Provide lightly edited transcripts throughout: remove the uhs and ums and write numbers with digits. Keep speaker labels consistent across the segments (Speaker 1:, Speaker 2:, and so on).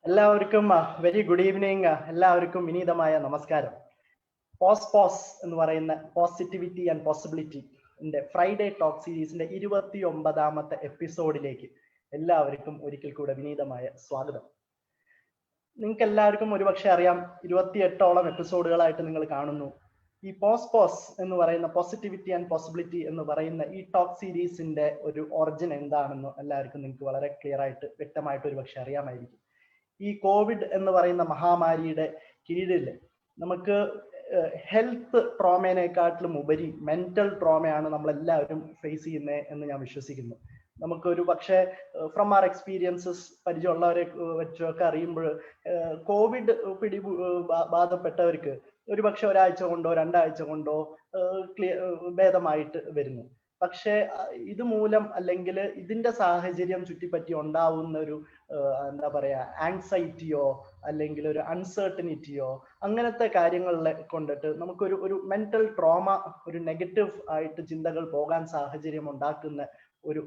Speaker 1: എല്ലാവർക്കും very good evening. എല്ലാവർക്കും വിനീതമായ നമസ്കാരം. പോസ് എന്ന് പറയുന്ന positivity and possibility Friday talk സീരീസിന്റെ 29ാമത്തെ എപ്പിസോഡിലേക്ക് എല്ലാവർക്കും ഒരിക്കൽ കൂടെ വിനീതമായ സ്വാഗതം. നിങ്ങൾക്ക് എല്ലാവർക്കും ഒരുപക്ഷെ അറിയാം, 28ഓളം എപ്പിസോഡുകളായിട്ട് നിങ്ങൾ കാണുന്നു. ഈ പോസ് എന്ന് പറയുന്ന പോസിറ്റിവിറ്റി ആൻഡ് പോസിബിലിറ്റി എന്ന് പറയുന്ന ഈ ടോക്ക് സീരീസിന്റെ ഒരു ഒറിജിൻ എന്താണെന്ന് എല്ലാവർക്കും നിങ്ങൾക്ക് വളരെ ക്ലിയർ ആയിട്ട് വ്യക്തമായിട്ട് ഒരുപക്ഷെ അറിയാമായിരിക്കും. ഈ കോവിഡ് എന്ന് പറയുന്ന മഹാമാരിയുടെ കീഴിൽ നമുക്ക് ഹെൽത്ത് ട്രോമേനെക്കാട്ടിലും ഉപരി മെന്റൽ ട്രോമയാണ് നമ്മളെല്ലാവരും ഫേസ് ചെയ്യുന്നത് എന്ന് ഞാൻ വിശ്വസിക്കുന്നു. നമുക്കൊരു പക്ഷേ ഫ്രം ആർ എക്സ്പീരിയൻസസ് പരിചയമുള്ളവരെ വെച്ചൊക്കെ അറിയുമ്പോൾ കോവിഡ് ബാധപ്പെട്ടവർക്ക് ഒരു പക്ഷെ ഒരാഴ്ച കൊണ്ടോ 2 ആഴ്ച കൊണ്ടോ ഭേദമായിട്ട് വരുന്നു. പക്ഷെ ഇതുമൂലം അല്ലെങ്കിൽ ഇതിന്റെ സാഹചര്യം ചുറ്റിപ്പറ്റി ഉണ്ടാവുന്ന ഒരു എന്താ പറയാ ആങ്സൈറ്റിയോ അല്ലെങ്കിൽ ഒരു അൺസർട്ടനിറ്റിയോ അങ്ങനത്തെ കാര്യങ്ങളെ കൊണ്ടിട്ട് നമുക്കൊരു മെന്റൽ ട്രോമ, ഒരു നെഗറ്റീവ് ആയിട്ട് ചിന്തകൾ പോകാൻ സാഹചര്യം ഉണ്ടാക്കുന്ന ഒരു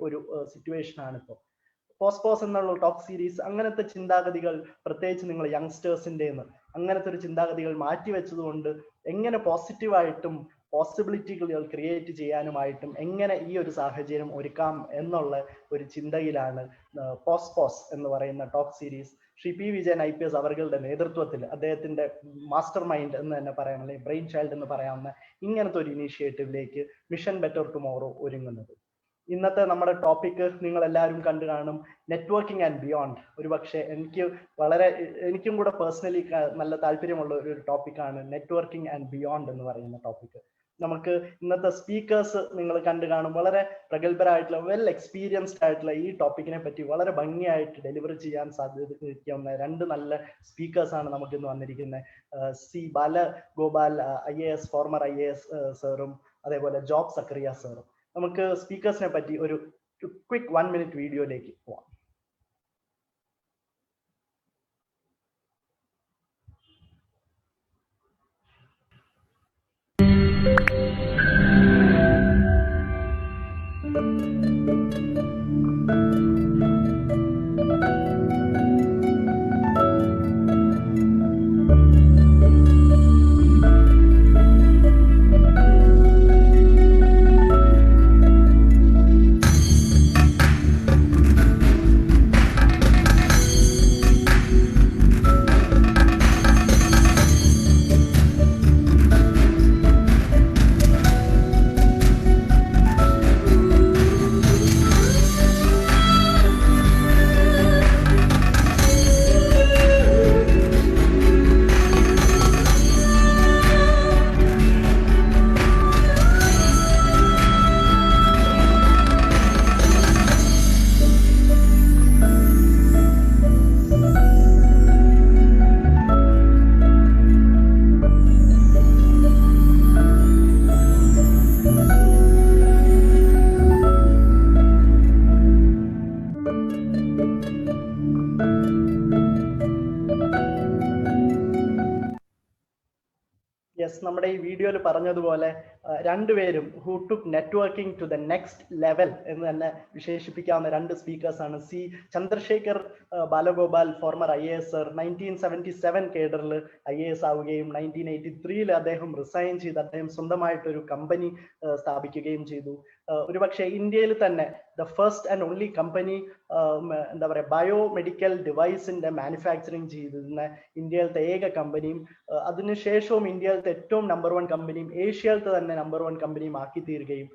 Speaker 1: സിറ്റുവേഷൻ ആണ് ഇപ്പോൾ പോസ് എന്നുള്ള ടോക്ക് സീരീസ്. അങ്ങനത്തെ ചിന്താഗതികൾ പ്രത്യേകിച്ച് നിങ്ങൾ യങ്സ്റ്റേഴ്സിന്റെ അങ്ങനത്തെ ഒരു ചിന്താഗതികൾ മാറ്റിവെച്ചതുകൊണ്ട് എങ്ങനെ പോസിറ്റീവായിട്ടും പോസിബിലിറ്റികൾ ക്രിയേറ്റ് ചെയ്യാനുമായിട്ടും എങ്ങനെ ഈ ഒരു സാഹചര്യം ഒരുക്കാം എന്നുള്ള ഒരു ചിന്തയിലാണ് പോസ് എന്ന് പറയുന്ന talk series Shri P Vijayan IPS അവരുടെ നേതൃത്വത്തിൽ, അദ്ദേഹത്തിന്റെ മാസ്റ്റർ മൈൻഡ് എന്ന് തന്നെ പറയാം, അല്ലെങ്കിൽ ബ്രെയിൻ ചൈൽഡ് എന്ന് പറയാവുന്ന ഇങ്ങനത്തെ ഒരു ഇനീഷ്യേറ്റീവിലേക്ക് മിഷൻ ബെറ്റർ ടുമോറോ ഒരുങ്ങുന്നത്. ഇന്നത്തെ നമ്മുടെ ടോപ്പിക്ക് നിങ്ങൾ എല്ലാവരും കണ്ടു കാണും, നെറ്റ്വർക്കിംഗ് ആൻഡ് ബിയോണ്ട്. ഒരു പക്ഷേ എനിക്കും കൂടെ പേഴ്സണലി നല്ല താല്പര്യമുള്ള ഒരു ടോപ്പിക്കാണ് നെറ്റ്വർക്കിംഗ് ആൻഡ് ബിയോണ്ട് എന്ന് പറയുന്ന ടോപ്പിക്ക്. നമുക്ക് ഇന്നത്തെ സ്പീക്കേഴ്സ് നിങ്ങൾ കണ്ടു കാണും, വളരെ പ്രഗത്ഭരായിട്ടുള്ള വെൽ എക്സ്പീരിയൻസ്ഡ് ആയിട്ടുള്ള ഈ ടോപ്പിക്കിനെ പറ്റി വളരെ ഭംഗിയായിട്ട് ഡെലിവറി ചെയ്യാൻ സാധ്യതയ്ക്കുന്ന 2 നല്ല സ്പീക്കേഴ്സാണ് നമുക്ക് ഇന്ന് വന്നിരിക്കുന്നത്. C Balagopal IAS former IAS സാറും അതേപോലെ ജോബ് സക്കറിയ സാറും. നമുക്ക് സ്പീക്കേഴ്സിനെ പറ്റി ഒരു ക്വിക്ക് 1 മിനിറ്റ് വീഡിയോയിലേക്ക് പോവാം. നമ്മുടെ ഈ വീഡിയോയിൽ പറഞ്ഞതുപോലെ രണ്ടുപേരും who took networking to the next level എന്ന് തന്നെ വിശേഷിപ്പിക്കാവുന്ന 2 സ്പീക്കേഴ്സാണ്. C Chandrasekhar Balagopal former IAS sir 1977 കേഡറിൽ IAS ആവുകയും 1983 അദ്ദേഹം റിസൈൻ ചെയ്ത് അദ്ദേഹം സ്വന്തമായിട്ടൊരു കമ്പനി സ്ഥാപിക്കുകയും ചെയ്തു. ഒരുപക്ഷെ ഇന്ത്യയിൽ തന്നെ the first and only company എന്താ പറയുക ബയോമെഡിക്കൽ ഡിവൈസിന്റെ മാനുഫാക്ചറിങ് ചെയ്തിരുന്ന ഇന്ത്യയിലത്തെ ഏക കമ്പനിയും അതിനുശേഷവും ഇന്ത്യയിലത്തെ ഏറ്റവും നമ്പർ 1 കമ്പനിയും ഏഷ്യയിലത്തെ തന്നെ നമ്പർ 1 കമ്പനിയും ആക്കി തീരുകയും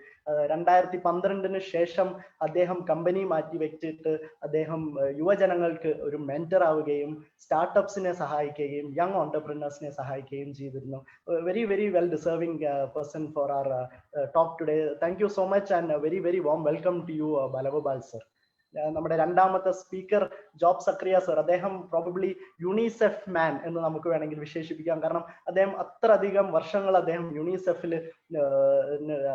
Speaker 1: 2012 ശേഷം അദ്ദേഹം കമ്പനി മാറ്റി വെച്ചിട്ട് അദ്ദേഹം യുവജനങ്ങൾക്ക് ഒരു മെന്റർ ആവുകയും സ്റ്റാർട്ടപ്സിനെ സഹായിക്കുകയും യങ് ഓണ്ടർപ്രണേഴ്സിനെ സഹായിക്കുകയും ചെയ്തിരുന്നു. Very very well deserving person for our talk today. Thank you so much and very very warm welcome to you Balagopal sir. നമ്മുടെ 2ാമത്തെ സ്പീക്കർ ജോബ് സക്രിയ സർ. അദ്ദേഹം പ്രോബബ്ലി യൂണിസെഫ് മാൻ എന്ന് നമുക്ക് വേണമെങ്കിൽ വിശേഷിപ്പിക്കാം. കാരണം അദ്ദേഹം അത്രയധികം വർഷങ്ങൾ അദ്ദേഹം യൂണിസെഫിൽ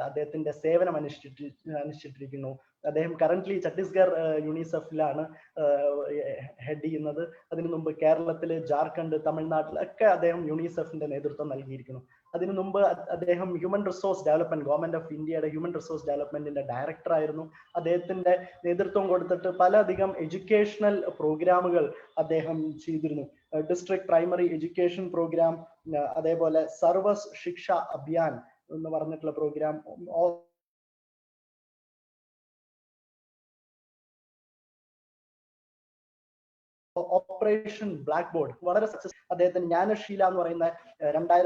Speaker 1: അദ്ദേഹത്തിന്റെ സേവനം അനുഷ്ഠിച്ചിരിക്കുന്നു. അദ്ദേഹം കറന്റ്ലി ഛത്തീസ്ഗഡ് യൂണിസെഫിലാണ് ഹെഡ് ചെയ്യുന്നത്. അതിനു മുമ്പ് കേരളത്തില്, ജാർഖണ്ഡ്, തമിഴ്നാട്ടിലൊക്കെ അദ്ദേഹം യൂണിസെഫിന്റെ നേതൃത്വം നൽകിയിരിക്കുന്നു. അതിനു മുമ്പ് അദ്ദേഹം human resource development, government of ഇന്ത്യയുടെ ഹ്യൂമൻ റിസോഴ്സ് ഡെവലപ്മെന്റിന്റെ ഡയറക്ടർ ആയിരുന്നു. അദ്ദേഹത്തിന്റെ നേതൃത്വം കൊടുത്തിട്ട് പലധികം എഡ്യൂക്കേഷണൽ പ്രോഗ്രാമുകൾ അദ്ദേഹം ചെയ്തിരുന്നു. ഡിസ്ട്രിക്ട് പ്രൈമറി എഡ്യൂക്കേഷൻ പ്രോഗ്രാം, അതേപോലെ സർവസ് ശിക്ഷ അഭിയാൻ എന്ന് പറഞ്ഞിട്ടുള്ള പ്രോഗ്രാം, ഓപ്പറേഷൻ ബ്ലാക്ക് ബോർഡ് വളരെ സക്സസ്. അദ്ദേഹത്തിന് ജ്ഞാനശീല എന്ന് പറയുന്ന 2012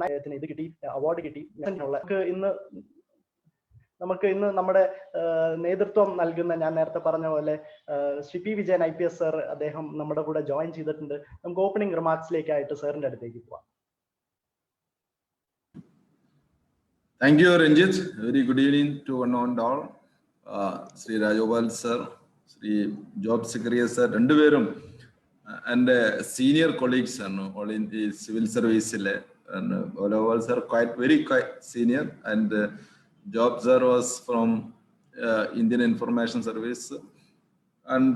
Speaker 1: അദ്ദേഹത്തിന് ഇത് കിട്ടി, അവാർഡ് കിട്ടി. നമുക്ക് ഇന്ന് നമ്മുടെ നേതൃത്വം നൽകുന്ന, ഞാൻ നേരത്തെ പറഞ്ഞ പോലെ Shri P Vijayan IPS sir, അദ്ദേഹം നമ്മുടെ കൂടെ ജോയിൻ ചെയ്തിട്ടുണ്ട്. നമുക്ക് ഓപ്പണിംഗ് റിമാർക്സിലേക്കായിട്ട് സാറിന്റെ അടുത്തേക്ക് പോവാം.
Speaker 2: Thank you, Ranjit. Very good evening to one and all. Sri Rajgopal sir, Sri Job Secretary sir, രണ്ടുപേരും എൻ്റെ senior colleagues ആണ്, all in the civil service. And all sir very quite senior, and Job sir was from Indian Information Service. And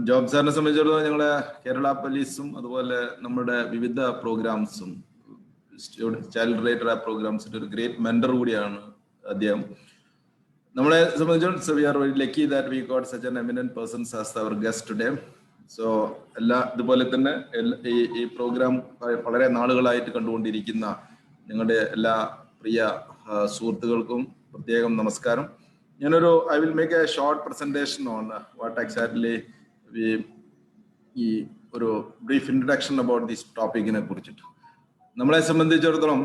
Speaker 2: Job സാറിനെ സംബന്ധിച്ചിടത്തോളം ഞങ്ങളുടെ കേരള പോലീസും അതുപോലെ നമ്മുടെ വിവിധ പ്രോഗ്രാംസും ചൈൽഡ് റിലേറ്റഡ് പ്രോഗ്രാംസിന്റെ ഒരു ഗ്രേറ്റ് മെന്റർ കൂടിയാണ് അദ്ദേഹം. നമ്മളെ സംബന്ധിച്ചിടത്തോളം we are very lucky that we got such an eminent person as our guest today. So ഇതുപോലെ തന്നെ ഈ പ്രോഗ്രാം വളരെ നാളുകളായിട്ട് കണ്ടുകൊണ്ടിരിക്കുന്ന ഞങ്ങളുടെ എല്ലാ പ്രിയ സുഹൃത്തുക്കൾക്കും പ്രത്യേകം നമസ്കാരം. I will make a short presentation on what exactly ഈ ഒരു brief introduction about this topic നെ കുറിച്ചിട്ട്. നമ്മളെ സംബന്ധിച്ചിടത്തോളം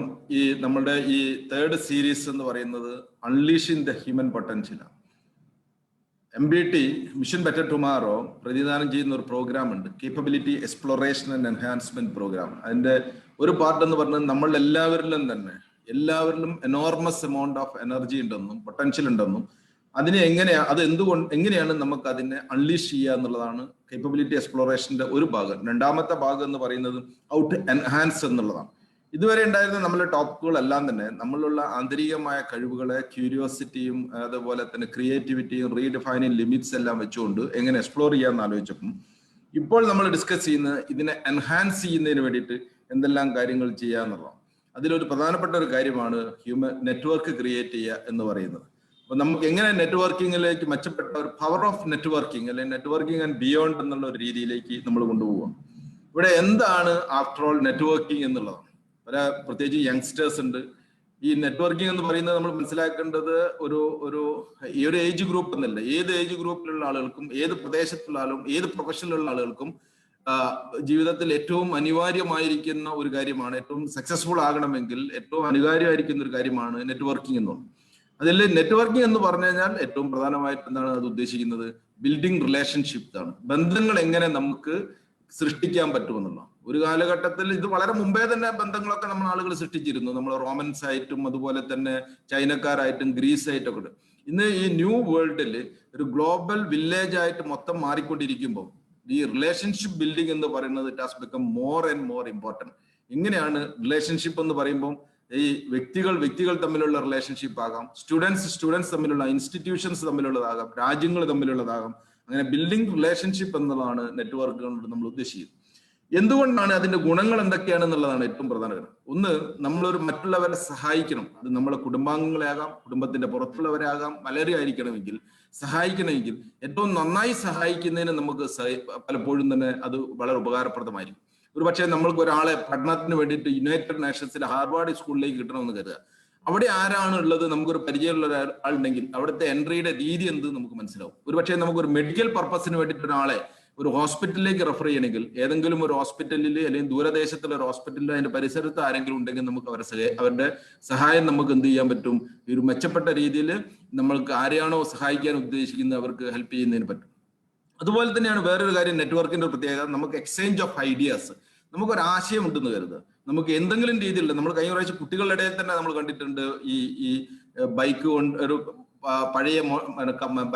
Speaker 2: നമ്മുടെ ഈ തേർഡ് സീരീസ് എന്ന് പറയുന്നത് unleashing the human potential. MBT mission better tomorrow പ്രതിദാനം ചെയ്യുന്ന ഒരു പ്രോഗ്രാം ഉണ്ട്, capability exploration and enhancement programme. അതിന്റെ ഒരു പാർട്ട് എന്ന് പറഞ്ഞാൽ നമ്മൾ എല്ലാവരിലും എനോർമസ് എമൗണ്ട് ഓഫ് എനർജി ഉണ്ടെന്നും പൊട്ടൻഷ്യൽ ഉണ്ടെന്നും അതിനെ എങ്ങനെയാണ് നമുക്ക് അതിനെ അൺലീഷ് ചെയ്യുക എന്നുള്ളതാണ് കേപ്പബിലിറ്റി എക്സ്പ്ലോറേഷന്റെ ഒരു ഭാഗം. രണ്ടാമത്തെ ഭാഗം എന്ന് പറയുന്നത് ഔട്ട് എൻഹാൻസ് എന്നുള്ളതാണ്. ഇതുവരെ ഉണ്ടായിരുന്ന നമ്മുടെ ടോപ്പിക്കുകളെല്ലാം തന്നെ നമ്മളുള്ള ആന്തരികമായ കഴിവുകളെ, ക്യൂരിയോസിറ്റിയും അതുപോലെ തന്നെ ക്രിയേറ്റിവിറ്റിയും റീഡിഫൈനിങ് ലിമിറ്റ്സ് എല്ലാം വെച്ചുകൊണ്ട് എങ്ങനെ എക്സ്പ്ലോർ ചെയ്യാമെന്ന് ആലോചിച്ചപ്പം ഇപ്പോൾ നമ്മൾ ഡിസ്കസ് ചെയ്യുന്ന ഇതിനെ എൻഹാൻസ് ചെയ്യുന്നതിന് വേണ്ടിയിട്ട് എന്തെല്ലാം കാര്യങ്ങൾ ചെയ്യുക എന്നുള്ളതാണ്. അതിലൊരു പ്രധാനപ്പെട്ട ഒരു കാര്യമാണ് ഹ്യൂമൻ നെറ്റ്വർക്ക് ക്രിയേറ്റ് ചെയ്യുക എന്ന് പറയുന്നത്. അപ്പൊ നമുക്ക് എങ്ങനെ നെറ്റ്വർക്കിങ്ങിലേക്ക് മെച്ചപ്പെട്ട ഒരു പവർ ഓഫ് നെറ്റ്വർക്കിംഗ് അല്ലെങ്കിൽ നെറ്റ്വർക്കിംഗ് ആൻഡ് ബിയോണ്ട് എന്നുള്ള ഒരു രീതിയിലേക്ക് നമ്മൾ കൊണ്ടുപോകാം. ഇവിടെ എന്താണ് ആഫ്റ്റർ ഓൾ നെറ്റ്വർക്കിംഗ് എന്നുള്ളത്? പ്രത്യേകിച്ച് യങ്സ്റ്റേഴ്സ് ഉണ്ട്. ഈ നെറ്റ്വർക്കിംഗ് എന്ന് പറയുന്നത് നമ്മൾ മനസ്സിലാക്കേണ്ടത് ഈ ഒരു ഏജ് ഗ്രൂപ്പ് എന്നല്ല, ഏത് ഏജ് ഗ്രൂപ്പിലുള്ള ആളുകൾക്കും, ഏത് പ്രദേശത്തുള്ള ആളും, ഏത് പ്രൊഫഷനിലുള്ള ആളുകൾക്കും ജീവിതത്തിൽ ഏറ്റവും അനിവാര്യമായിരിക്കുന്ന ഒരു കാര്യമാണ്, ഏറ്റവും സക്സസ്ഫുൾ ആകണമെങ്കിൽ ഏറ്റവും അനിവാര്യമായിരിക്കുന്ന ഒരു കാര്യമാണ് നെറ്റ്വർക്കിംഗ് എന്നുള്ളത്. അതിൽ നെറ്റ്വർക്കിംഗ് എന്ന് പറഞ്ഞു കഴിഞ്ഞാൽ ഏറ്റവും പ്രധാനമായിട്ട് എന്താണ് അത് ഉദ്ദേശിക്കുന്നത്? ബിൽഡിംഗ് റിലേഷൻഷിപ്പ് ആണ്. ബന്ധങ്ങൾ എങ്ങനെ നമുക്ക് സൃഷ്ടിക്കാൻ പറ്റുമെന്നുള്ള ഒരു കാലഘട്ടത്തിൽ, ഇത് വളരെ മുമ്പേ തന്നെ ബന്ധങ്ങളൊക്കെ നമ്മൾ ആളുകൾ സൃഷ്ടിച്ചിരുന്നു. നമ്മൾ റോമൻസ് ആയിട്ടും അതുപോലെ തന്നെ ചൈനക്കാരായിട്ടും ഗ്രീസ് ആയിട്ടൊക്കെ ഉണ്ട്. ഇന്ന് ഈ ന്യൂ വേൾഡിൽ ഒരു ഗ്ലോബൽ വില്ലേജ് ആയിട്ട് മൊത്തം മാറിക്കൊണ്ടിരിക്കുമ്പോൾ ഈ റിലേഷൻഷിപ്പ് ബിൽഡിംഗ് എന്ന് പറയുന്നത് it has become more and more important. എങ്ങനെയാണ് റിലേഷൻഷിപ്പ് എന്ന് പറയുമ്പോൾ ഈ വ്യക്തികൾ തമ്മിലുള്ള റിലേഷൻഷിപ്പ് ആകാം, സ്റ്റുഡൻസ് തമ്മിലുള്ള, ഇൻസ്റ്റിറ്റ്യൂഷൻസ് തമ്മിലുള്ളതാകാം, രാജ്യങ്ങൾ തമ്മിലുള്ളതാകാം. അങ്ങനെ ബിൽഡിംഗ് റിലേഷൻഷിപ്പ് എന്നതാണ് നെറ്റ്വർക്കുകളോട് നമ്മൾ ഉദ്ദേശിക്കുന്നത്. എന്തുകൊണ്ടാണ് അതിന്റെ ഗുണങ്ങൾ എന്തൊക്കെയാണെന്നുള്ളതാണ് ഏറ്റവും പ്രധാനപ്പെട്ടത്. ഒന്ന്, നമ്മളൊരു മറ്റുള്ളവരെ സഹായിക്കണം. അത് നമ്മളെ കുടുംബാംഗങ്ങളെ ആകാം, കുടുംബത്തിന്റെ പുറത്തുള്ളവരെ ആകാം, പലരും സഹായിക്കണമെങ്കിൽ ഏറ്റവും നന്നായി സഹായിക്കുന്നതിന് നമുക്ക് പലപ്പോഴും തന്നെ അത് വളരെ ഉപകാരപ്രദമായിരിക്കും. ഒരു പക്ഷേ നമ്മൾക്ക് ഒരാളെ പഠനത്തിന് വേണ്ടിയിട്ട് യുണൈറ്റഡ് നേഷൻസിലെ ഹാർവാർഡ് സ്കൂളിലേക്ക് കിട്ടണമെന്ന് കരുതുക. അവിടെ ആരാണ് ഉള്ളത്, നമുക്കൊരു പരിചയമുള്ള ഒരാളുണ്ടെങ്കിൽ അവിടുത്തെ എൻട്രിയുടെ രീതി എന്ത് നമുക്ക് മനസ്സിലാവും. ഒരു പക്ഷേ നമുക്കൊരു മെഡിക്കൽ പർപ്പസിന് വേണ്ടിയിട്ട് ഒരാളെ ഒരു ഹോസ്പിറ്റലിലേക്ക് റെഫർ ചെയ്യണമെങ്കിൽ ഏതെങ്കിലും ഒരു ഹോസ്പിറ്റലിൽ അല്ലെങ്കിൽ ദൂരദേശത്തുള്ള ഒരു ഹോസ്പിറ്റലിൽ അതിന്റെ പരിസരത്ത് ആരെങ്കിലും ഉണ്ടെങ്കിൽ നമുക്ക് അവരുടെ സഹായം നമുക്ക് എന്ത് ചെയ്യാൻ പറ്റും? ഒരു മെച്ചപ്പെട്ട രീതിയിൽ നമ്മൾക്ക് ആരെയാണോ സഹായിക്കാൻ ഉദ്ദേശിക്കുന്നത് അവർക്ക് ഹെൽപ്പ് ചെയ്യുന്നതിന് പറ്റും. അതുപോലെ തന്നെയാണ് വേറൊരു കാര്യം നെറ്റ്വർക്കിന്റെ പ്രത്യേകത. നമുക്ക് എക്സ്ചേഞ്ച് ഓഫ് ഐഡിയാസ്, നമുക്കൊരു ആശയം ഉണ്ടെന്ന് കരുതുക. നമുക്ക് എന്തെങ്കിലും രീതിയിലുള്ള, നമ്മൾ കഴിഞ്ഞ പ്രാവശ്യം കുട്ടികളുടെ ഇടയിൽ തന്നെ നമ്മൾ കണ്ടിട്ടുണ്ട് ഈ ബൈക്ക് കൊണ്ട് ഒരു പഴയ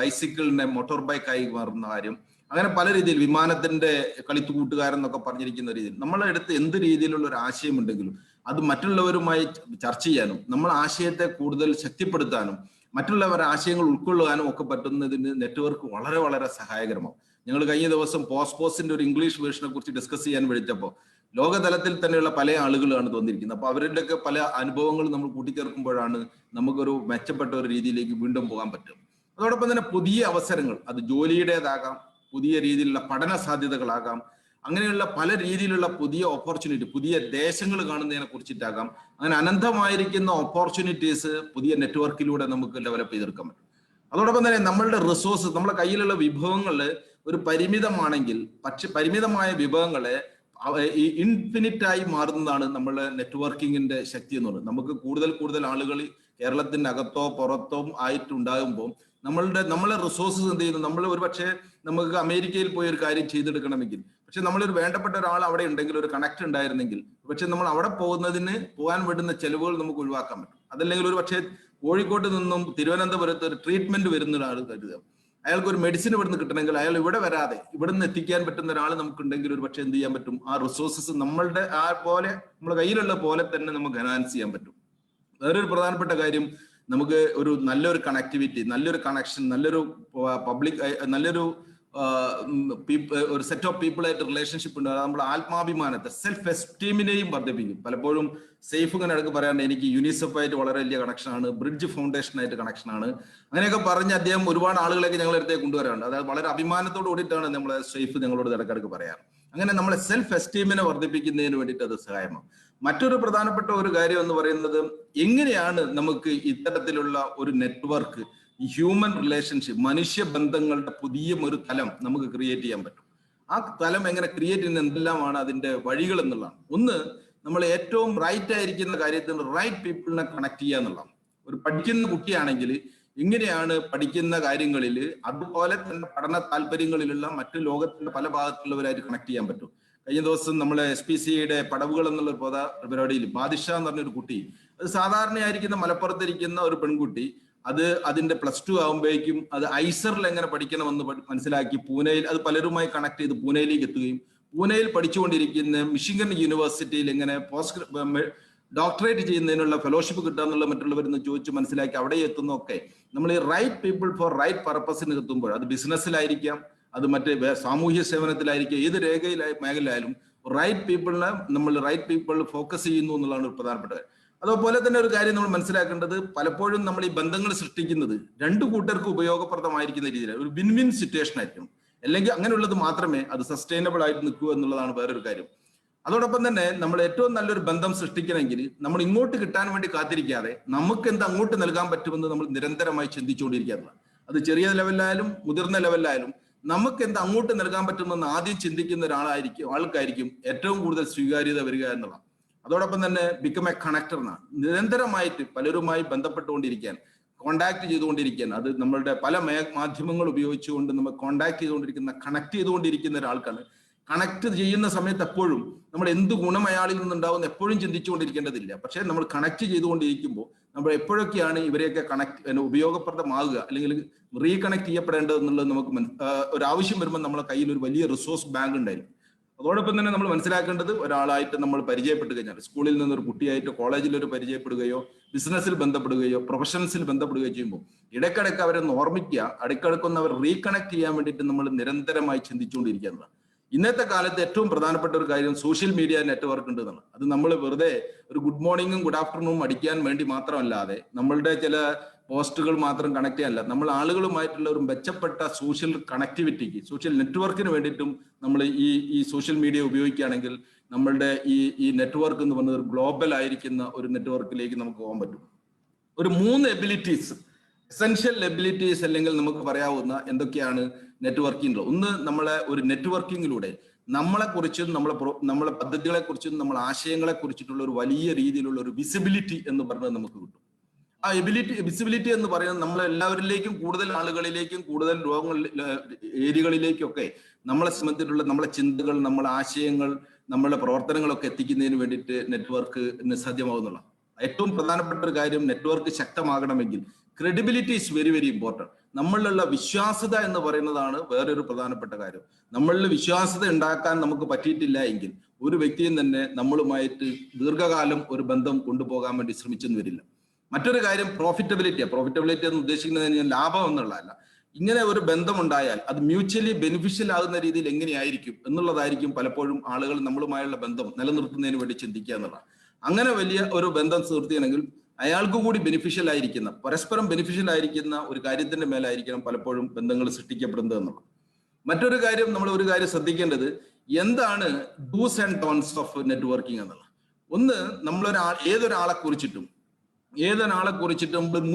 Speaker 2: ബൈസിക്കിളിനെ മോട്ടോർ ബൈക്കായി മാറുന്ന കാര്യം. അങ്ങനെ പല രീതിയിൽ വിമാനത്തിന്റെ കളിത്തുകൂട്ടുകാരൻ എന്നൊക്കെ പറഞ്ഞിരിക്കുന്ന രീതിയിൽ നമ്മളെ അടുത്ത് എന്ത് രീതിയിലുള്ള ഒരു ആശയം ഉണ്ടെങ്കിലും അത് മറ്റുള്ളവരുമായി ചർച്ച ചെയ്യാനും നമ്മൾ ആശയത്തെ കൂടുതൽ ശക്തിപ്പെടുത്താനും മറ്റുള്ളവരുടെ ആശയങ്ങൾ ഉൾക്കൊള്ളുവാനും ഒക്കെ പറ്റുന്നതിന് നെറ്റ്വർക്ക് വളരെ വളരെ സഹായകരമാവും. ഞങ്ങൾ കഴിഞ്ഞ ദിവസം പോസ്റ്റിന്റെ ഒരു ഇംഗ്ലീഷ് വേർഷനെ കുറിച്ച് ഡിസ്കസ് ചെയ്യാൻ വിളിച്ചപ്പോൾ ലോകതലത്തിൽ തന്നെയുള്ള പല ആളുകളാണ് തോന്നിയിരിക്കുന്നത്. അപ്പൊ അവരുടെയൊക്കെ പല അനുഭവങ്ങൾ നമ്മൾ കൂട്ടിച്ചേർക്കുമ്പോഴാണ് നമുക്കൊരു മെച്ചപ്പെട്ട ഒരു രീതിയിലേക്ക് വീണ്ടും പോകാൻ പറ്റും. അതോടൊപ്പം തന്നെ പുതിയ അവസരങ്ങൾ, അത് ജോലിയുടേതാകാം, പുതിയ രീതിയിലുള്ള പഠന സാധ്യതകളാകാം, അങ്ങനെയുള്ള പല രീതിയിലുള്ള പുതിയ ഓപ്പർച്യൂണിറ്റി, പുതിയ ദേശങ്ങൾ കാണുന്നതിനെ കുറിച്ചിട്ടാകാം, അങ്ങനെ അനന്തമായിരിക്കുന്ന ഓപ്പർച്യൂണിറ്റീസ് പുതിയ നെറ്റ്വർക്കിലൂടെ നമുക്ക് ഡെവലപ്പ് ചെയ്തെടുക്കാൻ പറ്റും. അതോടൊപ്പം തന്നെ നമ്മളുടെ റിസോഴ്സ്, നമ്മുടെ കയ്യിലുള്ള വിഭവങ്ങൾ ഒരു പരിമിതമാണെങ്കിൽ, പക്ഷെ പരിമിതമായ വിഭവങ്ങളെ ഇൻഫിനിറ്റായി മാറുന്നതാണ് നമ്മളുടെ നെറ്റ്വർക്കിങ്ങിന്റെ ശക്തി എന്ന് പറയുന്നത്. നമുക്ക് കൂടുതൽ ആളുകൾ കേരളത്തിന്റെ അകത്തോ പുറത്തോ ആയിട്ടുണ്ടാകുമ്പോൾ നമ്മളെ റിസോഴ്സസ് എന്ത് ചെയ്യുന്നു, നമ്മൾ ഒരു പക്ഷേ നമുക്ക് അമേരിക്കയിൽ പോയി ഒരു കാര്യം ചെയ്തെടുക്കണമെങ്കിൽ, പക്ഷെ നമ്മളൊരു വേണ്ടപ്പെട്ട ഒരാൾ അവിടെ ഉണ്ടെങ്കിൽ, ഒരു കണക്ട് ഉണ്ടായിരുന്നെങ്കിൽ, പക്ഷെ നമ്മൾ അവിടെ പോകാൻ വേണ്ടുന്ന ചെലവുകൾ നമുക്ക് ഒഴിവാക്കാൻ പറ്റും. അതല്ലെങ്കിൽ ഒരു പക്ഷേ കോഴിക്കോട്ട് നിന്നും തിരുവനന്തപുരത്ത് ഒരു ട്രീറ്റ്മെന്റ് വരുന്ന ഒരാൾ കരുതുക, അയാൾക്ക് ഒരു മെഡിസിൻ ഇവിടുന്ന് കിട്ടണമെങ്കിൽ അയാൾ ഇവിടെ വരാതെ ഇവിടെ നിന്ന് എത്തിക്കാൻ പറ്റുന്ന ഒരാൾ നമുക്കുണ്ടെങ്കിൽ ഒരു പക്ഷെ എന്ത് ചെയ്യാൻ പറ്റും, ആ റിസോഴ്സസ് നമ്മളുടെ നമ്മുടെ കയ്യിലുള്ള പോലെ തന്നെ നമുക്ക് എൻഹാൻസ് ചെയ്യാൻ പറ്റും. വേറൊരു പ്രധാനപ്പെട്ട കാര്യം, നമുക്ക് ഒരു നല്ലൊരു കണക്ടിവിറ്റി, നല്ലൊരു കണക്ഷൻ, നല്ലൊരു പബ്ലിക്, നല്ലൊരു ഒരു സെറ്റ് ഓഫ് പീപ്പിളായിട്ട് റിലേഷൻഷിപ്പ് ഉണ്ട്. നമ്മുടെ ആത്മാഭിമാനത്തെ, സെൽഫ് എസ്റ്റീമിനെയും വർദ്ധിപ്പിക്കും. പലപ്പോഴും സേഫ് ഇങ്ങനെ ഇടയ്ക്ക് പറയാണ്ട് എനിക്ക് യൂണിസെഫായിട്ട് വളരെ വലിയ കണക്ഷനാണ്, ബ്രിഡ്ജ് ഫൗണ്ടേഷനായിട്ട് കണക്ഷനാണ്, അങ്ങനെയൊക്കെ പറഞ്ഞ് അദ്ദേഹം ഒരുപാട് ആളുകളൊക്കെ ഞങ്ങളുടെ അടുത്തേക്ക് കൊണ്ടുവരാറുണ്ട്. അതായത് വളരെ അഭിമാനത്തോട് കൂടിയിട്ടാണ് നമ്മളെ സേഫ് ഞങ്ങളോട് ഇടയ്ക്കിടയ്ക്ക് പറയാറ്. അങ്ങനെ നമ്മളെ സെൽഫ് എസ്റ്റീമിനെ വർദ്ധിപ്പിക്കുന്നതിന് വേണ്ടിയിട്ട് അത് സഹായമാണ്. മറ്റൊരു പ്രധാനപ്പെട്ട ഒരു കാര്യം എന്ന് പറയുന്നത്, എങ്ങനെയാണ് നമുക്ക് ഇത്തരത്തിലുള്ള ഒരു നെറ്റ്വർക്ക്, ഹ്യൂമൻ റിലേഷൻഷിപ്പ്, മനുഷ്യ ബന്ധങ്ങളുടെ പുതിയ ഒരു തലം നമുക്ക് ക്രിയേറ്റ് ചെയ്യാൻ പറ്റും. ആ തലം എങ്ങനെ ക്രിയേറ്റ് ചെയ്യുന്ന എന്തെല്ലാമാണ് അതിന്റെ വഴികൾ എന്നുള്ളതാണ്. ഒന്ന്, നമ്മൾ ഏറ്റവും റൈറ്റ് ആയിരിക്കുന്ന കാര്യത്തിന് റൈറ്റ് പീപ്പിളിനെ കണക്ട് ചെയ്യുക എന്നുള്ളതാണ്. ഒരു പഠിക്കുന്ന കുട്ടിയാണെങ്കിൽ ഇങ്ങനെയാണ് പഠിക്കുന്ന കാര്യങ്ങളിൽ അതുപോലെ തന്നെ പഠന താല്പര്യങ്ങളിലുള്ള മറ്റു ലോകത്തിന്റെ പല ഭാഗത്തുള്ളവരായിട്ട് കണക്ട് ചെയ്യാൻ പറ്റും. കഴിഞ്ഞ ദിവസം നമ്മളെ SPCയുടെ പടവുകൾ എന്നുള്ള ഒരു പരിപാടിയിൽ ബാദിഷ എന്ന് പറഞ്ഞൊരു കുട്ടി, അത് സാധാരണയായിരിക്കുന്ന മലപ്പുറത്തിരിക്കുന്ന ഒരു പെൺകുട്ടി, അതിന്റെ +2 ആകുമ്പോഴേക്കും അത് ഐസറിൽ എങ്ങനെ പഠിക്കണമെന്ന് മനസ്സിലാക്കി പൂനെയിൽ അത് പലരുമായി കണക്ട് ചെയ്ത് പൂനെയിലേക്ക് എത്തുകയും, പൂനെയിൽ പഠിച്ചുകൊണ്ടിരിക്കുന്ന മിഷിഗൺ യൂണിവേഴ്സിറ്റിയിൽ എങ്ങനെ ഡോക്ടറേറ്റ് ചെയ്യുന്നതിനുള്ള ഫെലോഷിപ്പ് കിട്ടുക എന്നുള്ള മറ്റുള്ളവരെന്ന് ചോദിച്ച് മനസ്സിലാക്കി അവിടെ എത്തുന്നൊക്കെ നമ്മൾ ഈ റൈറ്റ് പീപ്പിൾ ഫോർ റൈറ്റ് പർപ്പസിന് എത്തുമ്പോൾ, അത് ബിസിനസ്സിലായിരിക്കാം, അത് മറ്റേ സാമൂഹ്യ സേവനത്തിലായിരിക്കും, ഏത് മേഖലയിലായാലും റൈറ്റ് പീപ്പിൾ ഫോക്കസ് ചെയ്യുന്നു എന്നുള്ളതാണ് ഒരു പ്രധാനപ്പെട്ട കാര്യം. അതുപോലെ തന്നെ ഒരു കാര്യം നമ്മൾ മനസ്സിലാക്കേണ്ടത്, പലപ്പോഴും നമ്മൾ ഈ ബന്ധങ്ങൾ സൃഷ്ടിക്കുന്നത് രണ്ടു കൂട്ടർക്ക് ഉപയോഗപ്രദമായിരിക്കുന്ന രീതിയിൽ ഒരു വിൻ വിൻ സിറ്റുവേഷൻ ആയിരിക്കും. അല്ലെങ്കിൽ അങ്ങനെയുള്ളത് മാത്രമേ അത് സസ്റ്റൈനബിൾ ആയിട്ട് നിൽക്കൂ എന്നുള്ളതാണ് വേറൊരു കാര്യം. അതോടൊപ്പം തന്നെ നമ്മൾ ഏറ്റവും നല്ലൊരു ബന്ധം സൃഷ്ടിക്കണമെങ്കിൽ നമ്മൾ ഇങ്ങോട്ട് കിട്ടാൻ വേണ്ടി കാത്തിരിക്കാതെ നമുക്ക് എന്ത് അങ്ങോട്ട് നൽകാൻ പറ്റുമെന്ന് നമ്മൾ നിരന്തരമായി ചിന്തിച്ചുകൊണ്ടിരിക്കുക. അത് ചെറിയ ലെവലിലായാലും മുതിർന്ന ലെവലിലായാലും നമുക്ക് എന്ത് അങ്ങോട്ട് നൽകാൻ പറ്റുമെന്ന് ആദ്യം ചിന്തിക്കുന്ന ആൾക്കായിരിക്കും ഏറ്റവും കൂടുതൽ സ്വീകാര്യത വരിക എന്നുള്ളത്. അതോടൊപ്പം തന്നെ ബിക്കം എ കണക്ടർ എന്നാണ്, നിരന്തരമായിട്ട് പലരുമായി ബന്ധപ്പെട്ടുകൊണ്ടിരിക്കാൻ, കോണ്ടാക്ട് ചെയ്തുകൊണ്ടിരിക്കാൻ, അത് നമ്മളുടെ പല മാധ്യമങ്ങൾ ഉപയോഗിച്ചുകൊണ്ട് നമ്മൾ കോണ്ടാക്ട് ചെയ്തുകൊണ്ടിരിക്കുന്ന, കണക്ട് ചെയ്തുകൊണ്ടിരിക്കുന്ന ഒരാൾക്കാണ്. കണക്ട് ചെയ്യുന്ന സമയത്ത് എപ്പോഴും നമ്മൾ എന്ത് ഗുണം അയാളിൽ നിന്നുണ്ടാവും എപ്പോഴും ചിന്തിച്ചുകൊണ്ടിരിക്കേണ്ടതില്ല. പക്ഷെ നമ്മൾ കണക്ട് ചെയ്തുകൊണ്ടിരിക്കുമ്പോൾ നമ്മൾ എപ്പോഴൊക്കെയാണ് ഇവരെയൊക്കെ ഉപയോഗപ്രദമാകുക അല്ലെങ്കിൽ റീകണക്ട് ചെയ്യപ്പെടേണ്ടത് എന്നുള്ളത് നമുക്ക് ഒരു ആവശ്യം വരുമ്പോൾ നമ്മളെ കയ്യിൽ ഒരു വലിയ റിസോഴ്സ് ബാങ്ക് ഉണ്ടായിരിക്കും. അതോടൊപ്പം തന്നെ നമ്മൾ മനസ്സിലാക്കേണ്ടത്, ഒരാളായിട്ട് നമ്മൾ പരിചയപ്പെട്ട് കഴിഞ്ഞാൽ, സ്കൂളിൽ നിന്നൊരു കുട്ടിയായിട്ട് കോളേജിൽ ഒരു പരിചയപ്പെടുകയോ ബിസിനസ്സിൽ ബന്ധപ്പെടുകയോ പ്രൊഫഷൻസിൽ ബന്ധപ്പെടുകയോ ചെയ്യുമ്പോൾ ഇടയ്ക്കിടയ്ക്ക് അവരെ ഓർമ്മിക്കുക, ഇടയ്ക്കിടയ്ക്കൊന്ന് അവർ റീകണക്ട് ചെയ്യാൻ വേണ്ടിയിട്ട് നമ്മൾ നിരന്തരമായി ചിന്തിച്ചുകൊണ്ടിരിക്കുക. ഇന്നത്തെ കാലത്ത് ഏറ്റവും പ്രധാനപ്പെട്ട ഒരു കാര്യം സോഷ്യൽ മീഡിയ നെറ്റ്വർക്ക് ഉണ്ട് എന്നുള്ളത്. അത് നമ്മൾ വെറുതെ ഒരു ഗുഡ് മോർണിംഗും ഗുഡ് ആഫ്റ്റർനൂണും അടിക്കാൻ വേണ്ടി മാത്രമല്ലാതെ, നമ്മളുടെ ചില പോസ്റ്റുകൾ മാത്രം കണക്ട് ചെയ്യാനല്ല, നമ്മൾ ആളുകളുമായിട്ടുള്ള ഒരു മെച്ചപ്പെട്ട സോഷ്യൽ കണക്ടിവിറ്റിക്ക്, സോഷ്യൽ നെറ്റ്വർക്കിന് വേണ്ടിയിട്ടും നമ്മൾ ഈ സോഷ്യൽ മീഡിയ ഉപയോഗിക്കുകയാണെങ്കിൽ നമ്മളുടെ ഈ നെറ്റ്വർക്ക് എന്ന് പറയുന്നത് ഒരു ഗ്ലോബൽ ആയിരിക്കുന്ന ഒരു നെറ്റ്വർക്കിലേക്ക് നമുക്ക് പോകാൻ പറ്റും. ഒരു 3 എബിലിറ്റീസ്, എസെൻഷ്യൽ എബിലിറ്റീസ് അല്ലെങ്കിൽ നമുക്ക് പറയാവുന്ന എന്തൊക്കെയാണ് നെറ്റ്വർക്കിംഗ്. ഒന്ന്, നമ്മളെ ഒരു നെറ്റ്വർക്കിങ്ങിലൂടെ നമ്മളെക്കുറിച്ചും നമ്മളെ പദ്ധതികളെ കുറിച്ചും നമ്മളെ ആശയങ്ങളെ കുറിച്ചിട്ടുള്ള ഒരു വലിയ രീതിയിലുള്ള ഒരു വിസിബിലിറ്റി എന്ന് പറഞ്ഞത് നമുക്ക് കിട്ടും. ആ വിസിബിലിറ്റി എന്ന് പറയുന്നത് നമ്മളെല്ലാവരിലേക്കും, കൂടുതൽ ആളുകളിലേക്കും, കൂടുതൽ ഏരിയകളിലേക്കൊക്കെ നമ്മളെ സംബന്ധിച്ചിട്ടുള്ള നമ്മളെ ചിന്തകൾ, നമ്മളെ ആശയങ്ങൾ, നമ്മളുടെ പ്രവർത്തനങ്ങളൊക്കെ എത്തിക്കുന്നതിന് വേണ്ടിയിട്ട് നെറ്റ്വർക്ക് സാധ്യമാകുന്നുള്ള ഏറ്റവും പ്രധാനപ്പെട്ട ഒരു കാര്യം. നെറ്റ്വർക്ക് ശക്തമാകണമെങ്കിൽ credibility is very very important. നമ്മളിലുള്ള വിശ്വാസ്യത എന്ന് പറയുന്നതാണ് വേറൊരു പ്രധാനപ്പെട്ട കാര്യം. നമ്മളിൽ വിശ്വാസ്യത ഉണ്ടാക്കാൻ നമുക്ക് പറ്റിയിട്ടില്ല എങ്കിൽ ഒരു വ്യക്തിയും തന്നെ നമ്മളുമായിട്ട് ദീർഘകാലം ഒരു ബന്ധം കൊണ്ടുപോകാൻ വേണ്ടി ശ്രമിച്ചെന്ന് വരില്ല. മറ്റൊരു കാര്യം പ്രോഫിറ്റബിലിറ്റി എന്ന് ഉദ്ദേശിക്കുന്നത് ലാഭം എന്നുള്ളതല്ല. ഇങ്ങനെ ഒരു ബന്ധമുണ്ടായാൽ അത് മ്യൂച്വലി ബെനിഫിഷ്യൽ ആകുന്ന രീതിയിൽ എങ്ങനെയായിരിക്കും എന്നുള്ളതായിരിക്കും പലപ്പോഴും ആളുകൾ നമ്മളുമായുള്ള ബന്ധം നിലനിർത്തുന്നതിന് വേണ്ടി ചിന്തിക്കുക എന്നുള്ളതാണ്. അങ്ങനെ വലിയ ഒരു ബന്ധം സുഹൃത്തിയാണെങ്കിൽ അയാൾക്ക് കൂടി ബെനിഫിഷ്യൽ ആയിരിക്കുന്ന, പരസ്പരം ബെനിഫിഷ്യൽ ആയിരിക്കുന്ന ഒരു കാര്യത്തിന്റെ മേലായിരിക്കണം പലപ്പോഴും ബന്ധങ്ങൾ സൃഷ്ടിക്കപ്പെടുന്നത് എന്നുള്ളത്. മറ്റൊരു കാര്യം, നമ്മൾ ഒരു കാര്യം ശ്രദ്ധിക്കേണ്ടത് എന്താണ് dos and dawns of networking എന്നുള്ളത്. ഒന്ന്, ഏതൊരാളെ കുറിച്ചിട്ടും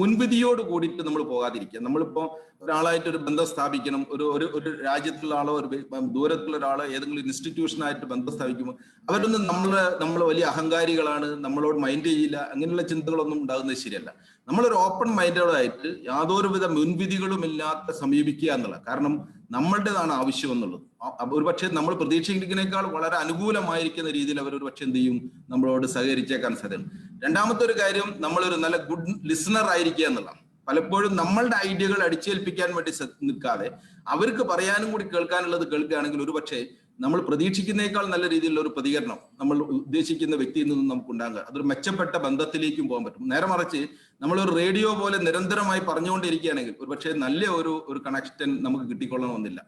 Speaker 2: മുൻവിധിയോട് കൂടിയിട്ട് നമ്മൾ പോകാതിരിക്കുക. നമ്മളിപ്പോ ഒരാളായിട്ട് ഒരു ബന്ധം സ്ഥാപിക്കണം, ഒരു രാജ്യത്തുള്ള ആളോ ഒരു ദൂരത്തുള്ള ഒരാളോ ഏതെങ്കിലും ഇൻസ്റ്റിറ്റ്യൂഷനായിട്ട് ബന്ധം സ്ഥാപിക്കുമ്പോൾ അവരൊന്നും നമ്മൾ വലിയ അഹങ്കാരികളാണ്, നമ്മളോട് മൈൻഡ് ചെയ്യില്ല, അങ്ങനെയുള്ള ചിന്തകളൊന്നും ഉണ്ടാകുന്നത് ശരിയല്ല. നമ്മളൊരു ഓപ്പൺ മൈൻഡോടായിട്ട് യാതൊരുവിധ മുൻവിധികളും ഇല്ലാത്ത സമീപിക്കുക എന്നുള്ളത്. കാരണം നമ്മളുടേതാണ് ആവശ്യം എന്നുള്ളത്. ഒരുപക്ഷെ നമ്മൾ പ്രതീക്ഷിക്കുന്നതിനേക്കാൾ വളരെ അനുകൂലമായിരിക്കുന്ന രീതിയിൽ അവർ ഒരു പക്ഷെ എന്ത് ചെയ്യും, നമ്മളോട് സഹകരിച്ചേക്കാൻ സാധ്യതയുണ്ട്. രണ്ടാമത്തെ ഒരു കാര്യം, നമ്മളൊരു നല്ല ഗുഡ് ലിസണർ ആയിരിക്കുക എന്നുള്ളതാണ്. പലപ്പോഴും നമ്മളുടെ ഐഡിയകൾ അടിച്ചേൽപ്പിക്കാൻ വേണ്ടി നിൽക്കാതെ അവർക്ക് പറയാനും കൂടി കേൾക്കാനുള്ളത് കേൾക്കുകയാണെങ്കിൽ ഒരുപക്ഷെ നമ്മൾ പ്രതീക്ഷിക്കുന്നേക്കാൾ നല്ല രീതിയിലുള്ള ഒരു പ്രതികരണം നമ്മൾ ഉദ്ദേശിക്കുന്ന വ്യക്തിയിൽ നിന്നും നമുക്ക് ഉണ്ടാകുക. അതൊരു മെച്ചപ്പെട്ട ബന്ധത്തിലേക്കും പോകാൻ പറ്റും. നേരെ മറിച്ച് നമ്മളൊരു റേഡിയോ പോലെ നിരന്തരമായി പറഞ്ഞുകൊണ്ടിരിക്കുകയാണെങ്കിൽ ഒരുപക്ഷെ നല്ല ഒരു കണക്ഷൻ നമുക്ക് കിട്ടിക്കൊള്ളണമെന്നില്ല.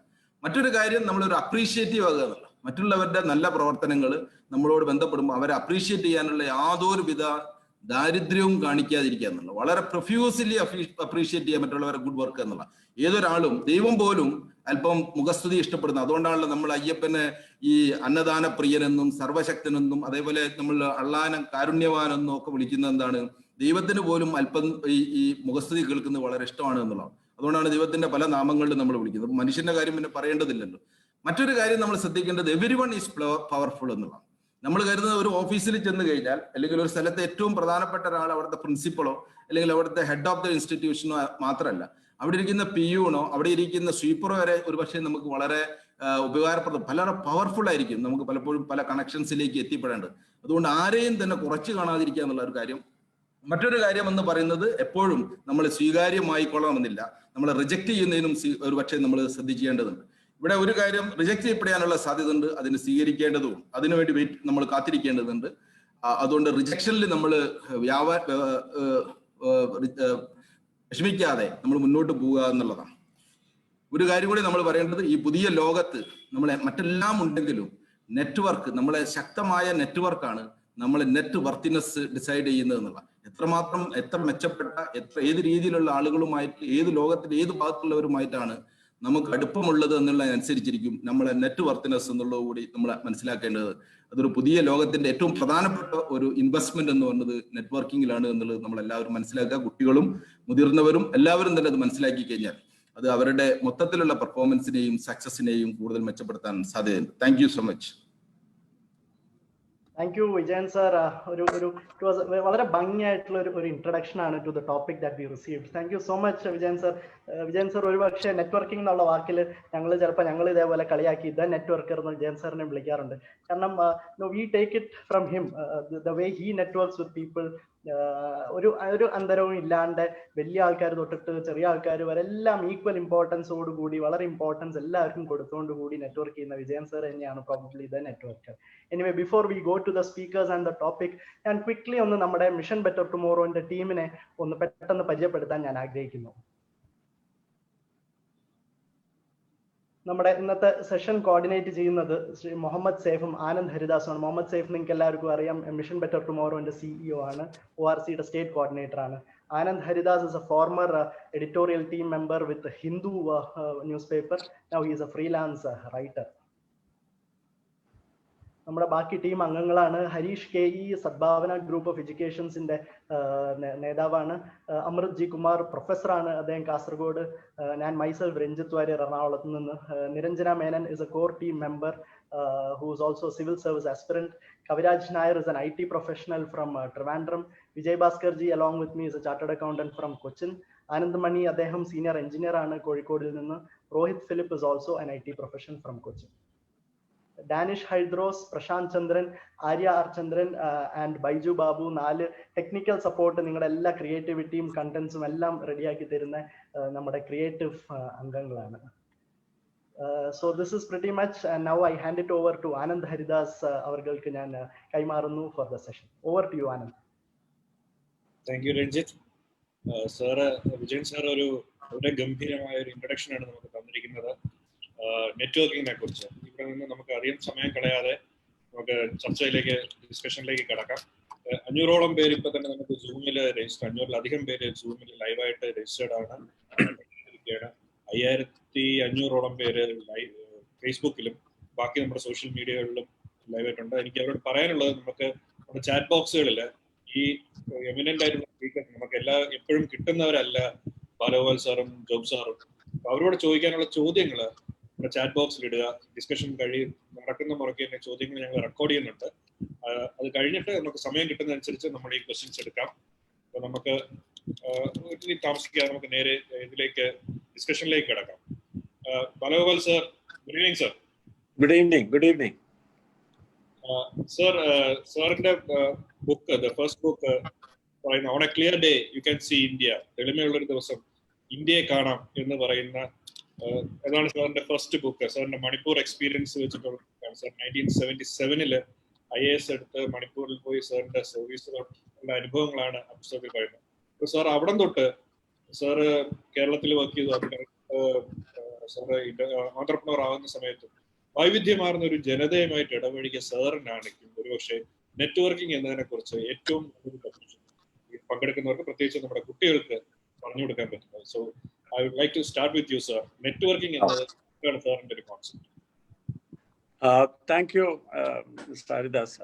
Speaker 2: മറ്റൊരു കാര്യം, നമ്മളൊരു അപ്രീഷിയേറ്റീവ് ആകുക എന്നുള്ള, മറ്റുള്ളവരുടെ നല്ല പ്രവർത്തനങ്ങൾ നമ്മളോട് ബന്ധപ്പെടുമ്പോൾ അവരെ അപ്രീഷിയേറ്റ് ചെയ്യാനുള്ള യാതൊരുവിധ ദാരിദ്ര്യവും കാണിക്കാതിരിക്കുക എന്നുള്ള, വളരെ പ്രൊഫ്യൂസ്ലി അപ്രീഷിയേറ്റ് ചെയ്യാൻ മറ്റുള്ളവരെ ഗുഡ് വർക്ക് എന്നുള്ള. ഏതൊരാളും, ദൈവം പോലും അല്പം മുഖസ്തുതി ഇഷ്ടപ്പെടുന്നത്. അതുകൊണ്ടാണല്ലോ നമ്മൾ അയ്യപ്പനെ ഈ അന്നദാന പ്രിയനെന്നും സർവശക്തനെന്നും അതേപോലെ നമ്മൾ അള്ളാനെ കാരുണ്യവാനെന്നും ഒക്കെ വിളിക്കുന്നത് എന്താണ്? ദൈവത്തിന് പോലും അല്പം ഈ മുഖസ്തുതി കേൾക്കുന്നത് വളരെ ഇഷ്ടമാണ് എന്നുള്ളതാണ്. അതുകൊണ്ടാണ് ദൈവത്തിന്റെ പല നാമങ്ങളിലും നമ്മൾ വിളിക്കുന്നത്. മനുഷ്യന്റെ കാര്യം പിന്നെ പറയേണ്ടതില്ലല്ലോ. മറ്റൊരു കാര്യം നമ്മൾ ശ്രദ്ധിക്കേണ്ടത് എവരിവൺ ഈസ് പവർഫുൾ എന്നുള്ളതാണ്. നമ്മൾ കരുതുന്നത് ഒരു ഓഫീസിൽ ചെന്ന് കഴിഞ്ഞാൽ അല്ലെങ്കിൽ ഒരു സ്ഥലത്തെ ഏറ്റവും പ്രധാനപ്പെട്ട ഒരാൾ അവിടുത്തെ പ്രിൻസിപ്പളോ അല്ലെങ്കിൽ അവിടുത്തെ ഹെഡ് ഓഫ് ദ ഇൻസ്റ്റിറ്റ്യൂഷനോ മാത്രമല്ല, അവിടെ ഇരിക്കുന്ന പിയൂണോ അവിടെ ഇരിക്കുന്ന സ്വീപ്പറോ വരെ ഒരുപക്ഷെ നമുക്ക് വളരെ ഉപകാരപ്രദം, വളരെ പവർഫുൾ ആയിരിക്കും. നമുക്ക് പലപ്പോഴും പല കണക്ഷൻസിലേക്ക് എത്തിപ്പെടേണ്ടത്. അതുകൊണ്ട് ആരെയും തന്നെ കുറച്ച് കാണാതിരിക്കുക എന്നുള്ള ഒരു കാര്യം. മറ്റൊരു കാര്യം എന്ന് പറയുന്നത് എപ്പോഴും നമ്മൾ സ്വീകാര്യമായിക്കൊള്ളണമെന്നില്ല. നമ്മൾ റിജക്ട് ചെയ്യുന്നതിനും ഒരുപക്ഷെ നമ്മൾ ശ്രദ്ധിക്കേണ്ടതുണ്ട്. ഇവിടെ ഒരു കാര്യം റിജക്ട് ചെയ്യപ്പെടാനുള്ള സാധ്യത ഉണ്ട്, അതിന് സ്വീകരിക്കേണ്ടതും അതിനുവേണ്ടി നമ്മൾ കാത്തിരിക്കേണ്ടതുണ്ട്. അതുകൊണ്ട് റിജക്ഷനിൽ നമ്മൾ വിഷമിക്കാതെ നമ്മൾ മുന്നോട്ട് പോവുക എന്നുള്ളതാണ്. ഒരു കാര്യം കൂടി നമ്മൾ പറയേണ്ടത്, ഈ പുതിയ ലോകത്ത് നമ്മളെ മറ്റെല്ലാം ഉണ്ടെങ്കിലും നെറ്റ്വർക്ക്, നമ്മളെ ശക്തമായ നെറ്റ്വർക്കാണ് നമ്മളെ നെറ്റ് വർത്തിനെസ് ഡിസൈഡ് ചെയ്യുന്നത് എന്നുള്ള. എത്ര മെച്ചപ്പെട്ട ഏത് രീതിയിലുള്ള ആളുകളുമായിട്ട്, ഏത് ലോകത്തിന്റെ ഏത് ഭാഗത്തുള്ളവരുമായിട്ടാണ് നമുക്ക് അടുപ്പമുള്ളത് എന്നുള്ളതനുസരിച്ചിരിക്കും നമ്മളെ നെറ്റ് വർത്തിനെസ് എന്നുള്ളത് കൂടി നമ്മൾ മനസ്സിലാക്കേണ്ടത്. അതൊരു പുതിയ ലോകത്തിന്റെ ഏറ്റവും പ്രധാനപ്പെട്ട ഒരു ഇൻവെസ്റ്റ്മെന്റ് എന്ന് പറയുന്നത് നെറ്റ്വർക്കിങ്ങിലാണ് എന്നുള്ളത് നമ്മൾ എല്ലാവരും മനസ്സിലാക്കുക. കുട്ടികളും മുതിർന്നവരും എല്ലാവരും തന്നെ അത് മനസ്സിലാക്കി കഴിഞ്ഞാൽ അത് അവരുടെ മൊത്തത്തിലുള്ള പെർഫോമൻസിനെയും സക്സസിനെയും കൂടുതൽ മെച്ചപ്പെടുത്താൻ സാധ്യതയുണ്ട്. Thank you so much.
Speaker 1: Thank you Vijayan sir. വളരെ ഭംഗിയായിട്ടുള്ള ഒരു ഇൻട്രഡക്ഷൻ ആണ് to the topic that we received. Thank you so much Vijayan sir. Vijayan sir ഒരുപക്ഷെ നെറ്റ്വർക്കിംഗ് എന്നുള്ള വാക്കിൽ ഞങ്ങൾ ഇതേപോലെ കളിയാക്കി ദ നെറ്റ്വർക്കർ എന്ന് വിജയൻ സാറിനെ വിളിക്കാറുണ്ട്. കാരണം we take it from him, the way he networks with people. ഒരു അന്തരവും ഇല്ലാണ്ട് വലിയ ആൾക്കാർ തൊട്ടിട്ട് ചെറിയ ആൾക്കാർ വരെ എല്ലാം ഈക്വൽ ഇമ്പോർട്ടൻസോടുകൂടി വളരെ ഇമ്പോർട്ടൻസ് എല്ലാവർക്കും കൊടുത്തുകൊണ്ടുകൂടി നെറ്റ്വർക്ക് ചെയ്യുന്ന വിജയൻ സർ തന്നെയാണ് probably the networker. Anyway, before we go to the speakers and the topic, ഞാൻ ക്വിക്ലി ഒന്ന് നമ്മുടെ മിഷൻ ബെറ്റർ ടുമോറോന്റെ ടീമിനെ ഒന്ന് പെട്ടെന്ന് പരിചയപ്പെടുത്താൻ ഞാൻ ആഗ്രഹിക്കുന്നു. നമ്മുടെ ഇന്നത്തെ സെഷൻ കോർഡിനേറ്റ് ചെയ്യുന്നത് ശ്രീ മുഹമ്മദ് സൈഫും ആനന്ദ് ഹരിദാസുമാണ്. മുഹമ്മദ് സൈഫ് നിങ്ങൾക്ക് എല്ലാവർക്കും അറിയാം, മിഷൻ ബെറ്റർ ടുമോറോന്റെ CEO ആണ്, ORCയുടെ സ്റ്റേറ്റ് കോർഡിനേറ്റർ ആണ്. Anand Haridas is a former editorial team member with the Hindu newspaper. Now he is a freelance writer. നമ്മുടെ ബാക്കി ടീം അംഗങ്ങളാണ് Harish KE Sadbhavana group of എഡ്യൂക്കേഷൻസിന്റെ നേതാവാണ്. അമൃത് ജി കുമാർ പ്രൊഫസറാണ്, അദ്ദേഹം കാസർഗോഡ്. ഞാൻ മൈസെൽഫ് രഞ്ജിത്ത് വാര്യർ എറണാകുളത്ത് നിന്ന്. Niranjana Menon is a core team member who is also a civil service aspirant. Kaviraj Nair is an IT professional from Trivandrum. Vijay Bhaskar ji along with me is a chartered accountant from Cochin. Anand Mani അദ്ദേഹം senior engineer ആണ് കോഴിക്കോടിൽ നിന്ന്. Rohit Philip is also an IT professional from Cochin. Danish Hydros, Prashant Chandran, Arya R Chandran and Baiju Babu, 4 technical support, നിങ്ങളുടെ എല്ലാ ക്രിയേറ്റിവിറ്റിയും കണ്ടന്റ്സും എല്ലാം റെഡിയാക്കി തരുന്ന നമ്മുടെ creative അംഗങ്ങളാണ്. So this is pretty much, and now I hand it over to Anand Haridas അവർകൾക്ക് ഞാൻ കൈമാറുന്നു for the session. Over to you, Anand.
Speaker 3: Thank you, Ranjit. Sir, Vijayan sir വളരെ ഗംഭീരമായ ഒരു ഇൻട്രൊഡക്ഷൻ ആണ് നമുക്ക് തന്നിരിക്കുന്നത് നെറ്റ്വർക്കിങ്ങിനെ കുറിച്ച്. ഇവിടെ നിന്ന് നമുക്ക് അധികം സമയം കളയാതെ നമുക്ക് ചർച്ചയിലേക്ക്, ഡിസ്കഷനിലേക്ക് കിടക്കാം. 500ഓളം പേര് ഇപ്പൊ തന്നെ നമുക്ക് സൂമിൽ രജിസ്റ്റർ, 500-ലധികം പേര് സൂമിൽ ലൈവായിട്ട് രജിസ്റ്റേർഡ് ആണ്. 5500ഓളം പേര് ഫേസ്ബുക്കിലും ബാക്കി നമ്മുടെ സോഷ്യൽ മീഡിയകളിലും ലൈവായിട്ടുണ്ട്. എനിക്ക് അവരോട് പറയാനുള്ളത്, നമുക്ക് നമ്മുടെ ചാറ്റ് ബോക്സുകളിൽ ഈ എമിനന്റ് ആയിട്ടുള്ള സ്പീക്കേഴ്സ് നമുക്ക് എപ്പോഴും കിട്ടുന്നവരല്ല, ബാലഗോപാൽ സാറും ജോബ് സാറും. അവരോട് ചോദിക്കാനുള്ള ചോദ്യങ്ങൾ നമ്മുടെ ചാറ്റ് ബോക്സിൽ ഇടുക. ഡിസ്കഷൻ നടക്കുന്ന മുറയ്ക്ക് തന്നെ ചോദ്യങ്ങൾ ഞങ്ങൾ റെക്കോർഡ് ചെയ്യുന്നുണ്ട്. അത് കഴിഞ്ഞിട്ട് നമുക്ക് സമയം കിട്ടുന്നതനുസരിച്ച് നമ്മൾ ഈ ക്വസ്റ്റ്യൻസ് എടുക്കാം. അപ്പൊ നമുക്ക് താമസിക്കാതെ നമുക്ക് നേരെ ഇതിലേക്ക് ഡിസ്കഷനിലേക്ക് കിടക്കാം. Balagopal sir, good evening sir.
Speaker 4: Good evening. Good evening
Speaker 3: sir. സാറിന്റെ ബുക്ക്, ദ ഫസ്റ്റ് ബുക്ക് പറയുന്ന on a clear day you can see India, തെളിമയുള്ളൊരു ദിവസം ഇന്ത്യയെ കാണാം എന്ന് പറയുന്ന അതാണ് സാറിന്റെ ഫസ്റ്റ് ബുക്ക്. സാറിന്റെ മണിപ്പൂർ എക്സ്പീരിയൻസ് വെച്ചിട്ടുള്ള സാർ 1977 IAS എടുത്ത് മണിപ്പൂരിൽ പോയി സാറിന്റെ സർവീസിലുള്ള അനുഭവങ്ങളാണ് ആ പുസ്തകത്തിൽ പറയുന്നത്. അപ്പൊ സാർ അവിടെ തൊട്ട് സാറ് കേരളത്തിൽ വർക്ക് ചെയ്തു. സാറ് ഓൺട്രപ്രണർ ആവുന്ന സമയത്ത് വൈവിധ്യമാർന്ന ഒരു ജനതയുമായിട്ട് ഇടപഴകിയ സാറിനാണെങ്കിൽ ഒരുപക്ഷെ നെറ്റ്വർക്കിംഗ് എന്നതിനെ കുറിച്ച് ഏറ്റവും പങ്കെടുക്കുന്നവർക്ക്, പ്രത്യേകിച്ച് നമ്മുടെ കുട്ടികൾക്ക് പറഞ്ഞു കൊടുക്കാൻ പറ്റുന്നത്. So I would like to start with you sir. Networking എന്നത് സാറിന്റെ ഒരു concept.
Speaker 4: Thank you mister Haridas.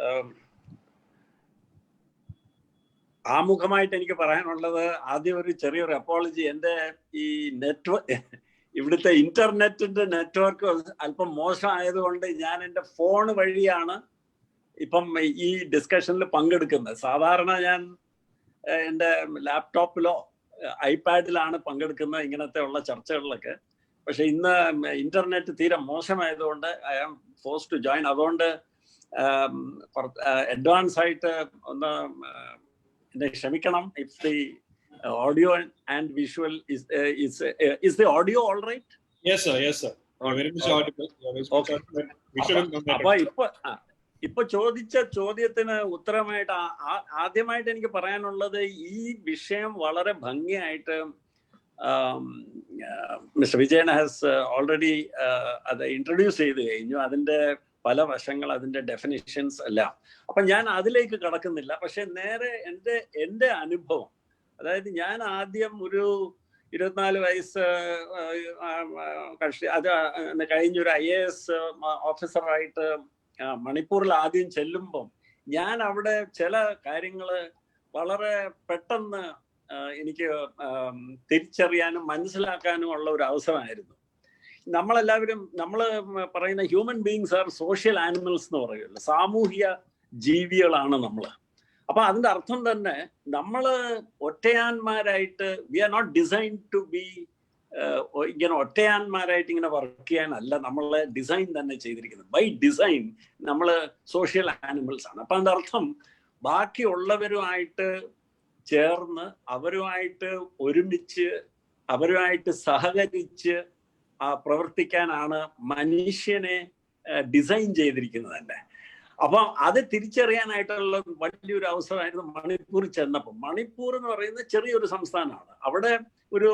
Speaker 4: ആമുഖമായിട്ട് എനിക്ക് പറയാനുള്ളത്, ആദ്യം ഒരു ചെറിയൊരു അപ്പോളജി. എൻ്റെ ഈ ഇവിടുത്തെ ഇന്റർനെറ്റിന്റെ നെറ്റ്വർക്ക് അല്പം മോശമായതുകൊണ്ട് ഞാൻ എൻ്റെ ഫോൺ വഴിയാണ് ഇപ്പം ഈ ഡിസ്കഷനിൽ പങ്കെടുക്കുന്നത്. സാധാരണ ഞാൻ എൻ്റെ ലാപ്ടോപ്പിലോ ഐപാഡിലാണ് പങ്കെടുക്കുന്നത് ഇങ്ങനത്തെ ഉള്ള ചർച്ചകളിലൊക്കെ. പക്ഷെ ഇന്ന് ഇന്റർനെറ്റ് തീരെ മോശമായതുകൊണ്ട് I am force to join. അതുകൊണ്ട് അഡ്വാൻസ് ആയിട്ട് ഒന്ന് എന്നെ ക്ഷമിക്കണം. If the audio and visual is the audio all right?
Speaker 3: Yes sir, yes sir. Very much audible.
Speaker 4: Okay. ഇപ്പൊ ചോദിച്ച ചോദ്യത്തിന് ഉത്തരമായിട്ട് ആദ്യമായിട്ട് എനിക്ക് പറയാനുള്ളത്, ഈ വിഷയം വളരെ ഭംഗിയായിട്ട് മിസ്റ്റർ വിജയൻ ഹാസ് ഓൾറെഡി അത് ഇൻട്രൊഡ്യൂസ് ചെയ്ത് കഴിഞ്ഞു. അതിന്റെ പല വശങ്ങൾ, അതിന്റെ ഡെഫിനിഷൻസ് എല്ലാം. അപ്പൊ ഞാൻ അതിലേക്ക് കടക്കുന്നില്ല. പക്ഷെ നേരെ എൻ്റെ അനുഭവം, അതായത് ഞാൻ ആദ്യം ഒരു 24 വയസ്സ് അത് കഴിഞ്ഞൊരു IAS ഓഫീസറായിട്ട് മണിപ്പൂരിൽ ആദ്യം ചെല്ലുമ്പം ഞാൻ അവിടെ ചില കാര്യങ്ങൾ വളരെ പെട്ടെന്ന് എനിക്ക് തിരിച്ചറിയാനും മനസ്സിലാക്കാനും ഉള്ള ഒരു അവസരമായിരുന്നു. നമ്മളെല്ലാവരും, നമ്മൾ പറയുന്ന human beings R social animals എന്ന് പറയുമല്ലോ, സാമൂഹിക ജീവികളാണ് നമ്മൾ. അപ്പൊ അതിന്റെ അർത്ഥം തന്നെ നമ്മള് ഒറ്റയാന്മാരായിട്ട്, we are not design to be ഇങ്ങനെ ഒറ്റയാന്മാരായിട്ട് ഇങ്ങനെ വർക്ക് ചെയ്യാനല്ല നമ്മളെ ഡിസൈൻ തന്നെ ചെയ്തിരിക്കുന്നത്. ബൈ ഡിസൈൻ നമ്മള് സോഷ്യൽ ആനിമൽസ് ആണ്. അപ്പൊ അതിന്റെ അർത്ഥം ബാക്കിയുള്ളവരുമായിട്ട് ചേർന്ന്, അവരുമായിട്ട് ഒരുമിച്ച്, അവരുമായിട്ട് സഹകരിച്ച് പ്രവർത്തിക്കാനാണ് മനുഷ്യനെ ഡിസൈൻ ചെയ്തിരിക്കുന്നത് തന്നെ. അപ്പൊ അത് തിരിച്ചറിയാനായിട്ടുള്ള വലിയൊരു അവസരമായിരുന്നു മണിപ്പൂർ ചെന്നപ്പോൾ. മണിപ്പൂർ എന്ന് പറയുന്നത് ചെറിയൊരു സംസ്ഥാനമാണ്. അവിടെ ഒരു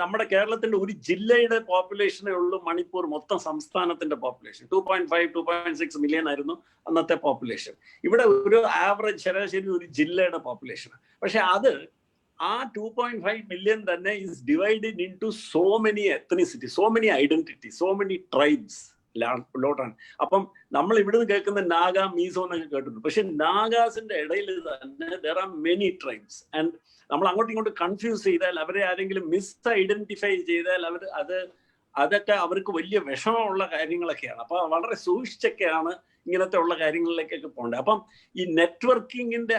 Speaker 4: നമ്മുടെ കേരളത്തിന്റെ ഒരു ജില്ലയുടെ പോപ്പുലേഷനേ ഉള്ളൂ മണിപ്പൂർ മൊത്തം സംസ്ഥാനത്തിന്റെ പോപ്പുലേഷൻ. 2.5-2.6 മില്യൺ ആയിരുന്നു അന്നത്തെ പോപ്പുലേഷൻ. ഇവിടെ ഒരു ആവറേജ് ശരാശരി ഒരു ജില്ലയുടെ പോപ്പുലേഷൻ. പക്ഷെ അത് ആ 2.5 മില്യൺ തന്നെ is divided into so many ethnicity, so many identity, so many tribes ലോട്ടാണ്. അപ്പം നമ്മൾ ഇവിടുന്ന് കേൾക്കുന്ന നാഗ, മീസോ എന്നൊക്കെ കേട്ടിട്ടുണ്ട്. പക്ഷെ നാഗാസിന്റെ ഇടയിൽ തന്നെ there are many tribes. And നമ്മൾ അങ്ങോട്ടും ഇങ്ങോട്ടും കൺഫ്യൂസ് ചെയ്താൽ, അവരെ ആരെങ്കിലും മിസ് ഐഡന്റിഫൈ ചെയ്താൽ അതൊക്കെ അവർക്ക് വലിയ വിഷമമുള്ള കാര്യങ്ങളൊക്കെയാണ്. അപ്പൊ വളരെ സൂക്ഷിച്ചൊക്കെയാണ് ഇങ്ങനത്തെ ഉള്ള കാര്യങ്ങളിലേക്കൊക്കെ പോകേണ്ടത്. അപ്പം ഈ നെറ്റ്വർക്കിങ്ങിന്റെ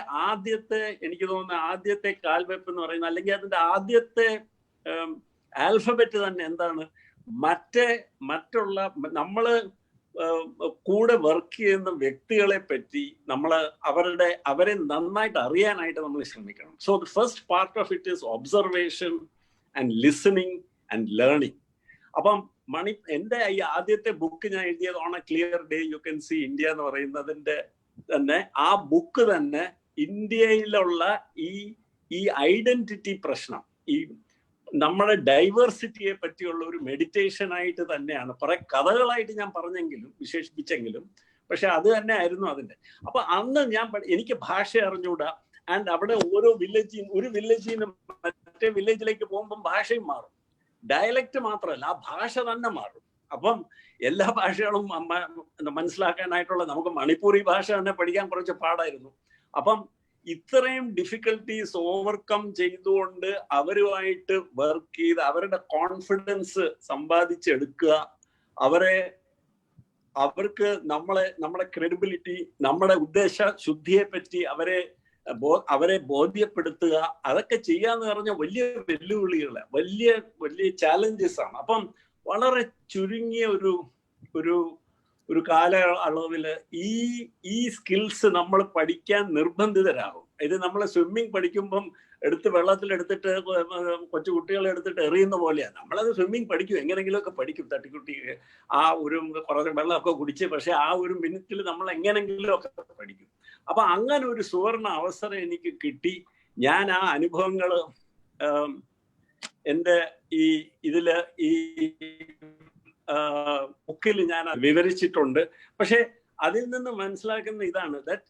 Speaker 4: എനിക്ക് തോന്നുന്ന ആദ്യത്തെ കാൽവെപ്പ് എന്ന് പറയുന്നത്, അല്ലെങ്കിൽ അതിന്റെ ആദ്യത്തെ ആൽഫബറ്റ് തന്നെ എന്താണ്, മറ്റുള്ള നമ്മള് കൂടെ വർക്ക് ചെയ്യുന്ന വ്യക്തികളെ പറ്റി അവരെ നന്നായിട്ട് അറിയാനായിട്ട് നമ്മൾ ശ്രമിക്കണം. So the first part of it is observation and listening and learning. അപ്പം എൻ്റെ ഈ ആദ്യത്തെ ബുക്ക് ഞാൻ എഴുതിയത് on a clear day you can see India എന്ന് പറയുന്നതിന്റെ തന്നെ ആ ബുക്ക് തന്നെ ഇന്ത്യയിലുള്ള ഈ ഐഡന്റിറ്റി പ്രശ്നം, ഈ നമ്മുടെ ഡൈവേഴ്സിറ്റിയെ പറ്റിയുള്ള ഒരു മെഡിറ്റേഷൻ ആയിട്ട് തന്നെയാണ്. കുറെ കഥകളായിട്ട് ഞാൻ വിശേഷിപ്പിച്ചെങ്കിലും പക്ഷെ അത് തന്നെ ആയിരുന്നു അതിന്റെ. അപ്പൊ അന്ന് എനിക്ക് ഭാഷ അറിഞ്ഞൂടാ. ആൻഡ് അവിടെ ഒരു വില്ലേജിൽ നിന്ന് മറ്റേ വില്ലേജിലേക്ക് പോകുമ്പോൾ ഭാഷയും മാറും. ഡയലക്റ്റ് മാത്രമല്ല, ആ ഭാഷ തന്നെ മാറും. അപ്പം എല്ലാ ഭാഷകളും മനസ്സിലാക്കാനായിട്ടുള്ള നമുക്ക് മണിപ്പൂരി ഭാഷ തന്നെ പഠിക്കാൻ കുറച്ച് പാടായിരുന്നു. അപ്പം ഇത്രയും ഡിഫിക്കൽട്ടീസ് ഓവർകം ചെയ്തുകൊണ്ട് അവരുമായിട്ട് വർക്ക് ചെയ്ത് അവരുടെ കോൺഫിഡൻസ് സമ്പാദിച്ചെടുക്കുക, അവർക്ക് നമ്മുടെ ക്രെഡിബിലിറ്റി, നമ്മുടെ ഉദ്ദേശ ശുദ്ധിയെ പറ്റി അവരെ ബോധ്യപ്പെടുത്തുക, അതൊക്കെ ചെയ്യാന്ന് പറഞ്ഞ വലിയ വെല്ലുവിളികള്, വലിയ വലിയ ചാലഞ്ചസ് ആണ്. അപ്പം വളരെ ചുരുങ്ങിയ ഒരു കാലയളവില് ഈ സ്കിൽസ് നമ്മൾ പഠിക്കാൻ നിർബന്ധിതരാകും. ഇത് നമ്മൾ സ്വിമ്മിങ് പഠിക്കുമ്പം വെള്ളത്തിലെടുത്തിട്ട് കൊച്ചു കുട്ടികളെ എടുത്തിട്ട് എറിയുന്ന പോലെയാണ്. നമ്മളത് സ്വിമ്മിങ് പഠിക്കും, എങ്ങനെങ്കിലുമൊക്കെ പഠിക്കും, തട്ടിക്കുട്ടി കുറച്ച് വെള്ളമൊക്കെ കുടിച്ച്. പക്ഷെ ആ ഒരു മിനിറ്റിൽ നമ്മൾ എങ്ങനെങ്കിലും ഒക്കെ പഠിക്കും. അപ്പൊ അങ്ങനെ ഒരു സുവർണ അവസരം എനിക്ക് കിട്ടി. ഞാൻ ആ അനുഭവങ്ങൾ എൻ്റെ ഈ ബുക്കിൽ ഞാൻ വിവരിച്ചിട്ടുണ്ട്. പക്ഷെ അതിൽ നിന്ന് മനസ്സിലാക്കുന്ന ഇതാണ്, ദാറ്റ്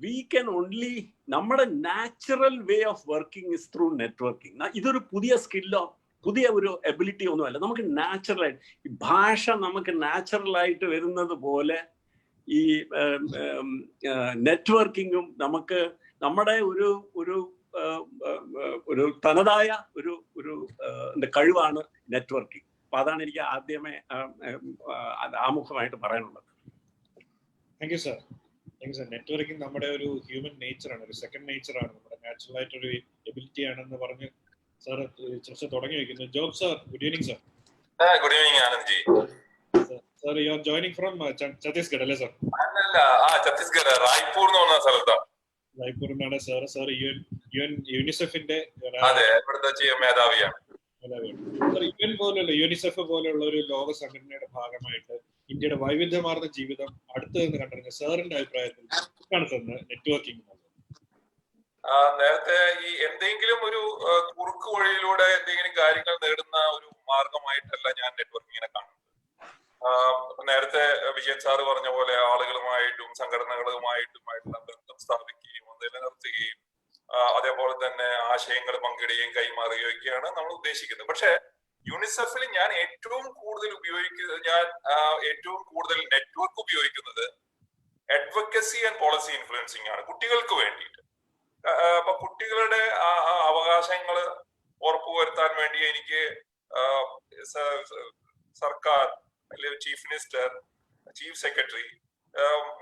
Speaker 4: വി ക്യാൻ ഓൺലി, നമ്മുടെ natural way of working is through networking. ഇതൊരു പുതിയ സ്കില്ലോ പുതിയ ഒരു എബിലിറ്റി ഒന്നുമല്ല. നമുക്ക് നാച്ചുറലായിട്ട് ഈ ഭാഷ നമുക്ക് നാച്ചുറലായിട്ട് വരുന്നത് പോലെ ഈ നെറ്റ്വർക്കിങ്ങും നമുക്ക് നമ്മുടെ ഒരു തനതായ ഒരു കഴിവാണ് നെറ്റ്വർക്കിംഗ്. അപ്പൊ അതാണ് എനിക്ക് ആദ്യമേ ആമുഖമായിട്ട് പറയാനുള്ളത്.
Speaker 3: Thank you sir. നെറ്റ്വർക്കിംഗ് നമ്മുടെ ഒരു ഹ്യൂമൻ നേച്ചറാണ്, ഒരു സെക്കൻഡ് നേച്ചറാണ്, നമ്മുടെ നാച്ചുറൽ ആയിട്ടൊരു എബിലിറ്റി ആണെന്ന് പറഞ്ഞ് സാർ ചർച്ച തുടങ്ങി വെക്കുന്നു. Job sir, good evening sir.
Speaker 5: Good evening Anandji.
Speaker 3: Sir, you are joining from Chhattisgarh അല്ലേ സർ?
Speaker 5: അല്ലല്ല, ഛത്തീസ്ഗഡ് റായ്പൂർ എന്ന് പറഞ്ഞ സ്ഥലത്താണ്.
Speaker 3: റായ്പൂരിനാണ് സാർ. സാർ യുനിസെഫിന്റെ
Speaker 5: മേധാവിയാണ്.
Speaker 3: യുനിസെഫ് പോലുള്ള ഒരു ലോക സംഘടനയുടെ ഭാഗമായിട്ട് ഇന്ത്യയുടെ വൈവിധ്യമാർന്ന ജീവിതം അടുത്ത് നിന്ന് കണ്ടിരുന്ന സാറിന്റെ അഭിപ്രായത്തിൽ നെറ്റ്വർക്കിംഗ്
Speaker 5: നേരത്തെ ഈ എന്തെങ്കിലും ഒരു കുറുക്ക് വഴിയിലൂടെ എന്തെങ്കിലും കാര്യങ്ങൾ നേടുന്ന ഒരു മാർഗമായിട്ടല്ല ഞാൻ നെറ്റ്വർക്കിങ്ങിനെ കാണുന്നത്. നേരത്തെ വിജയൻ സാറ് പറഞ്ഞ പോലെ ആളുകളുമായിട്ടും സംഘടനകളുമായിട്ടുമായിട്ടുള്ള ബന്ധം സ്ഥാപിക്കുകയും നിലനിർത്തുകയും അതേപോലെ തന്നെ ആശയങ്ങൾ പങ്കിടുകയും കൈമാറുകയും ഒക്കെയാണ് നമ്മൾ ഉദ്ദേശിക്കുന്നത്. പക്ഷെ യുനിസെഫിൽ ഞാൻ ഏറ്റവും കൂടുതൽ നെറ്റ്വർക്ക് ഉപയോഗിക്കുന്നത് അഡ്വക്കസി ആൻഡ് പോളിസി ഇൻഫ്ലുവൻസിങ് ആണ്, കുട്ടികൾക്ക് വേണ്ടിയിട്ട്. അപ്പൊ കുട്ടികളുടെ അവകാശങ്ങൾ ഉറപ്പുവരുത്താൻ വേണ്ടി എനിക്ക് സർക്കാർ അല്ലെങ്കിൽ ചീഫ് മിനിസ്റ്റർ, ചീഫ് സെക്രട്ടറി,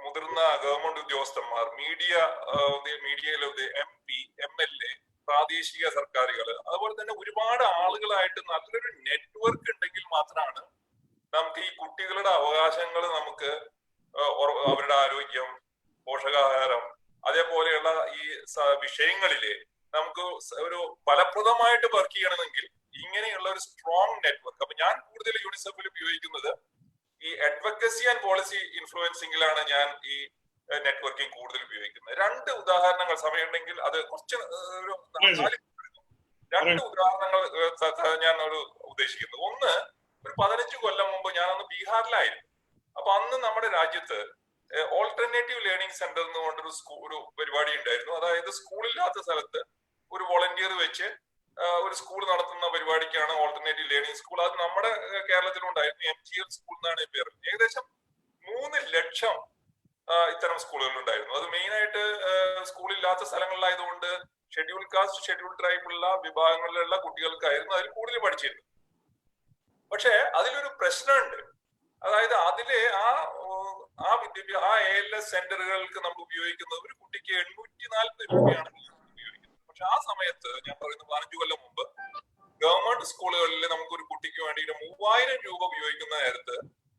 Speaker 5: മുതിർന്ന ഗവൺമെന്റ് ഉദ്യോഗസ്ഥന്മാർ, മീഡിയയിലെ MP, MLA, പ്രാദേശിക സർക്കാരുകൾ, അതുപോലെ തന്നെ ഒരുപാട് ആളുകളായിട്ട് നല്ലൊരു നെറ്റ്വർക്ക് ഉണ്ടെങ്കിൽ മാത്രമാണ് നമുക്ക് ഈ കുട്ടികളുടെ അവകാശങ്ങൾ നമുക്ക് അവരുടെ ആരോഗ്യം, പോഷകാഹാരം, അതേപോലെയുള്ള ഈ വിഷയങ്ങളില് നമുക്ക് ഒരു ഫലപ്രദമായിട്ട് വർക്ക് ചെയ്യണമെങ്കിൽ ഇങ്ങനെയുള്ള ഒരു സ്ട്രോങ് നെറ്റ്വർക്ക്. അപ്പൊ ഞാൻ കൂടുതൽ യുനിസെഫിൽ ഉപയോഗിക്കുന്നത് ഈ അഡ്വക്കസി ആൻഡ് പോളിസി ഇൻഫ്ലുവൻസിംഗിലാണ് ഞാൻ ഈ നെറ്റ്വർക്കിംഗ് കൂടുതൽ ഉപയോഗിക്കുന്നത്. 2 ഉദാഹരണങ്ങൾ സമയമുണ്ടെങ്കിൽ അത് കുറച്ച് ഒരു 2 ഉദാഹരണങ്ങൾ ഞാൻ ഉദ്ദേശിക്കുന്നത്. ഒന്ന്, ഒരു 15 കൊല്ലം മുമ്പ് ഞാനന്ന് ബീഹാറിലായിരുന്നു. അപ്പൊ അന്ന് നമ്മുടെ രാജ്യത്ത് ഓൾട്ടർനേറ്റീവ് ലേണിംഗ് സെന്റർ എന്നുകൊണ്ടൊരു ഒരു പരിപാടി ഉണ്ടായിരുന്നു. അതായത് സ്കൂളില്ലാത്ത സ്ഥലത്ത് ഒരു വോളണ്ടിയർ വെച്ച് ഒരു സ്കൂൾ നടത്തുന്ന പരിപാടിക്കാണ് ഓൾട്ടർനേറ്റീവ് ലേണിംഗ് സ്കൂൾ. അത് നമ്മുടെ കേരളത്തിലുണ്ടായിരുന്നു. MGL സ്കൂൾ എന്നാണ് പേര്. ഏകദേശം 3 ലക്ഷം ഇത്തരം സ്കൂളുകൾ ഉണ്ടായിരുന്നു. അത് മെയിനായിട്ട് സ്കൂളില്ലാത്ത സ്ഥലങ്ങളിലായതുകൊണ്ട് ഷെഡ്യൂൾ കാസ്റ്റ്, ഷെഡ്യൂൾ ട്രൈബുള്ള വിഭാഗങ്ങളിലുള്ള കുട്ടികൾക്കായിരുന്നു അതിൽ കൂടുതൽ പഠിച്ചിരുന്നത്. പക്ഷെ അതിലൊരു പ്രശ്നമുണ്ട്. അതായത് അതിലെ ആ ALS സെന്ററുകൾക്ക് നമ്മൾ ഉപയോഗിക്കുന്നത് ഒരു കുട്ടിക്ക് 840 രൂപയാണ് ഉപയോഗിക്കുന്നത്. പക്ഷെ ആ സമയത്ത് ഞാൻ പറയുന്നത് 15 കൊല്ലം മുമ്പ് ഗവൺമെന്റ് സ്കൂളുകളിൽ നമുക്ക് ഒരു കുട്ടിക്ക് വേണ്ടിയിട്ട് 3000 രൂപ ഉപയോഗിക്കുന്ന നേരത്ത്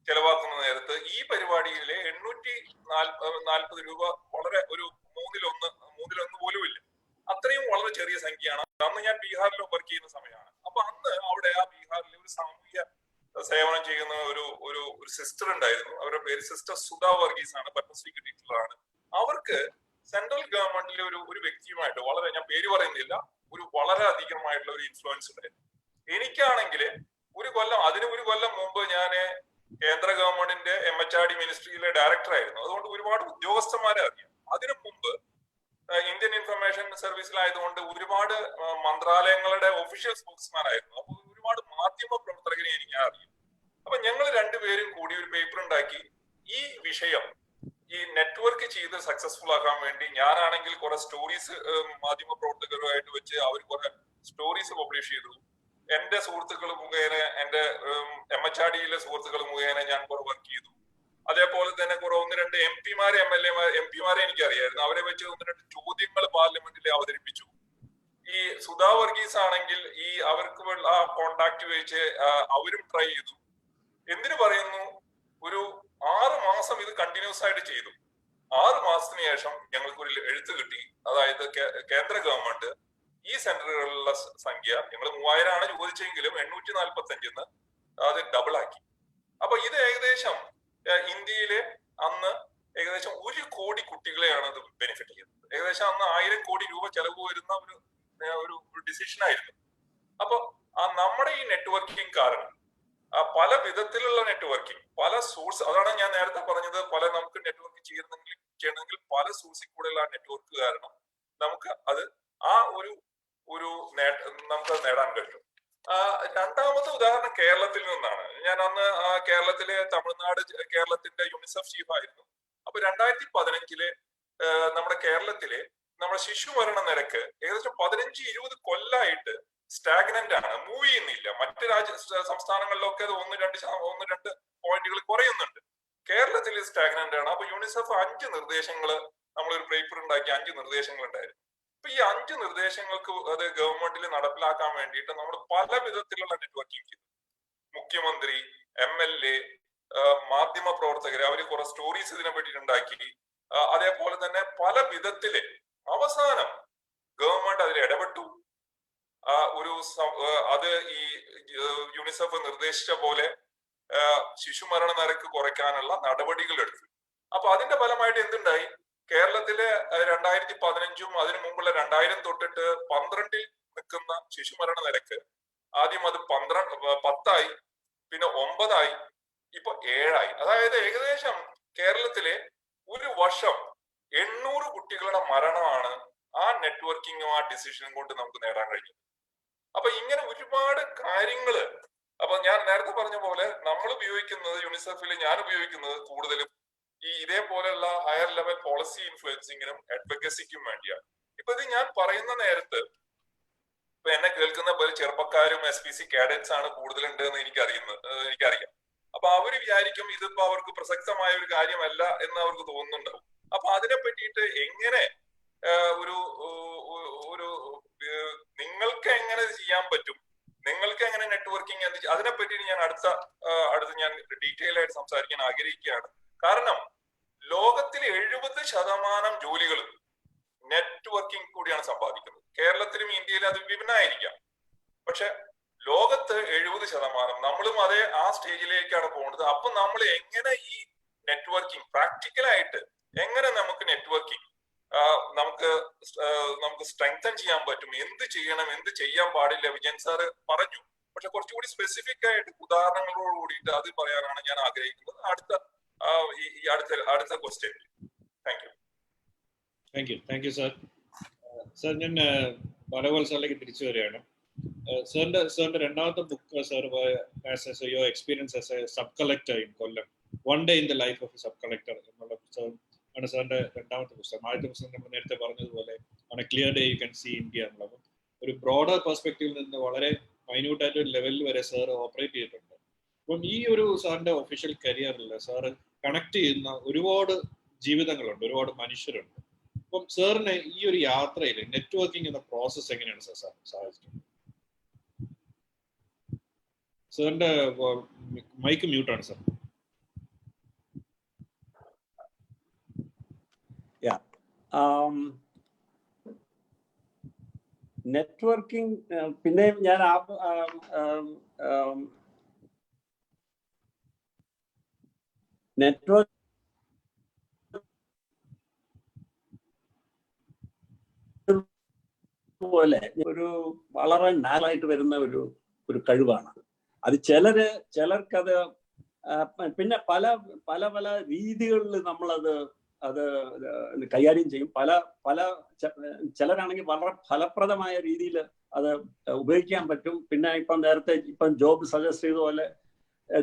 Speaker 5: ചെലവാക്കുന്ന നേരത്ത് ഈ പരിപാടിയിലെ 840 രൂപ വളരെ ഒരു മൂന്നിലൊന്ന് പോലും ഇല്ല. അത്രയും വളരെ ചെറിയ സംഖ്യയാണ്. അന്ന് ഞാൻ ബീഹാറിൽ വർക്ക് ചെയ്യുന്ന സമയമാണ്. അപ്പൊ അന്ന് അവിടെ ആ ബീഹാറിൽ ഒരു സാമൂഹ്യ സേവനം ചെയ്യുന്ന ഒരു സിസ്റ്റർ ഉണ്ടായിരുന്നു. അവരുടെ പേര് സിസ്റ്റർ സുധാ വർഗീസ് ആണ്, പത്മശ്രീ കിട്ടിയിട്ടുള്ളതാണ്. അവർക്ക് സെൻട്രൽ ഗവൺമെന്റിലെ ഒരു വ്യക്തിയുമായിട്ട് വളരെ, ഞാൻ പേര് പറയുന്നില്ല, വളരെ അധികമായിട്ടുള്ള ഒരു ഇൻഫ്ലുവൻസ് ഉണ്ടായിരുന്നു. എനിക്കാണെങ്കിൽ അതിന് ഒരു കൊല്ലം മുമ്പ് ഞാൻ കേന്ദ്ര ഗവൺമെന്റിന്റെ MHRD മിനിസ്ട്രിയിലെ ഡയറക്ടർ ആയിരുന്നു. അതുകൊണ്ട് ഒരുപാട് ഉദ്യോഗസ്ഥന്മാരെ അറിയാം. അതിനു മുമ്പ് ഇന്ത്യൻ ഇൻഫർമേഷൻ സർവീസിലായതുകൊണ്ട് ഒരുപാട് മന്ത്രാലയങ്ങളുടെ ഒഫീഷ്യൽ സ്പോക്സ്മാൻ ആയിരുന്നു. അപ്പൊ ഒരുപാട് മാധ്യമ പ്രവർത്തകരെ എനിക്ക് അറിയാം. അപ്പൊ ഞങ്ങൾ രണ്ടുപേരും കൂടി ഒരു പേപ്പർ ഉണ്ടാക്കി. ഈ വിഷയം ഈ നെറ്റ്വർക്ക് ചെയ്ത് സക്സസ്ഫുൾ ആക്കാൻ വേണ്ടി ഞാനാണെങ്കിൽ കുറെ സ്റ്റോറീസ് മാധ്യമ പ്രവർത്തകരുമായിട്ട് വെച്ച് അവർ കുറെ സ്റ്റോറീസ് പബ്ലിഷ് ചെയ്തു. എന്റെ സുഹൃത്തുക്കൾ മുഖേന, എന്റെ MHRDയിലെ സുഹൃത്തുക്കൾ മുഖേന ഞാൻ കുറെ വർക്ക് ചെയ്തു. അതേപോലെ തന്നെ കുറെ 1-2 MP-മാരെ എനിക്കറിയായിരുന്നു. അവരെ വെച്ച് 1-2 ചോദ്യങ്ങൾ പാർലമെന്റിൽ അവതരിപ്പിച്ചു. ഈ സുധാ വർഗീസ് ആണെങ്കിൽ അവർക്ക് ആ കോണ്ടാക്ട് വെച്ച് അവരും ട്രൈ ചെയ്തു. എന്തിനു പറയുന്നു, ഒരു 6 മാസം ഇത് കണ്ടിന്യൂസ് ആയിട്ട് ചെയ്തു. 6 മാസത്തിന് ശേഷം ഞങ്ങൾക്ക് ഒരു എഴുത്ത് കിട്ടി. അതായത് കേന്ദ്ര ഗവൺമെന്റ് ഈ സെന്ററുകളിലുള്ള സംഖ്യ ഞങ്ങൾ 3000 ആണ് ചോദിച്ചെങ്കിലും 845 അത് ഡബിൾ ആക്കി. അപ്പൊ ഇത് ഏകദേശം ഇന്ത്യയിലെ അന്ന് ഏകദേശം 1 കോടി കുട്ടികളെയാണ് അത് ബെനിഫിറ്റ് ചെയ്യുന്നത്. ഏകദേശം അന്ന് 1000 കോടി രൂപ ചെലവ് വരുന്ന ഒരു ഡിസിഷൻ ആയിരുന്നു. അപ്പൊ നമ്മുടെ ഈ നെറ്റ്വർക്കിംഗ് കാരണം പല വിധത്തിലുള്ള നെറ്റ്വർക്കിംഗ്, പല സോഴ്സ്, അതാണ് ഞാൻ നേരത്തെ പറഞ്ഞത്, നമുക്ക് നെറ്റ്വർക്ക് ചെയ്യണമെങ്കിൽ പല സോഴ്സിൽ കൂടെയുള്ള നെറ്റ്വർക്ക് കാരണം നമുക്ക് അത് നമുക്കത് നേടാൻ കഴിയും. രണ്ടാമത്തെ ഉദാഹരണം കേരളത്തിൽ നിന്നാണ്. ഞാൻ അന്ന് കേരളത്തിലെ കേരളത്തിന്റെ യുണിസെഫ് ചീഫ് ആയിരുന്നു. അപ്പൊ 2015 നമ്മുടെ കേരളത്തിലെ നമ്മുടെ ശിശുമരണ നിരക്ക് ഏകദേശം 15-20 കൊല്ലായിട്ട് സ്റ്റാഗ്നന്റ് ആണ്, മൂവ് ചെയ്യുന്നില്ല. മറ്റ് സംസ്ഥാനങ്ങളിലൊക്കെ അത് 1-2 പോയിന്റുകൾ കുറയുന്നുണ്ട്. കേരളത്തിൽ സ്റ്റാഗ്നന്റ് ആണ്. അപ്പൊ യുണിസെഫ് 5 നിർദ്ദേശങ്ങൾ, നമ്മളൊരു പേപ്പർ ഉണ്ടാക്കി 5 നിർദ്ദേശങ്ങൾ ഉണ്ടായിരുന്നു. അപ്പൊ ഈ 5 നിർദ്ദേശങ്ങൾക്ക് അത് ഗവൺമെന്റിൽ നടപ്പിലാക്കാൻ വേണ്ടിയിട്ട് നമ്മൾ പല വിധത്തിലുള്ള നെറ്റ്വർക്കിംഗ് ചെയ്തു. മുഖ്യമന്ത്രി, MLA, മാധ്യമ പ്രവർത്തകർ, അവര് കുറെ സ്റ്റോറീസ് ഇതിനെ പറ്റിയിട്ടുണ്ടാക്കി. അതേപോലെ തന്നെ പല വിധത്തില് അവസാനം ഗവൺമെന്റ് അതിൽ ഇടപെട്ടു. അത് ഈ യുണിസെഫ് നിർദ്ദേശിച്ച പോലെ ശിശുമരണ നിരക്ക് കുറയ്ക്കാനുള്ള നടപടികൾ എടുത്തു. അപ്പൊ അതിന്റെ ഫലമായിട്ട് എന്തുണ്ടായി, കേരളത്തിലെ 2015 അതിനു മുമ്പുള്ള 2000 തൊട്ടിട്ട് 12 നിൽക്കുന്ന ശിശുമരണ നിരക്ക് ആദ്യം അത് 10 പിന്നെ 9, ഇപ്പൊ 7. അതായത് ഏകദേശം കേരളത്തിലെ ഒരു വർഷം 800 കുട്ടികളുടെ മരണമാണ് ആ നെറ്റ്വർക്കിങ്ങും ആ ഡിസിഷനും കൊണ്ട് നമുക്ക് നേടാൻ കഴിയും. അപ്പൊ ഇങ്ങനെ ഒരുപാട് കാര്യങ്ങള്. അപ്പൊ ഞാൻ നേരത്തെ പറഞ്ഞ പോലെ നമ്മൾ ഉപയോഗിക്കുന്നത്, യുണിസെഫിൽ ഞാൻ ഉപയോഗിക്കുന്നത് കൂടുതലും ഇതേപോലെയുള്ള ഹയർ ലെവൽ പോളിസി ഇൻഫ്ലുവൻസിങ്ങിനും അഡ്വക്കസിക്കും വേണ്ടിയാണ്. ഇപ്പൊ ഇത് ഞാൻ പറയുന്ന നേരത്ത് ഇപ്പൊ എന്നെ കേൾക്കുന്ന പോലെ ചെറുപ്പക്കാരും SPC കാഡറ്റ്സ് ആണ് കൂടുതലുണ്ട് എന്ന് എനിക്കറിയാം. അപ്പൊ അവര് വിചാരിക്കും ഇതിപ്പോ അവർക്ക് പ്രസക്തമായ ഒരു കാര്യമല്ല എന്ന് അവർക്ക് തോന്നുന്നുണ്ടാവും. അപ്പൊ അതിനെ പറ്റിയിട്ട് എങ്ങനെ നിങ്ങൾക്ക് എങ്ങനെ ചെയ്യാൻ പറ്റും, നിങ്ങൾക്ക് എങ്ങനെ നെറ്റ്വർക്കിംഗ് അതിനെ പറ്റി ഞാൻ അടുത്ത ഞാൻ ഡീറ്റെയിൽ ആയിട്ട് സംസാരിക്കാൻ ആഗ്രഹിക്കുകയാണ്. കാരണം ലോകത്തിലെ 70% ജോലികൾ നെറ്റ്വർക്കിംഗ് കൂടിയാണ് സമ്പാദിക്കുന്നത്. കേരളത്തിലും ഇന്ത്യയിലും അത് വിഭിന്നമായിരിക്കാം. പക്ഷെ ലോകത്ത് 70%, നമ്മളും ആ സ്റ്റേജിലേക്കാണ് പോകുന്നത്. അപ്പൊ നമ്മൾ എങ്ങനെ ഈ നെറ്റ്വർക്കിംഗ് പ്രാക്ടിക്കലായിട്ട് എങ്ങനെ നമുക്ക് നെറ്റ്വർക്കിംഗ് നമുക്ക് സ്ട്രെങ്തൻ ചെയ്യാൻ പറ്റും, എന്ത് ചെയ്യണം, എന്ത് ചെയ്യാൻ പാടില്ല, വിജയൻ സാറ് പറഞ്ഞു. പക്ഷെ കുറച്ചുകൂടി സ്പെസിഫിക് ആയിട്ട് ഉദാഹരണങ്ങളോട് കൂടിയിട്ട് അത് പറയാനാണ് ഞാൻ ആഗ്രഹിക്കുന്നത്. അടുത്ത question.
Speaker 3: Thank you sir. Sir, ഞാൻ ബാലഗോപാൽ സാറിലേക്ക് തിരിച്ചു വരികയാണ്. സാറിന്റെ രണ്ടാമത്തെ book sir your experience as A sub collector in Kollam, 1 day in the life of a sub collector എന്നുള്ള പുസ്തകം ആണ് സാറിന്റെ രണ്ടാമത്തെ പുസ്തകം. ആദ്യത്തെ പുസ്തകം നമ്മൾ നേരത്തെ പറഞ്ഞതുപോലെ on a clear day you can see India എന്നുള്ളത് ഒരു ബ്രോഡർ പെർസ്പെക്റ്റീവിൽ നിന്ന് വളരെ മൈന്യൂട്ട് ആയിട്ട് ഒരു ലെവലിൽ വരെ സാർ ഓപ്പറേറ്റ് ചെയ്തിട്ടുണ്ട്. അപ്പം ഈ ഒരു സാറിന്റെ ഒഫീഷ്യൽ കരിയറിൽ സാറ് കണക്ട് ചെയ്യുന്ന ഒരുപാട് ജീവിതങ്ങളുണ്ട്, ഒരുപാട് മനുഷ്യരുണ്ട്. അപ്പം സാറിന് ഈ ഒരു യാത്രയിൽ നെറ്റ്വർക്കിംഗ് എന്ന പ്രോസസ് എങ്ങനെയാണ് സാർ സാധിച്ചിട്ടുള്ളത്? സാറിന്റെ മൈക്ക് മ്യൂട്ടാണ് സാർ.
Speaker 4: നെറ്റ്വർക്കിംഗ് പിന്നെയും ഞാൻ നെറ്റ്വർക്ക് പോലെ ഒരു വളരെ നാലായിട്ട് വരുന്ന ഒരു കഴിവാണ് അത്. ചിലർക്കത് പിന്നെ പല പല പല രീതികളിൽ നമ്മളത് കൈകാര്യം ചെയ്യും. ചിലരാണെങ്കിൽ വളരെ ഫലപ്രദമായ രീതിയിൽ അത് ഉപയോഗിക്കാൻ പറ്റും. പിന്നെ ഇപ്പം ജോബ് സജസ്റ്റ് ചെയ്ത പോലെ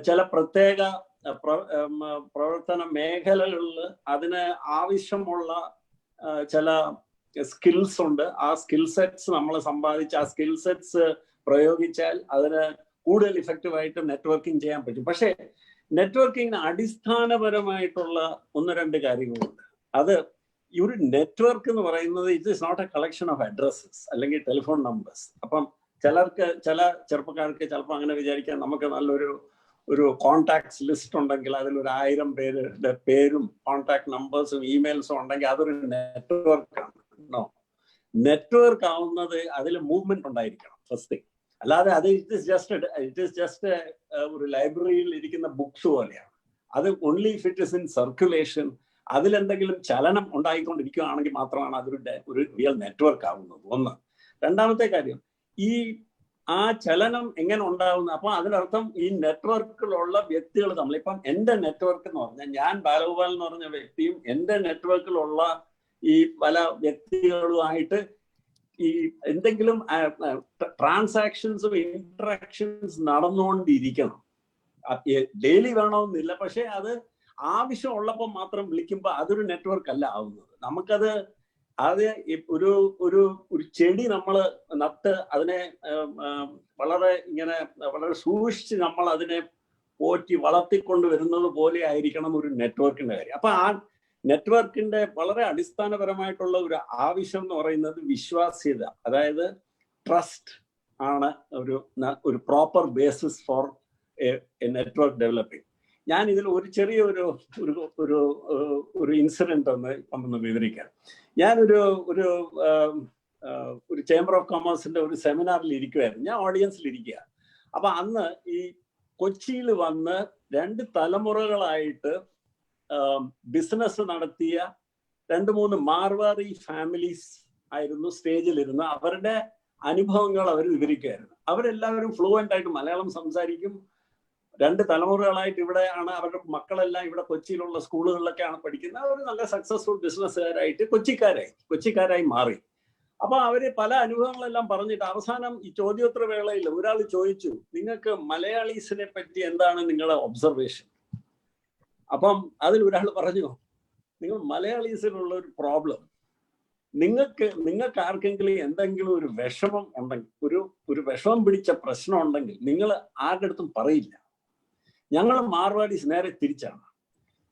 Speaker 4: ചില പ്രത്യേക പ്രവർത്തന മേഖലകളിൽ അതിന് ആവശ്യമുള്ള ചില സ്കിൽസ് ഉണ്ട്. ആ സ്കിൽ സെറ്റ്സ് നമ്മൾ സമ്പാദിച്ച് ആ സ്കിൽ സെറ്റ്സ് പ്രയോഗിച്ചാൽ അതിന് കൂടുതൽ ഇഫക്റ്റീവായിട്ട് നെറ്റ്വർക്കിംഗ് ചെയ്യാൻ പറ്റും. പക്ഷേ നെറ്റ്വർക്കിങ്ങിന് അടിസ്ഥാനപരമായിട്ടുള്ള 1-2 കാര്യങ്ങളുണ്ട്. അത് ഈ ഒരു നെറ്റ്വർക്ക് എന്ന് പറയുന്നത് it is not a collection of addresses അല്ലെങ്കിൽ ടെലിഫോൺ നമ്പേഴ്സ്. അപ്പം ചില ചെറുപ്പക്കാർക്ക് ചിലപ്പോൾ അങ്ങനെ വിചാരിക്കാൻ നമുക്ക് ഒരു കോൺടാക്ട്സ് ലിസ്റ്റ് ഉണ്ടെങ്കിൽ അതിൽ 1000 പേരുടെ പേരും കോൺടാക്ട് നമ്പേഴ്സും ഇമെയിൽസും ഉണ്ടെങ്കിൽ അതൊരു നെറ്റ്വർക്കാണ്. നെറ്റ്വർക്ക് ആവുന്നത് അതിൽ മൂവ്മെന്റ് ഉണ്ടായിരിക്കണം ഫസ്റ്റ് തിങ്. അല്ലാതെ അത് ഇറ്റ് ഈസ് ജസ്റ്റ് ഒരു ലൈബ്രറിയിൽ ഇരിക്കുന്ന ബുക്സ് പോലെയാണ്. അത് only if it is in circulation, അതിലെന്തെങ്കിലും ചലനം ഉണ്ടായിക്കൊണ്ടിരിക്കുകയാണെങ്കിൽ മാത്രമാണ് ഒരു റിയൽ നെറ്റ്വർക്ക് ആവുന്നത്. ഒന്ന്. രണ്ടാമത്തെ കാര്യം, ആ ചലനം എങ്ങനെ ഉണ്ടാവുന്നത്? അപ്പൊ അതിനർത്ഥം ഈ നെറ്റ്വർക്കിലുള്ള വ്യക്തികൾ തമ്മിൽ, ഇപ്പം എന്റെ നെറ്റ്വർക്ക് എന്ന് പറഞ്ഞാൽ ഞാൻ ബാലഗോപാൽ എന്ന് പറഞ്ഞ വ്യക്തിയും എന്റെ നെറ്റ്വർക്കിലുള്ള ഈ പല വ്യക്തികളുമായിട്ട് ഈ എന്തെങ്കിലും ട്രാൻസാക്ഷൻസും ഇന്ററാക്ഷൻസ് നടന്നുകൊണ്ടിരിക്കണം. ഡെയിലി വേണമെന്നില്ല, പക്ഷെ അത് ആവശ്യമുള്ളപ്പോൾ മാത്രം വിളിക്കുമ്പോൾ അതൊരു നെറ്റ്വർക്ക് അല്ല ആവുന്നത്. നമുക്കത് ഒരു ചെടി നമ്മൾ നട്ട് അതിനെ വളരെ സൂക്ഷിച്ച് നമ്മൾ അതിനെ പോറ്റി വളർത്തിക്കൊണ്ട് വരുന്നത് പോലെ ആയിരിക്കണം ഒരു നെറ്റ്വർക്കിന്റെ കാര്യം. അപ്പൊ ആ നെറ്റ്വർക്കിന്റെ വളരെ അടിസ്ഥാനപരമായിട്ടുള്ള ഒരു ആവശ്യം എന്ന് പറയുന്നത് വിശ്വാസ്യത, അതായത് ട്രസ്റ്റ് ആണ് ഒരു proper basis for A network developing. ഞാൻ ഇതിൽ ഒരു ചെറിയ ഒരു ഇൻസിഡന്റ് ഒന്ന് വിവരിക്കാം. ഞാനൊരു ചേംബർ ഓഫ് കൊമേഴ്സിന്റെ ഒരു സെമിനാറിൽ ഇരിക്കുമായിരുന്നു. ഞാൻ ഓഡിയൻസിൽ ഇരിക്കുക. അപ്പൊ അന്ന് ഈ കൊച്ചിയിൽ വന്ന് 2 തലമുറകളായിട്ട് ബിസിനസ് നടത്തിയ 2-3 മാർവാറി ഫാമിലീസ് ആയിരുന്നു സ്റ്റേജിലിരുന്ന് അവരുടെ അനുഭവങ്ങൾ അവർ വിവരിക്കുകയായിരുന്നു. അവരെല്ലാവരും ഫ്ലുവൻ്റ് ആയിട്ട് മലയാളം സംസാരിക്കും. 2 തലമുറകളായിട്ട് ഇവിടെയാണ്, അവരുടെ മക്കളെല്ലാം ഇവിടെ കൊച്ചിയിലുള്ള സ്കൂളുകളിലൊക്കെയാണ് പഠിക്കുന്നത്. അവർ നല്ല സക്സസ്ഫുൾ ബിസിനസ്സുകാരായിട്ട് കൊച്ചിക്കാരായി മാറി. അപ്പൊ അവര് പല അനുഭവങ്ങളെല്ലാം പറഞ്ഞിട്ട് അവസാനം ഈ ചോദ്യോത്തര വേളയിൽ ഒരാൾ ചോദിച്ചു, നിങ്ങൾക്ക് മലയാളീസിനെ പറ്റി എന്താണ് നിങ്ങളുടെ ഒബ്സർവേഷൻ? അപ്പം അതിൽ ഒരാൾ പറഞ്ഞു, നിങ്ങൾ മലയാളീസിലുള്ള ഒരു പ്രോബ്ലം, നിങ്ങൾക്ക് ആർക്കെങ്കിലും എന്തെങ്കിലും ഒരു വിഷമം ഉണ്ടെങ്കിൽ, ഒരു വിഷമം പിടിച്ച പ്രശ്നം ഉണ്ടെങ്കിൽ നിങ്ങൾ ആരുടെ അടുത്തും പറയില്ല. ഞങ്ങൾ മാർവാടീസ് നേരെ തിരിച്ചാണ്.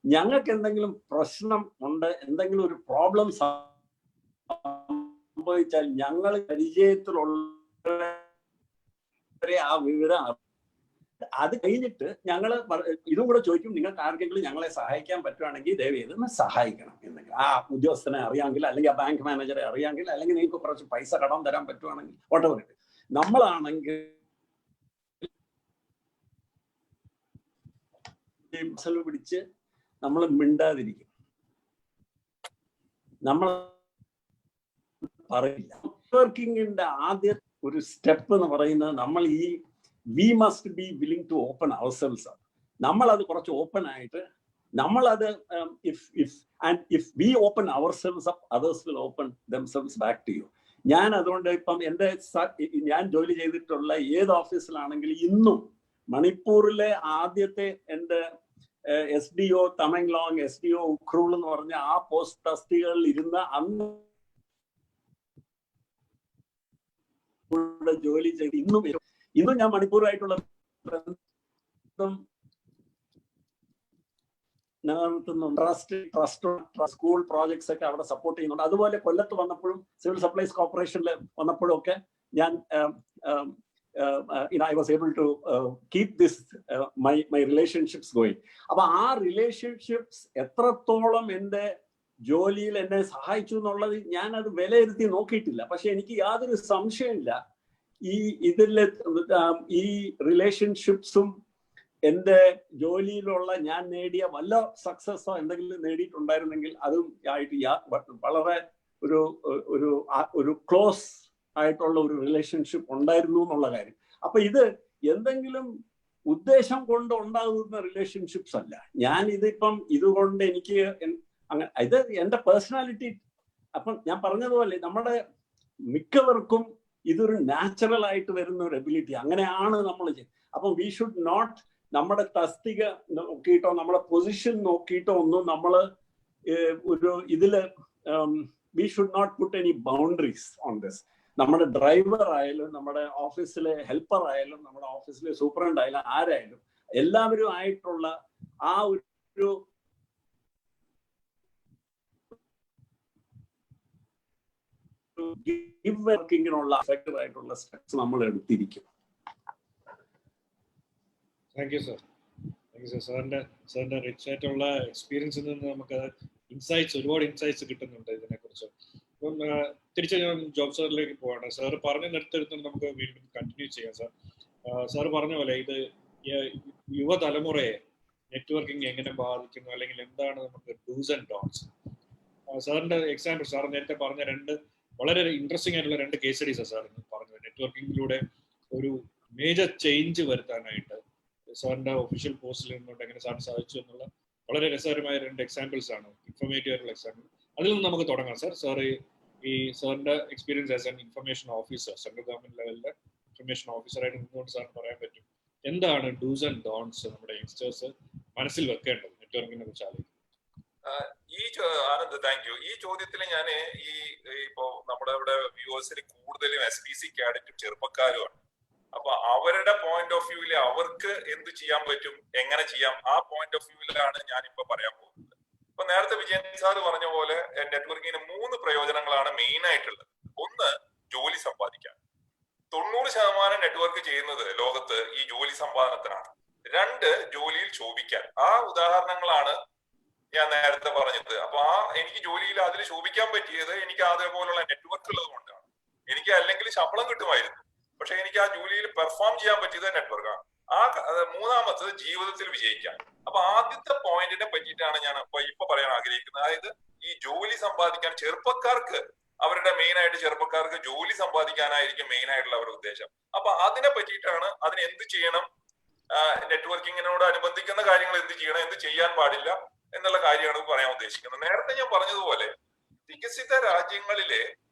Speaker 4: ഞങ്ങൾക്ക് എന്തെങ്കിലും പ്രശ്നം ഉണ്ട്, എന്തെങ്കിലും ഒരു പ്രോബ്ലം സംഭവിച്ചാൽ ഞങ്ങൾ പരിചയത്തിലുള്ളവരെ ആ വിവരം, അത് കഴിഞ്ഞിട്ട് ഞങ്ങൾ ഇതും കൂടെ ചോദിക്കും, നിങ്ങൾക്ക് ആർക്കെങ്കിലും ഞങ്ങളെ സഹായിക്കാൻ പറ്റുവാണെങ്കിൽ ദയവ് ചെയ്ത് സഹായിക്കണം എന്നെങ്കിൽ. ആ ഉദ്യോഗസ്ഥനെ അറിയാമെങ്കിൽ, അല്ലെങ്കിൽ ആ ബാങ്ക് മാനേജറെ അറിയാമെങ്കിൽ, അല്ലെങ്കിൽ നിങ്ങൾക്ക് കുറച്ച് പൈസ കടം തരാൻ പറ്റുവാണെങ്കിൽ, whatever. നമ്മളാണെങ്കിൽ പിടിച്ച് നമ്മൾ മിണ്ടാതിരിക്കും, നമ്മൾ പറയില്ല. നെറ്റ്വർക്കിങ്ങിന്റെ ആദ്യ ഒരു സ്റ്റെപ്പ് എന്ന് പറയുന്നത് we must be willing to open ourselves up. നമ്മൾ അത് കുറച്ച് ഓപ്പൺ ആയിട്ട് നമ്മളത് if we open ourselves up, others will open themselves back to you. ഞാൻ അതുകൊണ്ട് ഇപ്പം ഞാൻ ജോലി ചെയ്തിട്ടുള്ള ഏത് ഓഫീസിലാണെങ്കിലും ഇന്നും മണിപ്പൂരിലെ ആദ്യത്തെ എൻ്റെ SDO തമെങ്ലോങ്, SDO ഉഖ്രൂൾ എന്ന് പറഞ്ഞ ആ പോസ്റ്റ് തസ്തികകളിൽ ഇരുന്ന അന്ന് ജോലി ചെയ്ത് ഇന്നും ഞാൻ മണിപ്പൂരുമായിട്ടുള്ള ബന്ധം നിലനിർത്തുന്നുണ്ട്. ട്രസ്റ്റ് സ്കൂൾ പ്രോജക്ട്സ് ഒക്കെ അവിടെ സപ്പോർട്ട് ചെയ്യുന്നുണ്ട്. അതുപോലെ കൊല്ലത്ത് വന്നപ്പോഴും സിവിൽ സപ്ലൈസ് കോർപ്പറേഷനിൽ വന്നപ്പോഴും ഒക്കെ ഞാൻ I was able to keep my relationships going. അപ്പൊ ആ റിലേഷൻഷിപ്സ് എത്രത്തോളം എൻ്റെ ജോലിയിൽ എന്നെ സഹായിച്ചു എന്നുള്ളത് ഞാനത് വിലയിരുത്തി നോക്കിയിട്ടില്ല. പക്ഷെ എനിക്ക് യാതൊരു സംശയമില്ല ഇതിലെ ഈ റിലേഷൻഷിപ്സും എൻ്റെ ജോലിയിലുള്ള ഞാൻ നേടിയ വല്ല സക്സസ്സോ എന്തെങ്കിലും നേടിയിട്ടുണ്ടായിരുന്നെങ്കിൽ അതും ആയിട്ട് വളരെ ഒരു ക്ലോസ് ആയിട്ടുള്ള ഒരു റിലേഷൻഷിപ്പ് ഉണ്ടായിരുന്നു എന്നുള്ള കാര്യം. അപ്പൊ ഇത് എന്തെങ്കിലും ഉദ്ദേശം കൊണ്ട് ഉണ്ടാകുന്ന റിലേഷൻഷിപ്സ് അല്ല. ഞാൻ ഇതിപ്പം ഇതുകൊണ്ട് എനിക്ക് അങ്ങനെ ഇത് എൻ്റെ പേഴ്സണാലിറ്റി. അപ്പം ഞാൻ പറഞ്ഞതുപോലെ നമ്മുടെ മിക്കവർക്കും ഇതൊരു നാച്ചുറൽ ആയിട്ട് വരുന്ന ഒരു എബിലിറ്റി, അങ്ങനെയാണ് നമ്മൾ. അപ്പം വി ഷുഡ് നോട്ട് നമ്മുടെ തസ്തിക നോക്കിയിട്ടോ നമ്മുടെ പൊസിഷൻ നോക്കിയിട്ടോ ഒന്നും നമ്മൾ ഒരു ഇതില് we should not put any boundaries on this. നമ്മുടെ ഡ്രൈവർ ആയാലും നമ്മുടെ ഓഫീസിലെ ഹെൽപ്പർ ആയാലും നമ്മുടെ ഓഫീസിലെ സൂപ്രണ്ട് ആയാലും ആരായാലും എല്ലാവരും ആയിട്ടുള്ള ആ ഒരു ഗിവ് വർക്കിങ്ങിനുള്ള എഫക്റ്റീവ് ആയിട്ടുള്ള സ്റ്റെപ്സ് നമ്മൾ എടുത്തിരിക്കും.
Speaker 3: Thank you sir. സാറിന്റെ റിച്ച് ആയിട്ടുള്ള എക്സ്പീരിയൻസിൽ നിന്ന് നമുക്ക് ഒരുപാട് ഇൻസൈറ്റ്സ് കിട്ടുന്നുണ്ട് ഇതിനെക്കുറിച്ച്. അപ്പം തിരിച്ച് ഞാൻ ജോബ് സാറിലേക്ക് പോവാണ്. സാർ പറഞ്ഞ് നിർത്തിയെടുത്ത് നമുക്ക് വീണ്ടും കണ്ടിന്യൂ ചെയ്യാം. സാർ പറഞ്ഞ പോലെ ഇത് യുവതലമുറയെ നെറ്റ്വർക്കിംഗ് എങ്ങനെ ബാധിക്കുന്നു, അല്ലെങ്കിൽ എന്താണ് നമുക്ക് ഡൂസ് ആൻഡ് ഡോൺസ്. സാറിന്റെ എക്സാമ്പിൾ, സാർ നേരത്തെ പറഞ്ഞ വളരെ ഇൻട്രസ്റ്റിംഗ് ആയിട്ടുള്ള 2 കേസ് സ്റ്റഡീസാണ് സാർ പറഞ്ഞത്. നെറ്റ്വർക്കിംഗിലൂടെ ഒരു മേജർ ചേഞ്ച് വരുത്താനായിട്ട് സാറിന്റെ ഒഫീഷ്യൽ പോസ്റ്റിൽ നിന്നുകൊണ്ട് എങ്ങനെ സാറിന് സാധിച്ചു എന്നുള്ള വളരെ രസകരമായ 2 എക്സാമ്പിൾസ് ആണ്, ഇൻഫോർമേറ്റീവ് ആയിട്ടുള്ള എക്സാമ്പിൾ. അതിൽ നിന്ന് നമുക്ക് തുടങ്ങാം സാർ. ഈ സാറിന്റെ experience as an information officer, central government ലെവലിലെ ഇൻഫർമേഷൻ ഓഫീസറായിട്ട് നിന്നുകൊണ്ട് സാറിന് പറയാൻ പറ്റും എന്താണ് ഡൂസ് ആൻഡ് ഡോൺസ് നമ്മുടെ യങ്സ്റ്റേഴ്സ് മനസ്സിൽ വെക്കേണ്ടത് നെറ്റ്വർക്കിനെ കുറിച്ച് ആലോചിക്കും.
Speaker 5: Anand, thank you. ഈ ചോദ്യത്തിൽ ഞാൻ ഇപ്പോ നമ്മുടെ ഇവിടെ വ്യൂവേഴ്സിൽ കൂടുതലും SPC കാഡറ്റും ചെറുപ്പക്കാരുമാണ്. അപ്പൊ അവരുടെ പോയിന്റ് ഓഫ് വ്യൂവിൽ അവർക്ക് എന്ത് ചെയ്യാൻ പറ്റും, എങ്ങനെ ചെയ്യാം, ആ പോയിന്റ് ഓഫ് വ്യൂവിലാണ് ഞാനിപ്പോ പറയാൻ പോകുന്നത്. ഇപ്പൊ നേരത്തെ വിജയൻ സാർ പറഞ്ഞ പോലെ നെറ്റ്വർക്കിങ്ങിന് 3 പ്രയോജനങ്ങളാണ് മെയിൻ ആയിട്ടുള്ളത്. ഒന്ന്, ജോലി സമ്പാദിക്കാൻ. 90% നെറ്റ്വർക്ക് ചെയ്യുന്നത് ലോകത്ത് ഈ ജോലി സമ്പാദനത്തിനാണ്. 2, ജോലിയിൽ ശോഭിക്കാൻ. ആ ഉദാഹരണങ്ങളാണ് ഞാൻ നേരത്തെ പറഞ്ഞത്. അപ്പൊ എനിക്ക് ജോലിയിൽ അതിൽ ശോഭിക്കാൻ പറ്റിയത് എനിക്ക് അതേപോലുള്ള നെറ്റ്വർക്ക് ഉള്ളത് കൊണ്ടാണ്. എനിക്ക് അല്ലെങ്കിൽ ശമ്പളം കിട്ടുമായിരുന്നു, പക്ഷെ എനിക്ക് ആ ജോലിയിൽ പെർഫോം ചെയ്യാൻ പറ്റിയത് നെറ്റ്വർക്കാണ്. മൂന്നാമത്തത് ജീവിതത്തിൽ വിജയിക്കാൻ. അപ്പൊ ആദ്യത്തെ പോയിന്റിനെ പറ്റിയിട്ടാണ് ഞാൻ ഇപ്പൊ പറയാൻ ആഗ്രഹിക്കുന്നത്. അതായത് ഈ ജോലി സമ്പാദിക്കാൻ ചെറുപ്പക്കാർക്ക് ചെറുപ്പക്കാർക്ക് ജോലി സമ്പാദിക്കാനായിരിക്കും മെയിൻ ആയിട്ടുള്ള അവരുടെ ഉദ്ദേശം. അപ്പൊ അതിനെ പറ്റിയിട്ടാണ്, അതിന് എന്ത് ചെയ്യണം, നെറ്റ്വർക്കിങ്ങിനോട് അനുബന്ധിക്കുന്ന കാര്യങ്ങൾ എന്ത് ചെയ്യണം, എന്ത് ചെയ്യാൻ പാടില്ല എന്നുള്ള കാര്യമാണ് പറയാൻ ഉദ്ദേശിക്കുന്നത്. നേരത്തെ ഞാൻ പറഞ്ഞതുപോലെ വികസിത രാജ്യങ്ങളിലെ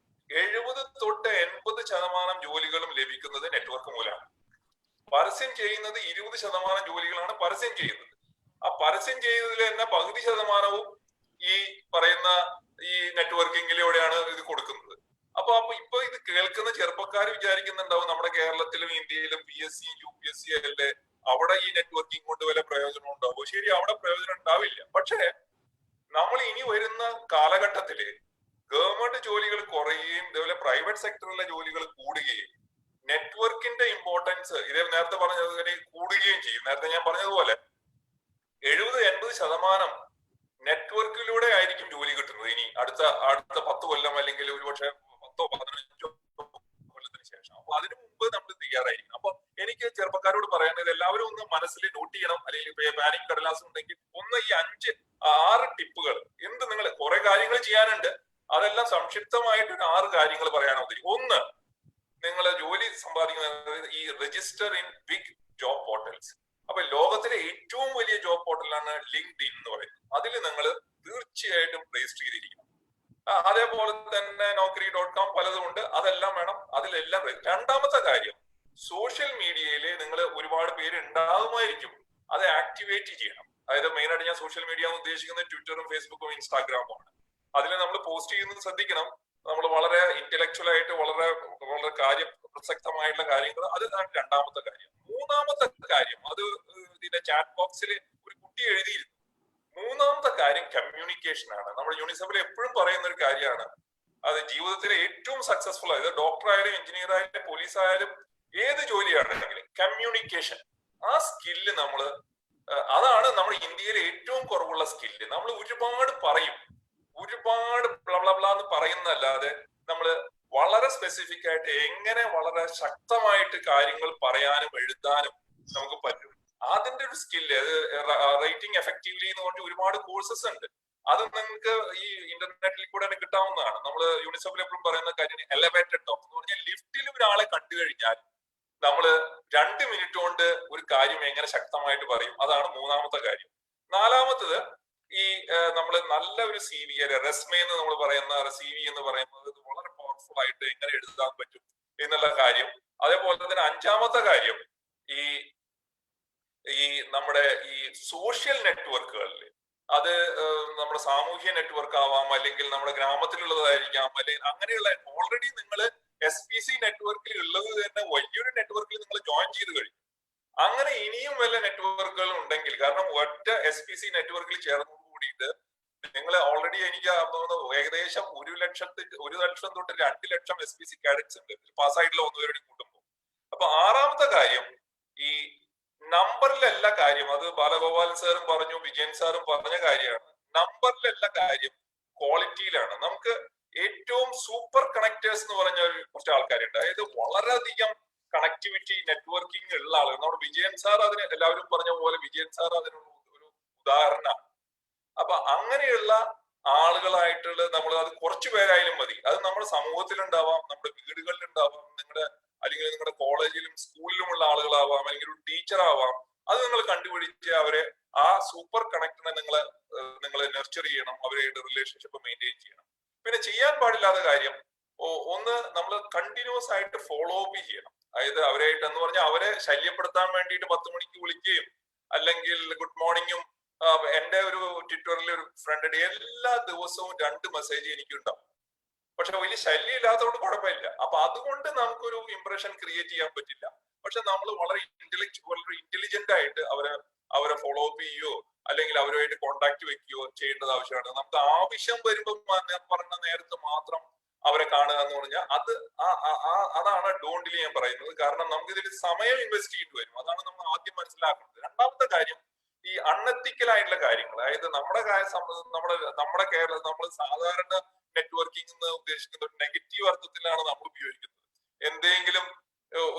Speaker 5: 70 തൊട്ട് 80% ജോലികളും ലഭിക്കുന്നത് നെറ്റ്വർക്ക് മൂലമാണ്. പരസ്യം ചെയ്യുന്നത് 20% ജോലികളാണ് പരസ്യം ചെയ്യുന്നത്. ആ പരസ്യം ചെയ്തതിൽ തന്നെ പകുതി ശതമാനവും ഈ പറയുന്ന ഈ നെറ്റ്വർക്കിങ്ങിലൂടെയാണ് ഇത് കൊടുക്കുന്നത്. അപ്പൊ ഇപ്പൊ ഇത് കേൾക്കുന്ന ചെറുപ്പക്കാർ വിചാരിക്കുന്നുണ്ടാവും നമ്മുടെ കേരളത്തിലും ഇന്ത്യയിലും PSC UPSC അല്ലേ, അവിടെ ഈ നെറ്റ്വർക്കിംഗ് കൊണ്ട് വല്ല പ്രയോജനം ഉണ്ടാവും. ശരി, അവിടെ പ്രയോജനം ഉണ്ടാവില്ല. പക്ഷേ നമ്മൾ ഇനി വരുന്ന കാലഘട്ടത്തില് ഗവൺമെന്റ് ജോലികൾ കുറയുകയും ഇതേപോലെ പ്രൈവറ്റ് സെക്ടറിലെ ജോലികൾ കൂടുകയും നെറ്റ്വർക്കിന്റെ ഇമ്പോർട്ടൻസ് ഇതേ നേരത്തെ പറഞ്ഞത് കൂടുകയും ചെയ്യും. നേരത്തെ ഞാൻ പറഞ്ഞതുപോലെ 70-80% നെറ്റ്വർക്കിലൂടെ ആയിരിക്കും ജോലി കിട്ടുന്നത് ഇനി അടുത്ത 10 കൊല്ലം അല്ലെങ്കിൽ ഒരുപക്ഷെ 10-15 കൊല്ലത്തിന് ശേഷം. അപ്പൊ അതിനു മുമ്പ് നമ്മൾ തയ്യാറായിരിക്കണം. അപ്പൊ എനിക്ക് ചെറുപ്പക്കാരോട് പറയാനുള്ളത് എല്ലാവരും ഒന്ന് മനസ്സിൽ നോട്ട് ചെയ്യണം, അല്ലെങ്കിൽ പാനിക് കടലാസ് ഉണ്ടെങ്കിൽ ഒന്ന് ഈ 5-6 ടിപ്പുകൾ. എന്ത് നിങ്ങൾ കുറെ കാര്യങ്ങൾ ചെയ്യാനുണ്ട്, അതെല്ലാം സംക്ഷിപ്തമായിട്ട് 6 കാര്യങ്ങൾ പറയാനാണ് ഉദ്ദേശിക്കുന്നത്. ഒന്ന്, നിങ്ങൾ ജോലി സമ്പാദിക്കുന്നത് ഈ register in big job portals. അപ്പൊ ലോകത്തിലെ ഏറ്റവും വലിയ ജോബ് പോർട്ടലാണ് ലിങ്ക്ഡ് ഇൻ എന്ന് പറയുന്നത്. അതിൽ നിങ്ങൾ തീർച്ചയായിട്ടും രജിസ്റ്റർ ചെയ്തിരിക്കണം. അതേപോലെ തന്നെ Naukri.com പലതും ഉണ്ട്, അതെല്ലാം വേണം, അതിലെല്ലാം. രണ്ടാമത്തെ കാര്യം, സോഷ്യൽ മീഡിയയിൽ നിങ്ങൾ ഒരുപാട് പേര് ഉണ്ടാകുമായിരിക്കും, അത് ആക്ടിവേറ്റ് ചെയ്യണം. അതായത് മെയിനായിട്ട് ഞാൻ സോഷ്യൽ മീഡിയ ഉദ്ദേശിക്കുന്നത് ട്വിറ്ററും ഫേസ്ബുക്കും ഇൻസ്റ്റാഗ്രാമും ആണ്. അതിൽ നമ്മൾ പോസ്റ്റ് ചെയ്യുന്നത് ശ്രദ്ധിക്കണം. നമ്മൾ വളരെ ഇന്റലക്ച്വൽ ആയിട്ട് വളരെ കാര്യപ്രസക്തമായിട്ടുള്ള കാര്യങ്ങൾ, അതാണ് രണ്ടാമത്തെ കാര്യം. മൂന്നാമത്തെ കാര്യം, അത് ഇതിന്റെ ചാറ്റ് ബോക്സിൽ ഒരു കുട്ടി എഴുതിയിരുന്നു. മൂന്നാമത്തെ കാര്യം കമ്മ്യൂണിക്കേഷൻ ആണ്. നമ്മുടെ യൂണിസെഫിൽ എപ്പോഴും പറയുന്ന ഒരു കാര്യമാണ്, അത് ജീവിതത്തിലെ ഏറ്റവും സക്സസ്ഫുൾ ആയത് ഡോക്ടർ ആയാലും എഞ്ചിനീയർ ആയാലും പോലീസ് ആയാലും ഏത് ജോലിയാണെങ്കിലും കമ്മ്യൂണിക്കേഷൻ, ആ സ്കില്ല് അതാണ് നമ്മുടെ ഇന്ത്യയിലെ ഏറ്റവും കുറവുള്ള സ്കില്ല്. നമ്മൾ ഒരുപാട് പറയും, ഒരുപാട് ബ്ലബ്ലബ്ലാന്ന് പറയുന്നല്ലാതെ നമ്മൾ വളരെ സ്പെസിഫിക് ആയിട്ട് എങ്ങനെ വളരെ ശക്തമായിട്ട് കാര്യങ്ങൾ പറയാനും എഴുതാനും നമുക്ക് പറ്റും. അതിന്റെ ഒരു സ്കില്ല്, റൈറ്റിംഗ് എഫക്റ്റീവ്ലി എന്ന് പറഞ്ഞ ഒരുപാട് കോഴ്സസ് ഉണ്ട്. അത് നിങ്ങൾക്ക് ഈ ഇന്റർനെറ്റിൽ കൂടെ തന്നെ കിട്ടാവുന്നതാണ്. നമ്മൾ യൂണിസെഫിൽ എപ്പോഴും പറയുന്ന കാര്യം എലവേറ്റഡ് ടോക്ക് എന്ന് പറഞ്ഞാൽ ലിഫ്റ്റിൽ ഒരാളെ കണ്ടു കഴിഞ്ഞാൽ നമ്മൾ 2 മിനിറ്റ് കൊണ്ട് ഒരു കാര്യം എങ്ങനെ ശക്തമായിട്ട് പറയും, അതാണ് മൂന്നാമത്തെ കാര്യം. നാലാമത്തത് ഈ നമ്മൾ നല്ല ഒരു CV, റെസ്മേ എന്ന് നമ്മൾ പറയുന്ന CV എന്ന് പറയുന്നത് വളരെ പവർഫുൾ ആയിട്ട് എങ്ങനെ എഴുതാൻ പറ്റും എന്നുള്ള കാര്യം. അതേപോലെ തന്നെ അഞ്ചാമത്തെ കാര്യം ഈ നമ്മുടെ ഈ സോഷ്യൽ നെറ്റ്വർക്കുകളിൽ, അത് നമ്മുടെ സാമൂഹ്യ നെറ്റ്വർക്ക് ആവാം, അല്ലെങ്കിൽ നമ്മുടെ ഗ്രാമത്തിലുള്ളതായിരിക്കാം, അല്ലെങ്കിൽ അങ്ങനെയുള്ള ഓൾറെഡി നിങ്ങൾ SPC നെറ്റ്വർക്കിൽ ഉള്ളത് തന്നെ വലിയൊരു നെറ്റ്വർക്കിൽ നിങ്ങൾ ജോയിൻ ചെയ്ത് കഴിഞ്ഞു. അങ്ങനെ ഇനിയും വല്ല നെറ്റ്വർക്കുകൾ ഉണ്ടെങ്കിൽ, കാരണം ഒറ്റ SPC നെറ്റ്വർക്കിൽ ചേർന്ന് കൂടിയിട്ട് നിങ്ങൾ ഓൾറെഡി എനിക്ക് തോന്നുന്നു ഏകദേശം 1 ലക്ഷം തൊട്ട് 2 ലക്ഷം SPC കാഡറ്റ്സ് ഉണ്ട് പാസ്സായിട്ടുള്ള ഒന്നുപേരുടെ കൂട്ടുമ്പോൾ. അപ്പൊ ആറാമത്തെ കാര്യം ഈ നമ്പറിലല്ല കാര്യം. അത് ബാലഗോപാലൻ സാറും പറഞ്ഞു, വിജയൻ സാറും പറഞ്ഞ കാര്യമാണ്. നമ്പറിലല്ല കാര്യം, ക്വാളിറ്റിയിലാണ്. നമുക്ക് ഏറ്റവും സൂപ്പർ കണക്ടേഴ്സ് എന്ന് പറഞ്ഞ കുറച്ച് ആൾക്കാരുണ്ട്. അതായത് വളരെയധികം കണക്ടിവിറ്റി നെറ്റ്വർക്കിംഗ് ഉള്ള ആളുകൾ. നമ്മുടെ വിജയൻ സാർ അതിന് എല്ലാവരും പറഞ്ഞ പോലെ വിജയൻ സാർ അതിനൊരു ഉദാഹരണമാണ്. അപ്പൊ അങ്ങനെയുള്ള ആളുകളായിട്ടുള്ള നമ്മൾ, അത് കുറച്ചു പേരായാലും മതി. അത് നമ്മുടെ സമൂഹത്തിലുണ്ടാവാം, നമ്മുടെ വീടുകളിലുണ്ടാവാം, അല്ലെങ്കിൽ നിങ്ങളുടെ കോളേജിലും സ്കൂളിലുമുള്ള ആളുകളാവാം, അല്ലെങ്കിൽ ഒരു ടീച്ചർ ആവാം. അത് നിങ്ങൾ കണ്ടുപിടിച്ച് അവരെ ആ സൂപ്പർ കണക്റ്റിനെ നിങ്ങൾ നെർച്ചർ ചെയ്യണം, അവരുടെ റിലേഷൻഷിപ്പ് മെയിൻറ്റെയിൻ ചെയ്യണം. പിന്നെ ചെയ്യാൻ പാടില്ലാത്ത കാര്യം, ഒന്ന് നമ്മൾ കണ്ടിന്യൂസ് ആയിട്ട് ഫോളോ അപ്പ് ചെയ്യണം. അതായത് അവരായിട്ട് എന്ന് പറഞ്ഞാൽ അവരെ ശല്യപ്പെടുത്താൻ വേണ്ടിയിട്ട് 10 മണിക്ക് വിളിക്കുകയും അല്ലെങ്കിൽ ഗുഡ് മോർണിംഗും. എന്റെ ഒരു ട്വിറ്ററിൽ ഒരു ഫ്രണ്ട് എല്ലാ ദിവസവും 2 മെസ്സേജ് എനിക്കുണ്ടാവും. പക്ഷെ വലിയ ശല്യം ഇല്ലാത്തതുകൊണ്ട് കുഴപ്പമില്ല. അപ്പൊ അതുകൊണ്ട് നമുക്കൊരു ഇംപ്രഷൻ ക്രിയേറ്റ് ചെയ്യാൻ പറ്റില്ല. പക്ഷെ നമ്മൾ വളരെ ഇന്റലിജന്റ് ആയിട്ട് അവരെ ഫോളോ അപ്പ് ചെയ്യുകയോ അല്ലെങ്കിൽ അവരുമായിട്ട് കോണ്ടാക്ട് വെക്കുകയോ ചെയ്യേണ്ടത് ആവശ്യമാണ്. നമുക്ക് ആവശ്യം വരുമ്പോൾ പറഞ്ഞ നേരത്ത് മാത്രം അവരെ കാണുക എന്ന് പറഞ്ഞാൽ അതാണ് ഡോണ്ടിൽ ഞാൻ പറയുന്നത്. കാരണം നമുക്ക് ഇതിൽ സമയം ഇൻവെസ്റ്റ് ചെയ്യേണ്ടി വരും. അതാണ് നമ്മൾ ആദ്യം മനസ്സിലാക്കുന്നത്. രണ്ടാമത്തെ കാര്യം, ഈ അൺഎത്തിക്കൽ ആയിട്ടുള്ള കാര്യങ്ങൾ. അതായത് നമ്മുടെ കേരളം, നമ്മൾ സാധാരണ നെറ്റ്വർക്കിംഗ് എന്ന് ഉദ്ദേശിക്കുന്ന ഒരു നെഗറ്റീവ് അർത്ഥത്തിലാണ് നമ്മൾ ഉപയോഗിക്കുന്നത്. എന്തെങ്കിലും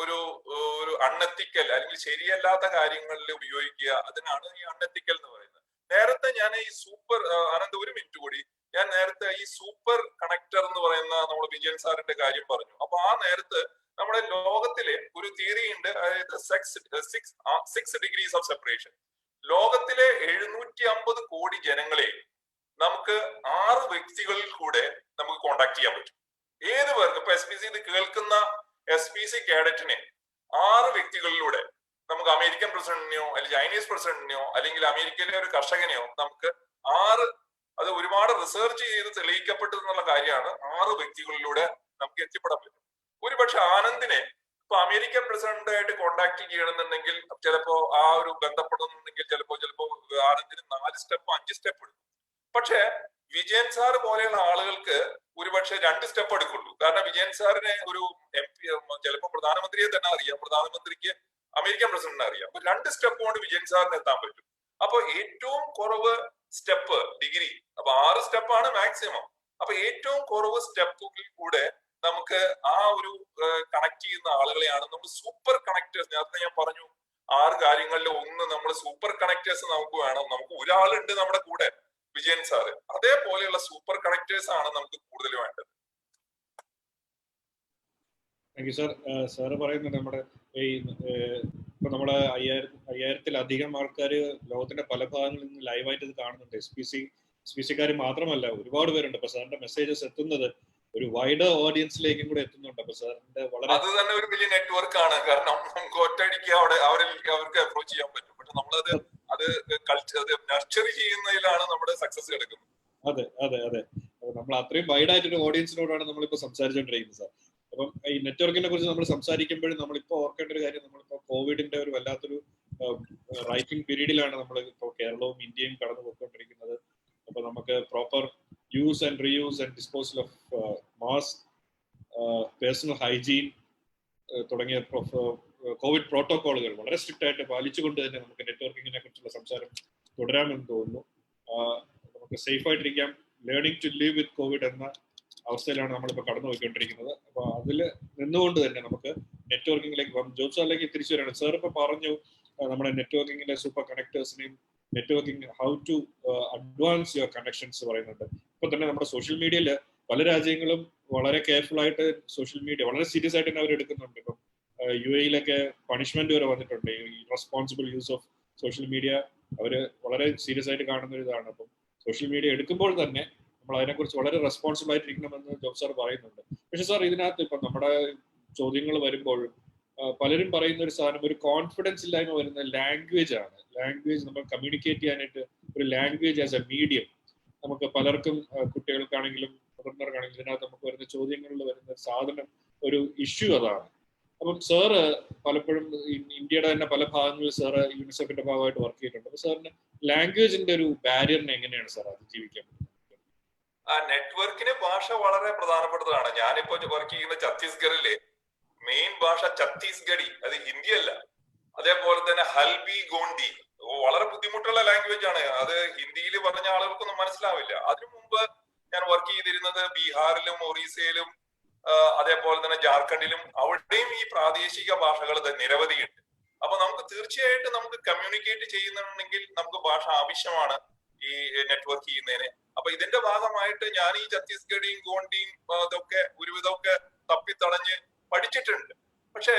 Speaker 5: ഒരു അൺഎത്തിക്കൽ അല്ലെങ്കിൽ ശരിയല്ലാത്ത കാര്യങ്ങളിൽ ഉപയോഗിക്കുക, അതിനാണ് ഈ അൺഎത്തിക്കൽ എന്ന് പറയുന്നത്. നേരത്തെ ഞാൻ ഈ സൂപ്പർ അനന്ത് ഒരു മിനിറ്റ് കൂടി, ഞാൻ നേരത്തെ ഈ സൂപ്പർ കണക്ടർ എന്ന് പറയുന്ന നമ്മുടെ വിജയൻ സാറിന്റെ കാര്യം പറഞ്ഞു. അപ്പൊ ആ നേരത്ത് നമ്മുടെ ലോകത്തിലെ ഒരു തിയറി ഉണ്ട്, അതായത് 6 ഡിഗ്രീസ് ഓഫ് സെപ്പറേഷൻ. ലോകത്തിലെ 750 കോടി ജനങ്ങളെ നമുക്ക് 6 വ്യക്തികളിൽ കൂടെ നമുക്ക് കോണ്ടാക്ട് ചെയ്യാൻ പറ്റും. ഏത് പേർക്ക് ഇപ്പൊ SPC ഇത് കേൾക്കുന്ന SPC കാഡറ്റിനെ 6 വ്യക്തികളിലൂടെ നമുക്ക് അമേരിക്കൻ പ്രസിഡന്റിനെയോ അല്ലെങ്കിൽ ചൈനീസ് പ്രസിഡന്റിനെയോ അല്ലെങ്കിൽ അമേരിക്കയിലെ ഒരു കർഷകനെയോ നമുക്ക് 6, അത് ഒരുപാട് റിസർച്ച് ചെയ്ത് തെളിയിക്കപ്പെട്ടതെന്നുള്ള കാര്യമാണ്, 6 വ്യക്തികളിലൂടെ നമുക്ക് എത്തിപ്പെടാൻ പറ്റും. ഒരുപക്ഷെ ആനന്ദിനെ ഇപ്പൊ അമേരിക്കൻ പ്രസിഡന്റായിട്ട് കോണ്ടാക്ട് ചെയ്യണമെന്നുണ്ടെങ്കിൽ ചിലപ്പോ ആ ഒരു ബന്ധപ്പെടുന്നുണ്ടെങ്കിൽ ചിലപ്പോ ആനന്ദിന് 4 സ്റ്റെപ്പ് 5 സ്റ്റെപ്പ് എടുക്കും. പക്ഷെ വിജയൻ സാർ പോലെയുള്ള ആളുകൾക്ക് ഒരുപക്ഷെ 2 സ്റ്റെപ്പ് എടുക്കുള്ളൂ. കാരണം വിജയൻ സാറിനെ ഒരു MP, ചിലപ്പോൾ പ്രധാനമന്ത്രിയെ തന്നെ അറിയാം, പ്രധാനമന്ത്രിക്ക് അമേരിക്കൻ പ്രസിഡന്റിനെ അറിയാം. അപ്പൊ 2 സ്റ്റെപ്പ് കൊണ്ട് വിജയൻ സാറിന് എത്താൻ പറ്റും. അപ്പൊ ഏറ്റവും കുറവ് സ്റ്റെപ്പ് ഡിഗ്രി, അപ്പൊ 6 സ്റ്റെപ്പാണ് മാക്സിമം. അപ്പൊ ഏറ്റവും കുറവ് സ്റ്റെപ്പുകളിൽ കൂടെ നമുക്ക് ആ ഒരു കണക്ട് ചെയ്യുന്ന ആളുകളെയാണ് നമ്മൾ സൂപ്പർ കണക്ടേഴ്സ്. നേരത്തെ ഞാൻ പറഞ്ഞു 6 കാര്യങ്ങളിൽ ഒന്ന് നമ്മൾ സൂപ്പർ കണക്ടേഴ്സ് നമുക്ക് വേണം. നമുക്ക് ഒരാളുണ്ട് നമ്മുടെ കൂടെ, വിജയൻ സാറ്. അതേപോലെയുള്ള സൂപ്പർ കണക്ടേഴ്സ് ആണ് നമുക്ക് കൂടുതൽ വേണ്ടത്.
Speaker 3: Thank you sir. സാറ് പറയുന്നത് നമ്മുടെ ഇപ്പൊ നമ്മള് 5000-ത്തിലധികം ആൾക്കാർ ലോകത്തിന്റെ പല ഭാഗങ്ങളിൽ നിന്ന് ലൈവായിട്ട് ഇത് കാണുന്നുണ്ട്. SPC-ക്കാർ മാത്രമല്ല, ഒരുപാട് പേരുണ്ട്. അപ്പൊ സാറിന്റെ മെസ്സേജസ് എത്തുന്നത് ഒരു വൈഡ് ഓഡിയൻസിലേക്കും കൂടെ എത്തുന്നുണ്ട്. അപ്പൊ സാറിന്റെ
Speaker 5: അത് തന്നെ ഒരു വലിയ നെറ്റ്വർക്ക് ആണ്. കാരണം നമുക്ക് ഒറ്റയടിക്ക് അവർക്ക് അപ്രോച്ച് ചെയ്യാൻ പറ്റും. പക്ഷെ നമ്മളത് നർച്ചർ ചെയ്യുന്നതിലാണ് നമ്മുടെ സക്സസ് എടുക്കുന്നത്.
Speaker 3: അതെ അതെ അതെ നമ്മൾ അത്രയും വൈഡ് ആയിട്ടൊരു ഓഡിയൻസിനോടാണ് നമ്മളിപ്പോ സംസാരിച്ചുകൊണ്ടിരിക്കുന്നത് സാർ. അപ്പം ഈ നെറ്റ്വർക്കിനെ കുറിച്ച് നമ്മൾ സംസാരിക്കുമ്പോഴും നമ്മളിപ്പോ ഓർക്കേണ്ട ഒരു കാര്യം, നമ്മളിപ്പോ കോവിഡിന്റെ ഒരു വല്ലാത്തൊരു റൈറ്റിംഗ് പീരീഡിലാണ് നമ്മൾ ഇപ്പോൾ കേരളവും ഇന്ത്യയും കടന്നു പോയിക്കൊണ്ടിരിക്കുന്നത്. അപ്പൊ നമുക്ക് proper use and reuse and disposal off mask, personal hygiene തുടങ്ങിയ കോവിഡ് പ്രോട്ടോകോളുകൾ വളരെ സ്ട്രിക്റ്റ് ആയിട്ട് പാലിച്ചുകൊണ്ട് തന്നെ നമുക്ക് നെറ്റ്വർക്കിങ്ങിനെ കുറിച്ചുള്ള സംസാരം തുടരാമെന്ന് തോന്നുന്നു. നമുക്ക് സേഫ് ആയിട്ടിരിക്കാം, learning to live with covid എന്ന അവസ്ഥയിലാണ് നമ്മളിപ്പോൾ കടന്നു പോയിക്കൊണ്ടിരിക്കുന്നത്. അപ്പോൾ അതിൽ നിന്നുകൊണ്ട് തന്നെ നമുക്ക് നെറ്റ്വർക്കിംഗിലേക്ക് പോകാം. ജോബ് സാറിലേക്ക് തിരിച്ചു വരികയാണ്. സാർ ഇപ്പോൾ പറഞ്ഞു നമ്മുടെ നെറ്റ്വർക്കിംഗിലെ സൂപ്പർ കണക്ടേഴ്സിനെയും networking how to advance your connections പറയുന്നുണ്ട്. ഇപ്പൊ തന്നെ നമ്മുടെ സോഷ്യൽ മീഡിയയിൽ പല രാജ്യങ്ങളും വളരെ കെയർഫുൾ ആയിട്ട് സോഷ്യൽ മീഡിയ വളരെ സീരിയസ് ആയിട്ട് തന്നെ അവർ എടുക്കുന്നുണ്ട്. ഇപ്പം UAE-ലൊക്കെ പണിഷ്മെന്റ് വരെ വന്നിട്ടുണ്ട്. ഈ responsible use of social media അവര് വളരെ സീരിയസ് ആയിട്ട് കാണുന്ന ഒരു ഇതാണ്. അപ്പം സോഷ്യൽ മീഡിയ എടുക്കുമ്പോൾ തന്നെ നമ്മൾ അതിനെക്കുറിച്ച് വളരെ റെസ്പോൺസിബിൾ ആയിട്ടിരിക്കണമെന്ന് ജോബ് സാർ പറയുന്നുണ്ട്. പക്ഷെ സാർ ഇതിനകത്ത് ഇപ്പം നമ്മുടെ ചോദ്യങ്ങൾ വരുമ്പോൾ പലരും പറയുന്ന ഒരു സാധനം, ഒരു കോൺഫിഡൻസ് ഇല്ലായ്മ വരുന്ന ലാംഗ്വേജ് ആണ്. ലാംഗ്വേജ് നമ്മൾ കമ്മ്യൂണിക്കേറ്റ് ചെയ്യാനായിട്ട് ഒരു ലാംഗ്വേജ് ആസ് എ മീഡിയം നമുക്ക് പലർക്കും, കുട്ടികൾക്കാണെങ്കിലും മുതിർന്നവർക്കാണെങ്കിലും ഇതിനകത്ത് നമുക്ക് വരുന്ന ചോദ്യങ്ങളിൽ വരുന്ന സാധനം ഒരു ഇഷ്യൂ അതാണ്. അപ്പം സാറ് പലപ്പോഴും ഇന്ത്യയുടെ തന്നെ പല ഭാഗങ്ങളിൽ സാറ് യൂണിസെഫിന്റെ ഭാഗമായിട്ട് വർക്ക് ചെയ്തിട്ടുണ്ട്. അപ്പൊ സാറിന് ലാംഗ്വേജിന്റെ ഒരു ബാരിയറിനെ എങ്ങനെയാണ് സാർ അതിജീവിക്കാൻ പറ്റുന്നത്?
Speaker 5: നെറ്റ്വർക്കിന് ഭാഷ വളരെ പ്രധാനപ്പെട്ടതാണ്. ഞാനിപ്പോ വർക്ക് ചെയ്യുന്ന ഛത്തീസ്ഗഡിലെ മെയിൻ ഭാഷ ഛത്തീസ്ഗഡി, അത് ഹിന്ദി അല്ല. അതേപോലെ തന്നെ ഹൽബി ഗോണ്ടി വളരെ ബുദ്ധിമുട്ടുള്ള ലാംഗ്വേജ് ആണ്. അത് ഹിന്ദിയിൽ പറഞ്ഞ ആളുകൾക്കൊന്നും മനസ്സിലാവില്ല. അതിനു മുമ്പ് ഞാൻ വർക്ക് ചെയ്തിരുന്നത് ബീഹാറിലും ഒറീസയിലും അതേപോലെ തന്നെ ജാർഖണ്ഡിലും. അവിടെയും ഈ പ്രാദേശിക ഭാഷകൾ നിരവധിയുണ്ട്. അപ്പൊ നമുക്ക് തീർച്ചയായിട്ടും നമുക്ക് കമ്മ്യൂണിക്കേറ്റ് ചെയ്യുന്നുണ്ടെങ്കിൽ നമുക്ക് ഭാഷ ആവശ്യമാണ് ഈ നെറ്റ്വർക്ക് ചെയ്യുന്നതിന്. അപ്പൊ ഇതിന്റെ ഭാഗമായിട്ട് ഞാൻ ഈ ഛത്തീസ്ഗഡിയും ഗോണ്ടിയും ഇതൊക്കെ ഒരുവിധമൊക്കെ തപ്പിത്തടഞ്ഞ് പഠിച്ചിട്ടുണ്ട്. പക്ഷെ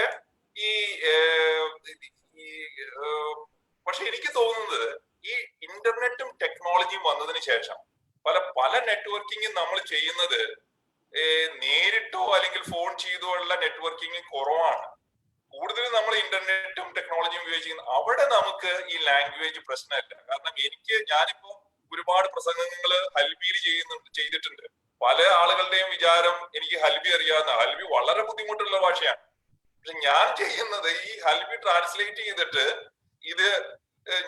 Speaker 5: പക്ഷെ എനിക്ക് തോന്നുന്നത് ഈ ഇന്റർനെറ്റും ടെക്നോളജിയും വന്നതിന് ശേഷം പല നെറ്റ്വർക്കിങ്ങും നമ്മൾ ചെയ്യുന്നത് നേരിട്ടോ അല്ലെങ്കിൽ ഫോൺ ചെയ്തോ ഉള്ള നെറ്റ്വർക്കിംഗ് കുറവാണ്. കൂടുതൽ നമ്മൾ ഇന്റർനെറ്റും ടെക്നോളജിയും ഉപയോഗിക്കുന്നത്. അവിടെ നമുക്ക് ഈ ലാംഗ്വേജ് പ്രശ്നമല്ല. കാരണം ഞാനിപ്പോ ഒരുപാട് പ്രസംഗങ്ങൾ ഹൽബിയിൽ ചെയ്തിട്ടുണ്ട്. പല ആളുകളുടെയും വിചാരം എനിക്ക് ഹൽബി അറിയാവുന്ന. ഹൽബി വളരെ ബുദ്ധിമുട്ടുള്ള ഭാഷയാണ്. പക്ഷെ ഞാൻ ചെയ്യുന്നത് ഈ ഹൽബി ട്രാൻസ്ലേറ്റ് ചെയ്തിട്ട് ഇത്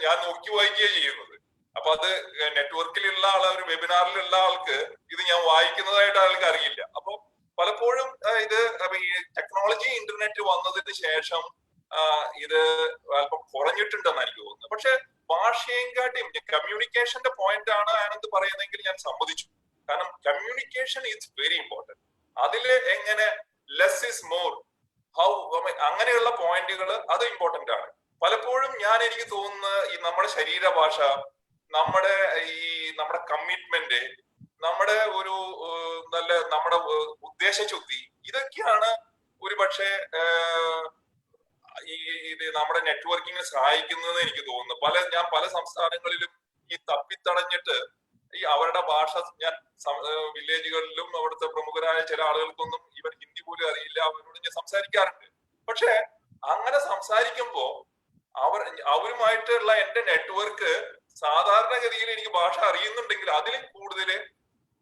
Speaker 5: ഞാൻ നോക്കി വായിക്കുകയാണ് ചെയ്യുന്നത്. അപ്പൊ അത് നെറ്റ്വർക്കിലുള്ള ഒരു വെബിനാറിലുള്ള ആൾക്ക് ഇത് ഞാൻ വായിക്കുന്നതായിട്ട് ആൾക്ക് അറിയില്ല. അപ്പൊ പലപ്പോഴും ഇത് ഈ ടെക്നോളജി ഇന്റർനെറ്റ് വന്നതിന് ശേഷം ഇത് അല്പം കുറഞ്ഞിട്ടുണ്ടെന്ന് എനിക്ക് തോന്നുന്നു. പക്ഷെ ഭാഷയും കാട്ടിയും കമ്മ്യൂണിക്കേഷന്റെ പോയിന്റ് ആണ് ആനന്ദ് പറയുന്നതെങ്കിൽ ഞാൻ സമ്മതിച്ചു. കാരണം കമ്മ്യൂണിക്കേഷൻ ഈസ് വെരി ഇമ്പോർട്ടന്റ്. അതില് എങ്ങനെ ലെസ് ഇസ് മോർ, ഹൗ, അങ്ങനെയുള്ള പോയിന്റുകൾ അത് ഇമ്പോർട്ടന്റ് ആണ്. പലപ്പോഴും എനിക്ക് തോന്നുന്ന ഈ നമ്മുടെ ശരീരഭാഷ, നമ്മുടെ കമ്മിറ്റ്മെന്റ്, നമ്മുടെ ഒരു നമ്മുടെ ഉദ്ദേശശുദ്ധി, ഇതൊക്കെയാണ് ഒരുപക്ഷെ ഇത് നമ്മുടെ നെറ്റ്വർക്കിങ്ങിനെ സഹായിക്കുന്നത് എനിക്ക് തോന്നുന്നു. ഞാൻ പല സംസ്ഥാനങ്ങളിലും ഈ തപ്പിത്തടഞ്ഞിട്ട് ഈ അവരുടെ ഭാഷ, ഞാൻ വില്ലേജുകളിലും അവിടുത്തെ പ്രമുഖരായ ചില ആളുകൾക്കൊന്നും ഇവർ ഹിന്ദി പോലും അറിയില്ല, അവരോട് ഞാൻ സംസാരിക്കാറുണ്ട്. പക്ഷെ അങ്ങനെ സംസാരിക്കുമ്പോ അവരുമായിട്ടുള്ള എന്റെ നെറ്റ്വർക്ക് സാധാരണഗതിയിൽ എനിക്ക് ഭാഷ അറിയുന്നുണ്ടെങ്കിൽ അതിൽ കൂടുതൽ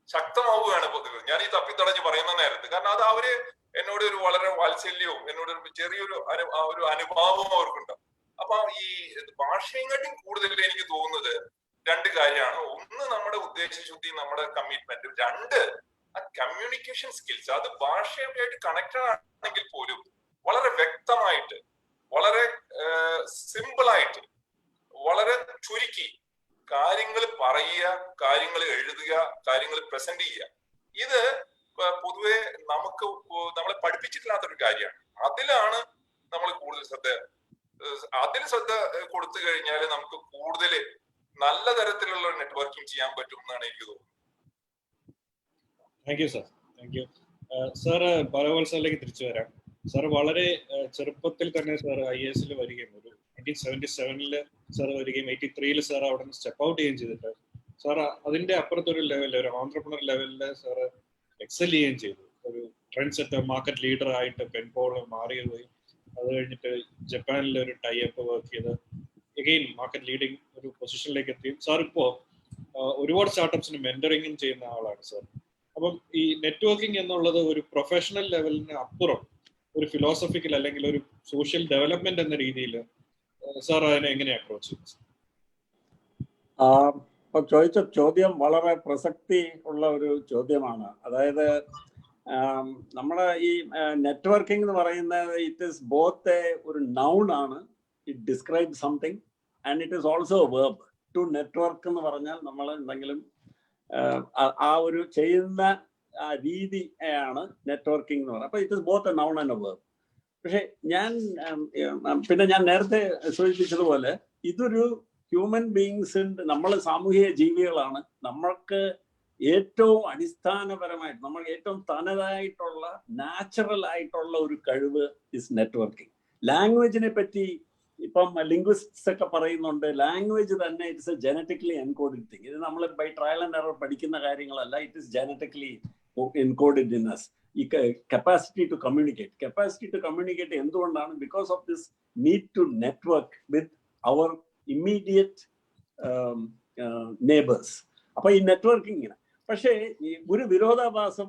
Speaker 5: ശക്തമാവുകയാണ് പൊതുവെ ഞാൻ ഈ തപ്പിത്തടഞ്ഞ് പറയുന്ന നേരത്ത്. കാരണം അത് അവര് എന്നോട് ഒരു വളരെ വാത്സല്യവും എന്നോട് ചെറിയൊരു അനുഭാവവും അവർക്കുണ്ടാവും. അപ്പൊ ഈ ഭാഷയെക്കാട്ടും കൂടുതൽ എനിക്ക് തോന്നുന്നത് രണ്ട് കാര്യമാണ്. ഒന്ന് നമ്മുടെ ഉദ്ദേശശുദ്ധി, നമ്മുടെ കമ്മിറ്റ്മെന്റ്. രണ്ട് ആ കമ്മ്യൂണിക്കേഷൻ സ്കിൽസ്. അത് ഭാഷയുമായിട്ട് കണക്റ്റഡ് ആണെങ്കിൽ പോലും വളരെ വ്യക്തമായിട്ട്, വളരെ സിമ്പിൾ ആയിട്ട്, വളരെ ചുരുക്കി കാര്യങ്ങൾ പറയുക, കാര്യങ്ങൾ എഴുതുക, കാര്യങ്ങൾ പ്രസന്റ് ചെയ്യുക. ഇത് പൊതുവെ നമ്മളെ പഠിപ്പിച്ചിട്ടില്ലാത്തൊരു കാര്യമാണ്. അതിലാണ് നമ്മൾ കൂടുതൽ ശ്രദ്ധ കൊടുത്തു കഴിഞ്ഞാൽ നമുക്ക് കൂടുതൽ നല്ല തരത്തിലുള്ള നെറ്റ്വർക്കിംഗ് ചെയ്യാൻ പറ്റും എന്നാണ് എനിക്ക് തോന്നുന്നത്.
Speaker 3: Thank you sir. Thank you sir. Balagopal സാറിലേക്ക് തിരിച്ചു വരാം. സാർ വളരെ ചെറുപ്പത്തിൽ തന്നെ സാർ IAS വരികയും 1977 സാർ വരികയും 83 സാർ അവിടെ നിന്ന് സ്റ്റെപ്പ് ഔട്ട് ചെയ്യുകയും ചെയ്തിട്ട് സാർ അതിന്റെ അപ്പുറത്തൊരു ലെവലിൽ, ഒരു ഓൺട്രപ്രണർ ലെവലിൽ സാർ എക്സൽ ചെയ്യുകയും ചെയ്തു. ഒരു ട്രെൻഡ് സെറ്റർ മാർക്കറ്റ് ലീഡർ ആയിട്ട് പെൻപോൾ മാറിയുകയും അത് കഴിഞ്ഞിട്ട് ജപ്പാനിലെ ഒരു ടൈ അപ്പ് വർക്ക് ചെയ്ത് എഗെയിൻ മാർക്കറ്റ് ലീഡിങ് ഒരു പൊസിഷനിലേക്ക് എത്തിയും സാർ ഇപ്പോൾ ഒരുപാട് സ്റ്റാർട്ടപ്സിന് മെന്ററിങ്ങും ചെയ്യുന്ന ആളാണ് സാർ. അപ്പം ഈ നെറ്റ്വർക്കിംഗ് എന്നുള്ളത് ഒരു പ്രൊഫഷണൽ ലെവലിന് അപ്പുറം ഒരു ഫിലോസഫിക്കൽ അല്ലെങ്കിൽ ഒരു സോഷ്യൽ ഡെവലപ്മെന്റ് എന്ന രീതിയിൽ സാർ അതിനെ എങ്ങനെ അപ്രോച്ച് ചെയ്യും?
Speaker 4: ഇപ്പൊ ചോദിച്ച ചോദ്യം വളരെ പ്രസക്തി ഉള്ള ഒരു ചോദ്യമാണ്. അതായത് നമ്മുടെ ഈ നെറ്റ്വർക്കിംഗ് എന്ന് പറയുന്നത് ഇറ്റ് ഈസ് ബോത്ത് ഒരു നൗൺ ആണ്, it describe something, and it is also a verb. To network എന്ന് പറഞ്ഞാൽ നമ്മൾ എന്തെങ്കിലും ആ ഒരു ചെയ്യുന്ന ആ രീതിയാണ് നെറ്റ്വർക്കിംഗ് എന്ന് പറയുന്നത്. അപ്പൊ it is both A noun and A verb. പക്ഷെ ഞാൻ നേരത്തെ സൂചിപ്പിച്ചതുപോലെ ഇതൊരു ഹ്യൂമൻ ബീയിങ്സിന്റെ, നമ്മൾ സാമൂഹിക ജീവികളാണ്. നമ്മൾക്ക് ഏറ്റവും അടിസ്ഥാനപരമായിട്ട് നമ്മൾക്ക് ഏറ്റവും തനതായിട്ടുള്ള നാച്ചുറൽ ആയിട്ടുള്ള ഒരു കഴിവ് ഇസ് നെറ്റ്വർക്കിംഗ്. ലാംഗ്വേജിനെ പറ്റി ഇപ്പം ലിംഗ്വിസ്റ്റ്സ് ഒക്കെ പറയുന്നുണ്ട്, ലാംഗ്വേജ് തന്നെ it's a genetically encoded thing. ഇത് നമ്മൾ ബൈ ട്രയൽ ആൻഡ് എറർ പഠിക്കുന്ന കാര്യങ്ങളല്ല, it is genetically encoded in us. ഈ കപ്പാസിറ്റി ടു കമ്മ്യൂണിക്കേറ്റ് എന്തുകൊണ്ടാണ്? Because of this need to network with our immediate neighbours. അപ്പൊ ഈ നെറ്റ്വർക്കിങ്ങിന് പക്ഷേ ഈ ഒരു വിരോധാഭാസം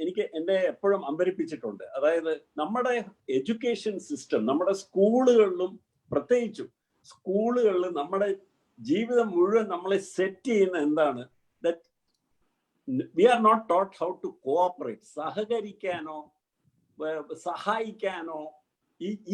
Speaker 4: എനിക്ക് എന്നെ എപ്പോഴും അമ്പരിപ്പിച്ചിട്ടുണ്ട്. അതായത് നമ്മുടെ എഡ്യൂക്കേഷൻ സിസ്റ്റം, നമ്മുടെ സ്കൂളുകളിലും പ്രത്യേകിച്ചും സ്കൂളുകളിൽ നമ്മുടെ ജീവിതം മുഴുവൻ നമ്മളെ സെറ്റ് ചെയ്യുന്ന എന്താണ്? That we are not taught how to cooperate. സഹകരിക്കാനോ സഹായിക്കാനോ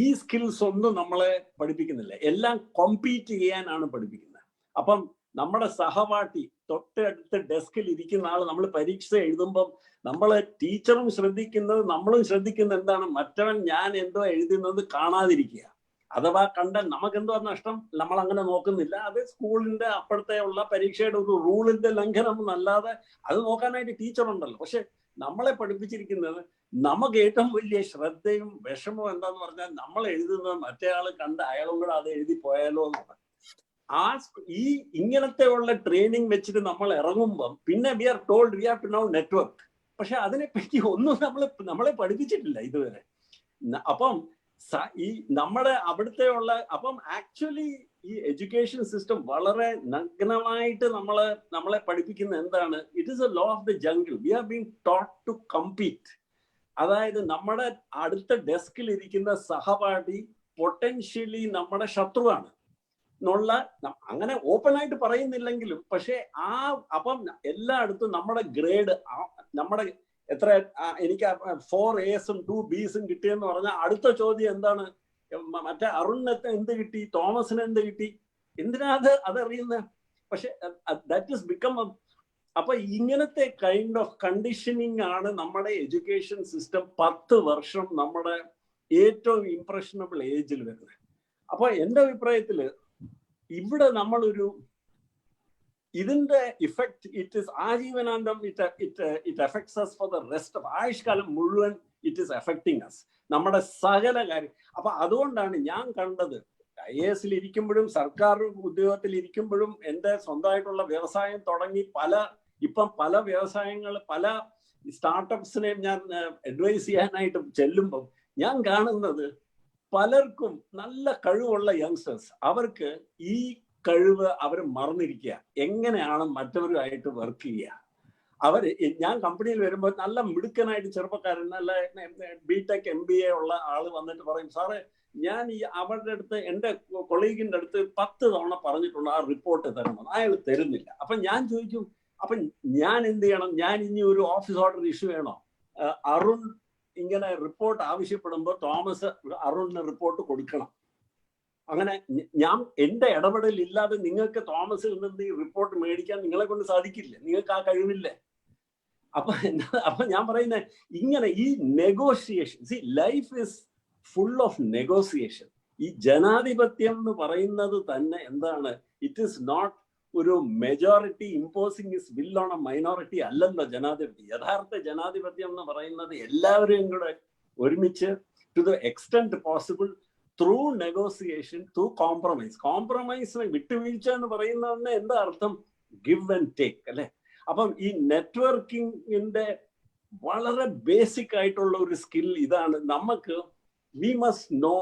Speaker 4: ഈ സ്കിൽസ് ഒന്നും നമ്മളെ പഠിപ്പിക്കുന്നില്ല. എല്ലാം കോമ്പീറ്റ് ചെയ്യാനാണ് പഠിപ്പിക്കുന്നത്. അപ്പം നമ്മുടെ സഹപാഠി തൊട്ടടുത്ത് ഡെസ്കിൽ ഇരിക്കുന്ന ആൾ നമ്മൾ പരീക്ഷ എഴുതുമ്പം നമ്മളെ ടീച്ചറും ശ്രദ്ധിക്കുന്നത് നമ്മളും ശ്രദ്ധിക്കുന്നത് എന്താണ്? മറ്റവൻ ഞാൻ എന്തോ എഴുതുന്നത് കാണാതിരിക്കുക. അഥവാ കണ്ടാൽ നമുക്കെന്തോ നഷ്ടം, നമ്മൾ അങ്ങനെ നോക്കുന്നില്ല. അത് സ്കൂളിന്റെ അപ്പോഴത്തെ ഉള്ള പരീക്ഷയുടെ ഒരു റൂളിന്റെ ലംഘനം എന്നല്ലാതെ അത് നോക്കാനായിട്ട് ടീച്ചറുണ്ടല്ലോ. പക്ഷെ നമ്മളെ പഠിപ്പിച്ചിരിക്കുന്നത് നമുക്ക് ഏറ്റവും വലിയ ശ്രദ്ധയും വിഷമവും എന്താന്ന് പറഞ്ഞാൽ നമ്മൾ എഴുതുന്നത് മറ്റേ ആൾ കണ്ട് അയാളും കൂടെ അത് എഴുതി പോയാലോ എന്നാണ്. ഈ ഇങ്ങനത്തെ ഉള്ള ട്രെയിനിങ് വെച്ചിട്ട് നമ്മൾ ഇറങ്ങുമ്പം പിന്നെ we are told we have to now network. പക്ഷെ അതിനെപ്പറ്റി ഒന്നും നമ്മളെ പഠിപ്പിച്ചിട്ടില്ല ഇതുവരെ. അപ്പം ഈ നമ്മുടെ അവിടുത്തെ ഉള്ള ആക്ച്വലി ഈ എഡ്യൂക്കേഷൻ സിസ്റ്റം വളരെ നഗ്നമായിട്ട് നമ്മളെ പഠിപ്പിക്കുന്ന എന്താണ്? It is a law of the jungle. We are being taught to compete. അതായത് നമ്മുടെ അടുത്ത ഡെസ്കിൽ ഇരിക്കുന്ന സഹപാഠി പൊട്ടൻഷ്യലി നമ്മുടെ ശത്രുവാണ് എന്നുള്ള, അങ്ങനെ ഓപ്പൺ ആയിട്ട് പറയുന്നില്ലെങ്കിലും പക്ഷെ അപ്പം എല്ലായിടത്തും നമ്മുടെ ഗ്രേഡ്, നമ്മുടെ എത്ര എനിക്ക് 4 A's 2 B's കിട്ടിയെന്ന് പറഞ്ഞാൽ അടുത്ത ചോദ്യം എന്താണ്? മറ്റേ അരുണിന് എന്ത് കിട്ടി, തോമസിന് എന്ത് കിട്ടി, എന്തിനാ അതറിയുന്നത്? പക്ഷെ ദാറ്റ് ഈസ് ബിക്കം അപ്പൊ ഇങ്ങനത്തെ കൈൻഡ് ഓഫ് കണ്ടീഷനിങ് ആണ് നമ്മുടെ എഡ്യൂക്കേഷൻ സിസ്റ്റം 10 വർഷം നമ്മുടെ ഏറ്റവും ഇംപ്രഷനബിൾ ഏജിൽ വരുന്നത്. അപ്പൊ എന്റെ അഭിപ്രായത്തില് ഇവിടെ നമ്മളൊരു ഇതിന്റെ ഇഫക്റ്റ് ഇറ്റ് ഇസ് ആജീവനാന്തം. It affects us for the rest of ആയുഷ്കാലം മുഴുവൻ. ഇറ്റ് ഇസ് എഫക്ടിങ് അസ്, നമ്മുടെ സകല കാര്യം. അപ്പൊ അതുകൊണ്ടാണ് ഞാൻ കണ്ടത് IAS ഇരിക്കുമ്പോഴും സർക്കാർ ഉദ്യോഗത്തിൽ ഇരിക്കുമ്പോഴും എൻ്റെ സ്വന്തമായിട്ടുള്ള വ്യവസായം തുടങ്ങി ഇപ്പം പല വ്യവസായങ്ങൾ, പല സ്റ്റാർട്ടപ്സിനെയും ഞാൻ അഡ്വൈസ് ചെയ്യാനായിട്ട് ചെല്ലുമ്പം ഞാൻ കാണുന്നത് പലർക്കും നല്ല കഴിവുള്ള യങ്സ്റ്റേഴ്സ്, അവർക്ക് ഈ കഴിവ് അവർ മറന്നിരിക്കുക. എങ്ങനെയാണ് മറ്റവരുമായിട്ട് വർക്ക് ചെയ്യുക? ഞാൻ കമ്പനിയിൽ വരുമ്പോൾ നല്ല മിടുക്കനായിട്ട് ചെറുപ്പക്കാരൻ, നല്ല BTech MBA ഉള്ള ആള് വന്നിട്ട് പറയും, സാറേ ഞാൻ അവരുടെ അടുത്ത് എൻ്റെ കൊളീഗിന്റെ അടുത്ത് 10 തവണ പറഞ്ഞിട്ടുള്ള ആ റിപ്പോർട്ട് തരണം, അയാൾ തരുന്നില്ല. അപ്പൊ ഞാൻ ചോദിക്കും, അപ്പൊ ഞാൻ എന്ത് ചെയ്യണം? ഞാൻ ഇനി ഒരു ഓഫീസ് ഓർഡർ ഇഷ്യൂ ചെയ്യണോ? അരുൺ ഇങ്ങനെ റിപ്പോർട്ട് ആവശ്യപ്പെടുമ്പോൾ തോമസ് അരുണിന് റിപ്പോർട്ട് കൊടുക്കണം. അങ്ങനെ എൻ്റെ ഇടപെടൽ ഇല്ലാതെ നിങ്ങൾക്ക് തോമസിൽ നിന്ന് ഈ റിപ്പോർട്ട് മേടിക്കാൻ നിങ്ങളെ കൊണ്ട് സാധിക്കില്ല, നിങ്ങൾക്ക് ആ കഴിവില്ലേ. അപ്പൊ ഞാൻ പറയുന്നത് ഇങ്ങനെ ഈ negotiation, life is full of negotiation. ഈ ജനാധിപത്യം എന്ന് പറയുന്നത് തന്നെ എന്താണ്? ഇറ്റ് ഈസ് നോട്ട് ഒരു majority imposing its will on a minority അല്ലല്ലോ ജനാധിപത്യം. യഥാർത്ഥ ജനാധിപത്യം എന്ന് പറയുന്നത് എല്ലാവരെയും കൂടെ ഒരുമിച്ച് to the extent possible through negotiation, through compromise. കോംപ്രമൈസിന് വിട്ടുവീഴ്ച എന്ന് പറയുന്നതിന് എന്താ അർത്ഥം? ഗിവ് ആൻഡ് ടേക്ക് അല്ലെ. അപ്പം ഈ നെറ്റ്വർക്കിങ്ങിന്റെ വളരെ ബേസിക് ആയിട്ടുള്ള ഒരു സ്കിൽ ഇതാണ്. നമുക്ക് we must know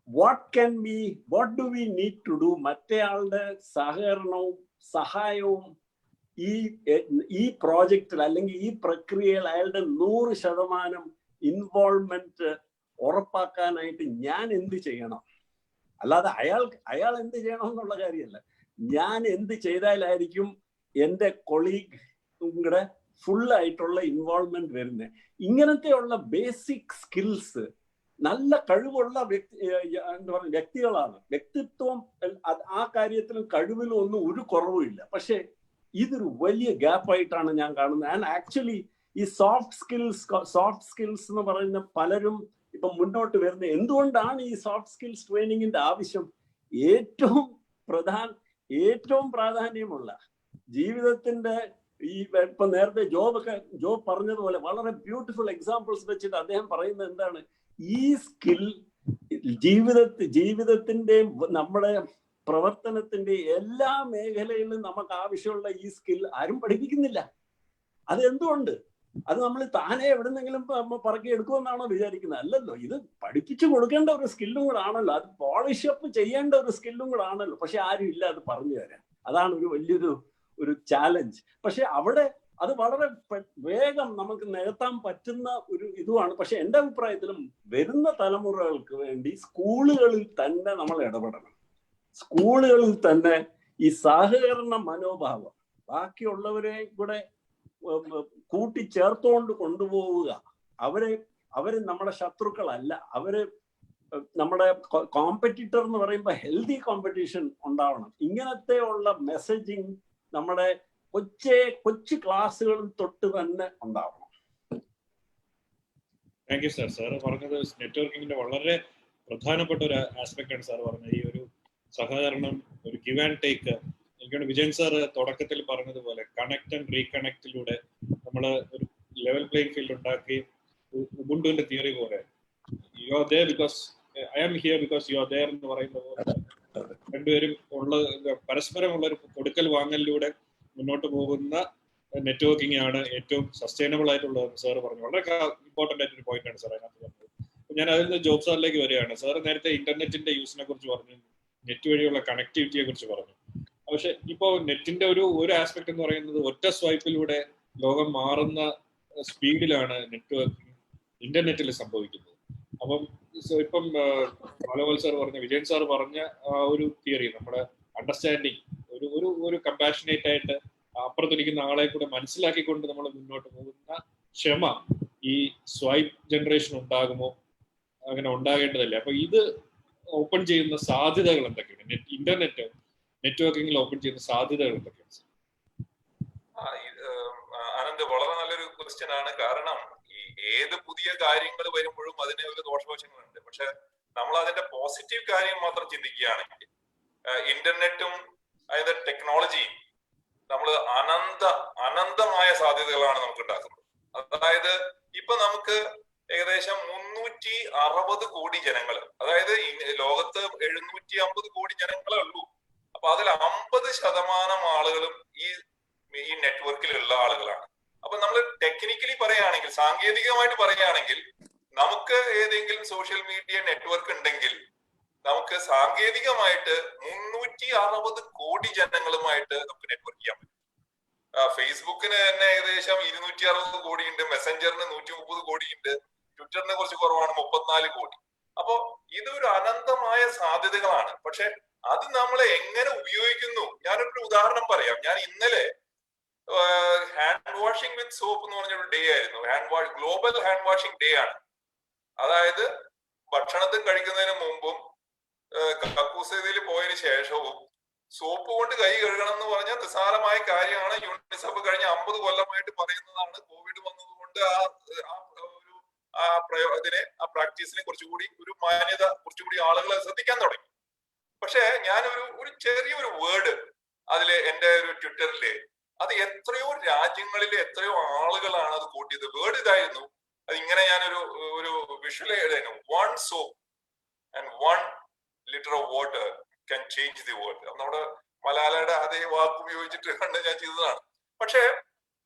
Speaker 4: what do we need to do? മറ്റേയാളുടെ സഹകരണവും സഹായവും ഈ പ്രോജക്റ്റിൽ അല്ലെങ്കിൽ ഈ പ്രക്രിയയിൽ അയാളുടെ 100% ഇൻവോൾവ്മെന്റ് ഉറപ്പാക്കാനായിട്ട് ഞാൻ എന്ത് ചെയ്യണം? അല്ലാതെ അയാൾ എന്ത് ചെയ്യണം എന്നുള്ള കാര്യമല്ല. ഞാൻ എന്ത് ചെയ്താലായിരിക്കും എൻ്റെ കൊളീഗ് കൂടെ ഫുൾ ആയിട്ടുള്ള ഇൻവോൾവ്മെന്റ് വരുന്നത്? ഇങ്ങനത്തെയുള്ള ബേസിക് സ്കിൽസ് നല്ല കഴിവുള്ള വ്യക്തികളാണ്. വ്യക്തിത്വം ആ കാര്യത്തിലും കഴിവിലും ഒന്നും ഒരു കുറവുമില്ല. പക്ഷെ ഇതൊരു വലിയ ഗ്യാപ്പായിട്ടാണ് ഞാൻ കാണുന്നത്. ആൻഡ് ആക്ച്വലി ഈ സോഫ്റ്റ് സ്കിൽസ് എന്ന് പറയുന്ന പലരും ഇപ്പൊ മുന്നോട്ട് വരുന്നത് എന്തുകൊണ്ടാണ് ഈ സോഫ്റ്റ് സ്കിൽസ് ട്രെയിനിങ്ങിന്റെ ആവശ്യം? ഏറ്റവും പ്രാധാന്യമുള്ള ജീവിതത്തിന്റെ ഈ ഇപ്പൊ നേരത്തെ ജോബ് പറഞ്ഞതുപോലെ വളരെ ബ്യൂട്ടിഫുൾ എക്സാമ്പിൾസ് വെച്ചിട്ട് അദ്ദേഹം പറയുന്നത് എന്താണ്, ഈ സ്കിൽ ജീവിതത്തിന്റെ നമ്മുടെ പ്രവർത്തനത്തിന്റെ എല്ലാ മേഖലയിലും നമുക്ക് ആവശ്യമുള്ള ഈ സ്കിൽ ആരും പഠിപ്പിക്കുന്നില്ല. അത് എന്തുകൊണ്ട്? അത് നമ്മൾ താനെ എവിടെന്നെങ്കിലും പറക്കി എടുക്കുമെന്നാണോ വിചാരിക്കുന്നത്? അല്ലല്ലോ, ഇത് പഠിപ്പിച്ചു കൊടുക്കേണ്ട ഒരു സ്കില്ലും കൂടെ ആണല്ലോ, അത് പോളിഷ് അപ്പ് ചെയ്യേണ്ട ഒരു സ്കില്ലും കൂടെ ആണല്ലോ. പക്ഷെ ആരും ഇല്ല അത് പറഞ്ഞു തരാൻ. അതാണ് ഒരു വലിയൊരു ചാലഞ്ച്. പക്ഷെ അവിടെ അത് വളരെ വേഗം നമുക്ക് നികത്താൻ പറ്റുന്ന ഒരു ഇതുമാണ്. പക്ഷെ എൻ്റെ അഭിപ്രായത്തിലും വരുന്ന തലമുറകൾക്ക് വേണ്ടി സ്കൂളുകളിൽ തന്നെ നമ്മൾ ഇടപെടണം. സ്കൂളുകളിൽ തന്നെ ഈ സഹകരണ മനോഭാവം ബാക്കിയുള്ളവരെ കൂടെ കൂട്ടിച്ചേർത്തുകൊണ്ട് കൊണ്ടുപോവുക. അവര് നമ്മുടെ ശത്രുക്കളല്ല, അവര് നമ്മുടെ കോമ്പറ്റീറ്റർ എന്ന് പറയുമ്പോൾ ഹെൽത്തി കോമ്പറ്റീഷൻ ഉണ്ടാവണം. ഇങ്ങനത്തെ ഉള്ള മെസ്സേജിങ് നമ്മുടെ കൊച്ചു ക്ലാസ്സുകളിൽ തൊട്ട് തന്നെ ഉണ്ടാവണം.
Speaker 3: Thank you sir. സാറ് പറഞ്ഞത് നെറ്റ്വർക്കിങ്ങിന്റെ വളരെ പ്രധാനപ്പെട്ട ഒരു ആസ്പെക്ട് ആണ് സാർ പറഞ്ഞത്. ഈ ഒരു സഹകരണം, ഒരു ഗിവ് ആൻഡ് ടേക്ക്. എനിക്കാണ് വിജയൻ സാർ തുടക്കത്തിൽ പറഞ്ഞതുപോലെ കണക്ട് ആൻഡ് റീകണക്റ്റിലൂടെ നമ്മൾ ഒരു ലെവൽ പ്ലേയിങ് ഫീൽഡ് ഉണ്ടാക്കി, ഉബുണ്ടുവിന്റെ തിയറി പോലെ you are there because I am here because you are there എന്ന് പറയുന്ന പോലെ രണ്ടുപേരും പരസ്പരമുള്ള ഒരു കൊടുക്കൽ വാങ്ങലിലൂടെ മുന്നോട്ട് പോകുന്ന നെറ്റ്വർക്കിംഗ് ആണ് ഏറ്റവും സസ്റ്റൈനബിൾ ആയിട്ടുള്ളതെന്ന് സാർ പറഞ്ഞു. വളരെ ഇമ്പോർട്ടന്റ് ആയിട്ടൊരു പോയിന്റ് ആണ് സാർ അതിനകത്ത് പറഞ്ഞത്. ഞാൻ അതിൽ നിന്ന് ജോബ് സാറിലേക്ക് വരികയാണ്. സാർ നേരത്തെ ഇന്റർനെറ്റിന്റെ യൂസിനെ കുറിച്ച് പറഞ്ഞു, നെറ്റ് വഴിയുള്ള കണക്ടിവിറ്റിയെ കുറിച്ച് പറഞ്ഞു. പക്ഷെ ഇപ്പോ നെറ്റിന്റെ ഒരു ആസ്പെക്ട് എന്ന് പറയുന്നത് ഒറ്റ സ്വൈപ്പിലൂടെ ലോകം മാറുന്ന സ്പീഡിലാണ് നെറ്റ്വർക്കിംഗ് ഇന്റർനെറ്റിൽ സംഭവിക്കുന്നത്. അപ്പം ഇപ്പം ബാലഗോപാൽ സാർ പറഞ്ഞ, വിജയൻ സാർ പറഞ്ഞ ആ ഒരു തിയറി, നമ്മുടെ അണ്ടർസ്റ്റാൻഡിങ്, ഒരു കമ്പാഷനേറ്റ് ആയിട്ട് അപ്പുറത്തിരിക്കുന്ന ആളെ കൂടെ മനസ്സിലാക്കിക്കൊണ്ട് നമ്മൾ മുന്നോട്ട് പോകുന്ന ക്ഷമ ഈ സ്വൈപ്പ് ജനറേഷൻ ഉണ്ടാകുമോ? അങ്ങനെ ഉണ്ടാകേണ്ടതല്ലേ? അപ്പൊ ഇത് ഓപ്പൺ ചെയ്യുന്ന സാധ്യതകൾ എന്തൊക്കെയാണ്? ഇന്റർനെറ്റ് നെറ്റ്വർക്കിംഗിൽ ഓപ്പൺ ചെയ്യുന്ന സാധ്യതകൾ എന്തൊക്കെയാണ്?
Speaker 5: ആനന്ദ്, വളരെ നല്ലൊരു ക്വസ്റ്റ്യൻ ആണ്. കാരണം ഈ ഏത് പുതിയ കാര്യങ്ങൾ വരുമ്പോഴും അതിന് ഒരു ദോഷവശങ്ങളുണ്ട്. പക്ഷെ നമ്മൾ അതിന്റെ പോസിറ്റീവ് കാര്യം മാത്രം ചിന്തിക്കുകയാണെങ്കിൽ ഇന്റർനെറ്റും അതിന്റെ ടെക്നോളജിയും നമ്മൾ അനന്തമായ സാധ്യതകളാണ് നമുക്ക് ഉണ്ടാക്കുന്നത്. അതായത് ഇപ്പൊ നമുക്ക് ഏകദേശം 360 കോടി ജനങ്ങൾ, അതായത് ലോകത്ത് 750 കോടി ജനങ്ങളേ ഉള്ളൂ. അപ്പൊ അതിൽ 50% ആളുകളും ഈ നെറ്റ്വർക്കിലുള്ള ആളുകളാണ്. അപ്പൊ നമ്മൾ ടെക്നിക്കലി പറയുകയാണെങ്കിൽ, സാങ്കേതികമായിട്ട് പറയുകയാണെങ്കിൽ, നമുക്ക് ഏതെങ്കിലും സോഷ്യൽ മീഡിയ നെറ്റ്വർക്ക് ഉണ്ടെങ്കിൽ നമുക്ക് സാങ്കേതികമായിട്ട് 360 കോടി ജനങ്ങളുമായിട്ട് നമുക്ക് നെറ്റ്വർക്ക് ചെയ്യാൻ പറ്റും. ഫേസ്ബുക്കിന് തന്നെ ഏകദേശം 260 കോടിയുണ്ട്, മെസ്സഞ്ചറിന് 130 കോടിയുണ്ട്, ട്വിറ്ററിന് കുറച്ച് കുറവാണ്, 34 കോടി. അപ്പോ ഇതൊരു അനന്തമായ സാധ്യതകളാണ്. പക്ഷെ അത് നമ്മൾ എങ്ങനെ ഉപയോഗിക്കുന്നു? ഞാനൊരു ഉദാഹരണം പറയാം. ഞാൻ ഇന്നലെ ഹാൻഡ് വാഷിംഗ് വിത്ത് സോപ്പ് എന്ന് പറഞ്ഞൊരു ഡേ ആയിരുന്നു. ഗ്ലോബൽ ഹാൻഡ് വാഷിംഗ് ഡേ ആണ്. അതായത് ഭക്ഷണത്തിൽ കഴിക്കുന്നതിന് മുമ്പും കക്കൂസയിൽ പോയതിനു ശേഷവും സോപ്പ് കൊണ്ട് കൈ കഴുകണം എന്ന് പറഞ്ഞാൽ നിസ്സാരമായ കാര്യമാണ്. യൂണിസെഫ് കഴിഞ്ഞ 50 കൊല്ലമായിട്ട് പറയുന്നതാണ്. കോവിഡ് വന്നതുകൊണ്ട് ആ പ്രാക്ടീസിനെ കുറച്ചുകൂടി ഒരു മാന്യത, കുറച്ചുകൂടി ആളുകളെ ശ്രദ്ധിക്കാൻ തുടങ്ങി. പക്ഷെ ഞാൻ ഒരു ചെറിയൊരു വേർഡ് അതില് എന്റെ ഒരു ട്വിറ്ററില്, അത് എത്രയോ രാജ്യങ്ങളിലെ എത്രയോ ആളുകളാണ് അത് കോട്ട് ചെയ്തത്. വേർഡ് ഇതായിരുന്നു. അത് ഇങ്ങനെ ഞാനൊരു visual എഴുതായിരുന്നു. 1 soap and 1 liter of water can change the world. നമ്മുടെ മലാലയുടെ അതേ വാക്ക് ഉപയോഗിച്ചിട്ട് കണ്ട് ഞാൻ ചെയ്തതാണ്. പക്ഷെ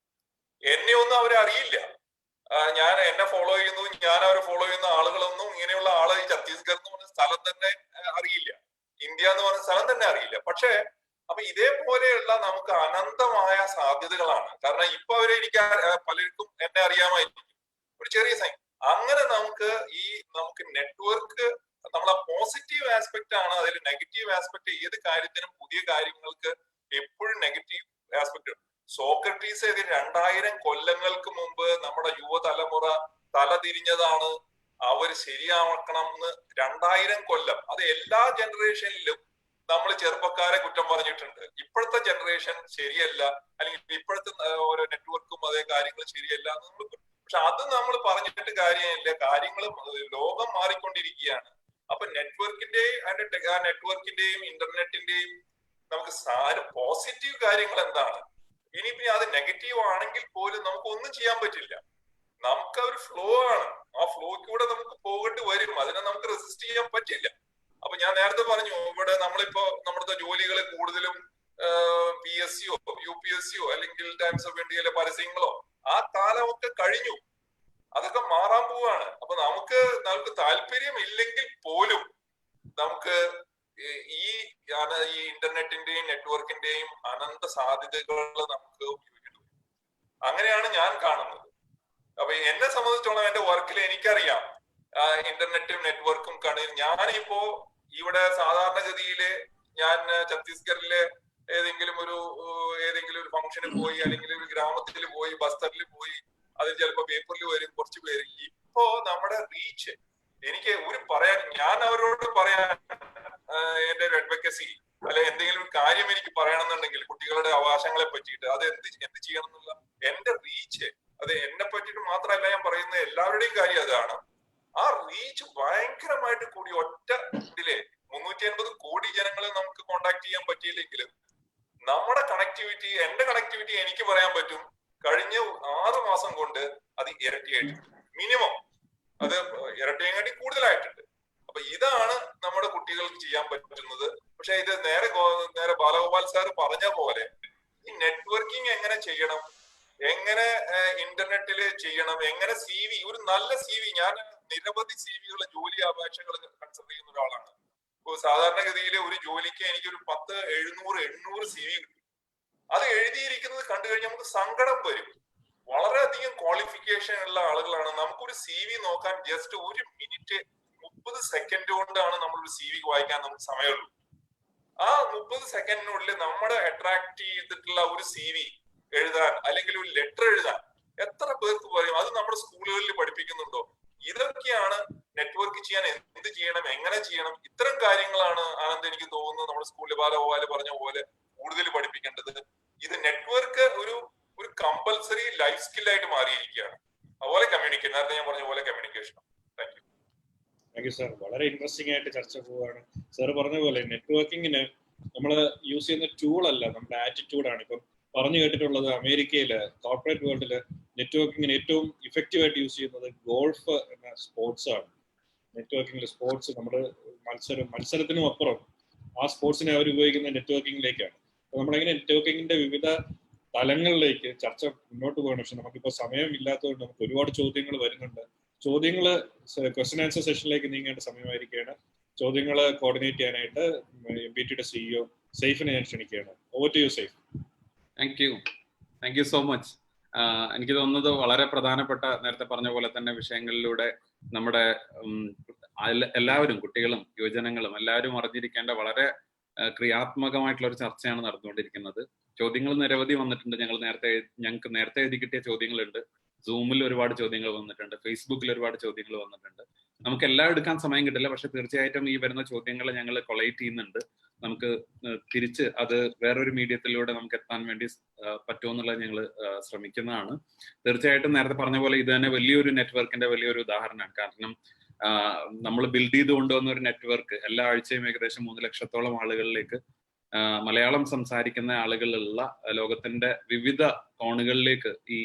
Speaker 5: എന്നെ ഒന്നും അവരെ അറിയില്ല. എന്നെ ഫോളോ ചെയ്യുന്നു, ഞാൻ അവരെ ഫോളോ ചെയ്യുന്ന ആളുകളൊന്നും ഇങ്ങനെയുള്ള ആള് ഈ ഛത്തീസ്ഗഡ് എന്ന് പറഞ്ഞ സ്ഥലം തന്നെ അറിയില്ല, ഇന്ത്യ എന്ന് പറഞ്ഞ സ്ഥലം തന്നെ അറിയില്ല. പക്ഷെ അപ്പൊ ഇതേപോലെയുള്ള നമുക്ക് അനന്തമായ സാധ്യതകളാണ്. കാരണം ഇപ്പൊ അവരെ പലർക്കും എന്നെ അറിയാമായിരിക്കും, ഒരു ചെറിയ സൈൻ. അങ്ങനെ നമുക്ക് നെറ്റ്വർക്ക് നമ്മളെ പോസിറ്റീവ് ആസ്പെക്ട് ആണ്. അതിൽ നെഗറ്റീവ് ആസ്പെക്ട് ഏത് കാര്യത്തിനും, പുതിയ കാര്യങ്ങൾക്ക് എപ്പോഴും നെഗറ്റീവ് ആസ്പെക്ട്. സോക്രട്ടീസ് 2000 കൊല്ലങ്ങൾക്ക് മുമ്പ് നമ്മുടെ യുവതലമുറ തലതിരിഞ്ഞതാണ്. അവർ ശരിയാക്കണം എന്ന് 2000 കൊല്ലം. അത് എല്ലാ ജനറേഷനിലും നമ്മൾ ചെറുപ്പക്കാരെ കുറ്റം പറഞ്ഞിട്ടുണ്ട്. ഇപ്പോഴത്തെ ജനറേഷൻ ശരിയല്ല, അല്ലെങ്കിൽ ഇപ്പോഴത്തെ ഓരോ നെറ്റ്വർക്കും അതേ കാര്യങ്ങൾ ശരിയല്ല. പക്ഷെ അത് നമ്മൾ പറഞ്ഞിട്ട് കാര്യമില്ല. കാര്യങ്ങൾ ലോകം മാറിക്കൊണ്ടിരിക്കുകയാണ്. അപ്പൊ നെറ്റ്വർക്കിന്റെയും ഇന്റർനെറ്റിന്റെയും നമുക്ക് പോസിറ്റീവ് കാര്യങ്ങൾ എന്താണ്? ഇനിയിപ്പോ അത് നെഗറ്റീവ് ആണെങ്കിൽ പോലും നമുക്ക് ഒന്നും ചെയ്യാൻ പറ്റില്ല. നമുക്ക് ഒരു ഫ്ലോ ആണ്, ആ ഫ്ലോയ്ക്കൂടെ നമുക്ക് പോകേണ്ടി വരും. അതിനെ നമുക്ക് റെസിസ്റ്റ് ചെയ്യാൻ പറ്റില്ല. അപ്പൊ ഞാൻ നേരത്തെ പറഞ്ഞു, ഇവിടെ നമ്മളിപ്പോ നമ്മുടെ ജോലികൾ കൂടുതലും PSC UPSC അല്ലെങ്കിൽ ടൈംസ് ഓഫ് ഇന്ത്യയിലെ പരസ്യങ്ങളോ ആ കാലമൊക്കെ കഴിഞ്ഞു. അതൊക്കെ മാറാൻ പോവാണ്. അപ്പൊ നമുക്ക് താല്പര്യം ഇല്ലെങ്കിൽ പോലും നമുക്ക് ഈ ഇന്റർനെറ്റിന്റെയും നെറ്റ്വർക്കിന്റെയും അനന്ത സാധ്യതകൾ നമുക്ക് ഉപയോഗിക്കേണ്ടി വരും. അങ്ങനെയാണ് ഞാൻ കാണുന്നത്. അപ്പൊ എന്നെ സംബന്ധിച്ചോളം എന്റെ വർക്കിൽ എനിക്കറിയാം ഇന്റർനെറ്റും നെറ്റ്വർക്കും ഞാനിപ്പോ ഇവിടെ സാധാരണഗതിയില് ഞാൻ ഛത്തീസ്ഗഡിലെ ഏതെങ്കിലും ഒരു ഫംഗ്ഷന് പോയി, അല്ലെങ്കിൽ ഒരു ഗ്രാമത്തിൽ പോയി, ബസ്തറിൽ പോയി, അത് ചിലപ്പോ പേപ്പറിൽ വരും കുറച്ച് പേര്. ഇപ്പോ നമ്മുടെ റീച്ച് എനിക്ക് ഞാൻ അവരോട് പറയാൻ എന്റെ ഒരു അഡ്വക്കസി അല്ലെ എന്തെങ്കിലും ഒരു കാര്യം എനിക്ക് പറയണമെന്നുണ്ടെങ്കിൽ കുട്ടികളുടെ അവകാശങ്ങളെ പറ്റിയിട്ട് അത് എന്ത് ചെയ്യണം എന്നുള്ള എന്റെ റീച്ച്, അത് എന്നെ പറ്റിയിട്ട് മാത്രമല്ല ഞാൻ പറയുന്നത്, എല്ലാവരുടെയും കാര്യം അതാണ്. ആ റീച്ച് ഭയങ്കരമായിട്ട് കൂടി. ഒറ്റ ഇതിലെ 350 കോടി ജനങ്ങളെ നമുക്ക് കോണ്ടാക്ട് ചെയ്യാൻ പറ്റിയില്ലെങ്കിലും നമ്മുടെ കണക്ടിവിറ്റി, എന്റെ കണക്ടിവിറ്റി എനിക്ക് പറയാൻ പറ്റും കഴിഞ്ഞ 6 മാസം കൊണ്ട് അത് ഇരട്ടിയായിട്ടുണ്ട്. മിനിമം അത് ഇരട്ടിയെക്കാട്ടി കൂടുതലായിട്ടുണ്ട്. അപ്പൊ ഇതാണ് നമ്മുടെ കുട്ടികൾക്ക് ചെയ്യാൻ പറ്റുന്നത്. പക്ഷെ ഇത് നേരെ ബാലഗോപാൽ സാർ പറഞ്ഞ പോലെ ഈ നെറ്റ്വർക്കിംഗ് എങ്ങനെ ചെയ്യണം, എങ്ങനെ ഇന്റർനെറ്റില് ചെയ്യണം, എങ്ങനെ CV, ഒരു നല്ല CV, ഞാൻ നിരവധി CV ജോലി അപേക്ഷകൾ കൺസിഡർ ചെയ്യുന്ന ഒരാളാണ്. ഇപ്പൊ സാധാരണഗതിയിൽ ഒരു ജോലിക്ക് എനിക്കൊരു 10, 700, 800 CV കിട്ടും. അത് എഴുതിയിരിക്കുന്നത് കണ്ടു കഴിഞ്ഞാൽ നമുക്ക് സങ്കടം വരും. വളരെയധികം ക്വാളിഫിക്കേഷൻ ഉള്ള ആളുകളാണ്. നമുക്കൊരു CV നോക്കാൻ ജസ്റ്റ് 1 മിനിറ്റ് 30 സെക്കൻഡ് കൊണ്ടാണ് നമ്മളൊരു CV വായിക്കാൻ നമുക്ക് സമയമുള്ളൂ. ആ 30 സെക്കൻഡിനുള്ളിൽ നമ്മളെ അട്രാക്ട് ചെയ്തിട്ടുള്ള ഒരു CV എഴുതാൻ, അല്ലെങ്കിൽ ഒരു ലെറ്റർ എഴുതാൻ എത്ര പേർക്ക് പറയും? അത് നമ്മുടെ സ്കൂളുകളിൽ പഠിപ്പിക്കുന്നുണ്ടോ? ഇതൊക്കെയാണ് നെറ്റ്വർക്ക് ചെയ്യാൻ എന്ത് ചെയ്യണം, എങ്ങനെ ചെയ്യണം, ഇത്തരം കാര്യങ്ങളാണ് ആനന്ദ് എനിക്ക് തോന്നുന്നത് നമ്മുടെ സ്കൂളിൽ ബാലഗോപാല് പറഞ്ഞ പോലെ കൂടുതൽ പഠിപ്പിക്കേണ്ടത്. ഇത് നെറ്റ്വർക്ക് ഒരു കമ്പൽസറി ലൈഫ് സ്കില്ലായിട്ട് മാറിയിരിക്കുകയാണ്. അതുപോലെ കമ്മ്യൂണിക്കേഷൻ, നേരത്തെ ഞാൻ പറഞ്ഞ പോലെ കമ്മ്യൂണിക്കേഷൻ.
Speaker 3: Thank you sir. വളരെ ഇൻട്രസ്റ്റിംഗ് ആയിട്ട് ചർച്ച പോവുകയാണ്. സാർ പറഞ്ഞ പോലെ നെറ്റ്വർക്കിങ്ങിന് നമ്മൾ യൂസ് ചെയ്യുന്ന ടൂൾ അല്ല, നമ്മുടെ ആറ്റിറ്റ്യൂഡാണ്. ഇപ്പം പറഞ്ഞു കേട്ടിട്ടുള്ളത് അമേരിക്കയില് കോർപ്പറേറ്റ് വേൾഡില് നെറ്റ്വർക്കിങ്ങിന് ഏറ്റവും ഇഫക്റ്റീവ് ആയിട്ട് യൂസ് ചെയ്യുന്നത് ഗോൾഫ് എന്ന സ്പോർട്സ് ആണ്. നെറ്റ്വർക്കിംഗിൽ സ്പോർട്സ് നമ്മുടെ മത്സരത്തിനും അപ്പുറം ആ സ്പോർട്സിനെ അവർ ഉപയോഗിക്കുന്ന നെറ്റ്വർക്കിംഗിലേക്കാണ്. അപ്പൊ നമ്മളെങ്ങനെ നെറ്റ്വർക്കിംഗിന്റെ വിവിധ തലങ്ങളിലേക്ക് ചർച്ച മുന്നോട്ട് പോകണം. പക്ഷെ നമുക്കിപ്പോൾ സമയം ഇല്ലാത്തതുകൊണ്ട് നമുക്ക് ഒരുപാട് ചോദ്യങ്ങൾ വരുന്നുണ്ട്. ചോദ്യങ്ങൾ ക്വസ്റ്റ്യൻ ആൻസർ സെഷനിലേക്ക് നീങ്ങേണ്ട സമയമായിരിക്കുകയാണ്. ചോദ്യങ്ങൾ കോർഡിനേറ്റ് ചെയ്യാനായിട്ട് MPTയുടെ CEO സെയ്ഫിനെ ഞാൻ ക്ഷണിക്കുകയാണ്. Over to you Saif.
Speaker 6: Thank you so much. എനിക്ക് തോന്നുന്നത് വളരെ പ്രധാനപ്പെട്ട, നേരത്തെ പറഞ്ഞ പോലെ തന്നെ വിഷയങ്ങളിലൂടെ നമ്മുടെ എല്ലാവരും, കുട്ടികളും യുവജനങ്ങളും എല്ലാവരും അറിഞ്ഞിരിക്കേണ്ട വളരെ ക്രിയാത്മകമായിട്ടുള്ള ഒരു ചർച്ചയാണ് നടന്നുകൊണ്ടിരിക്കുന്നത്. ചോദ്യങ്ങൾ നിരവധി വന്നിട്ടുണ്ട്. ഞങ്ങൾക്ക് നേരത്തെ എഴുതി കിട്ടിയ ചോദ്യങ്ങളുണ്ട്. സൂമിൽ ഒരുപാട് ചോദ്യങ്ങൾ വന്നിട്ടുണ്ട്. ഫേസ്ബുക്കിൽ ഒരുപാട് ചോദ്യങ്ങൾ വന്നിട്ടുണ്ട്. നമുക്ക് എല്ലാം എടുക്കാൻ സമയം കിട്ടില്ല. പക്ഷെ തീർച്ചയായിട്ടും ഈ വരുന്ന ചോദ്യങ്ങൾ ഞങ്ങൾ കൊളേറ്റ് ചെയ്യുന്നുണ്ട്. നമുക്ക് തിരിച്ച് അത് വേറൊരു മീഡിയത്തിലൂടെ നമുക്ക് എത്താൻ വേണ്ടി പറ്റുമെന്നുള്ളത് ഞങ്ങൾ ശ്രമിക്കുന്നതാണ്. തീർച്ചയായിട്ടും നേരത്തെ പറഞ്ഞ പോലെ ഇത് തന്നെ വലിയൊരു നെറ്റ്വർക്കിന്റെ വലിയൊരു ഉദാഹരണമാണ്. കാരണം നമ്മൾ ബിൽഡ് ചെയ്ത് കൊണ്ടുവന്ന ഒരു നെറ്റ്വർക്ക് എല്ലാ ആഴ്ചയും ഏകദേശം 3 ലക്ഷത്തോളം ആളുകളിലേക്ക്, മലയാളം സംസാരിക്കുന്ന ആളുകളുള്ള ലോകത്തിന്റെ വിവിധ കോണുകളിലേക്ക് ഈ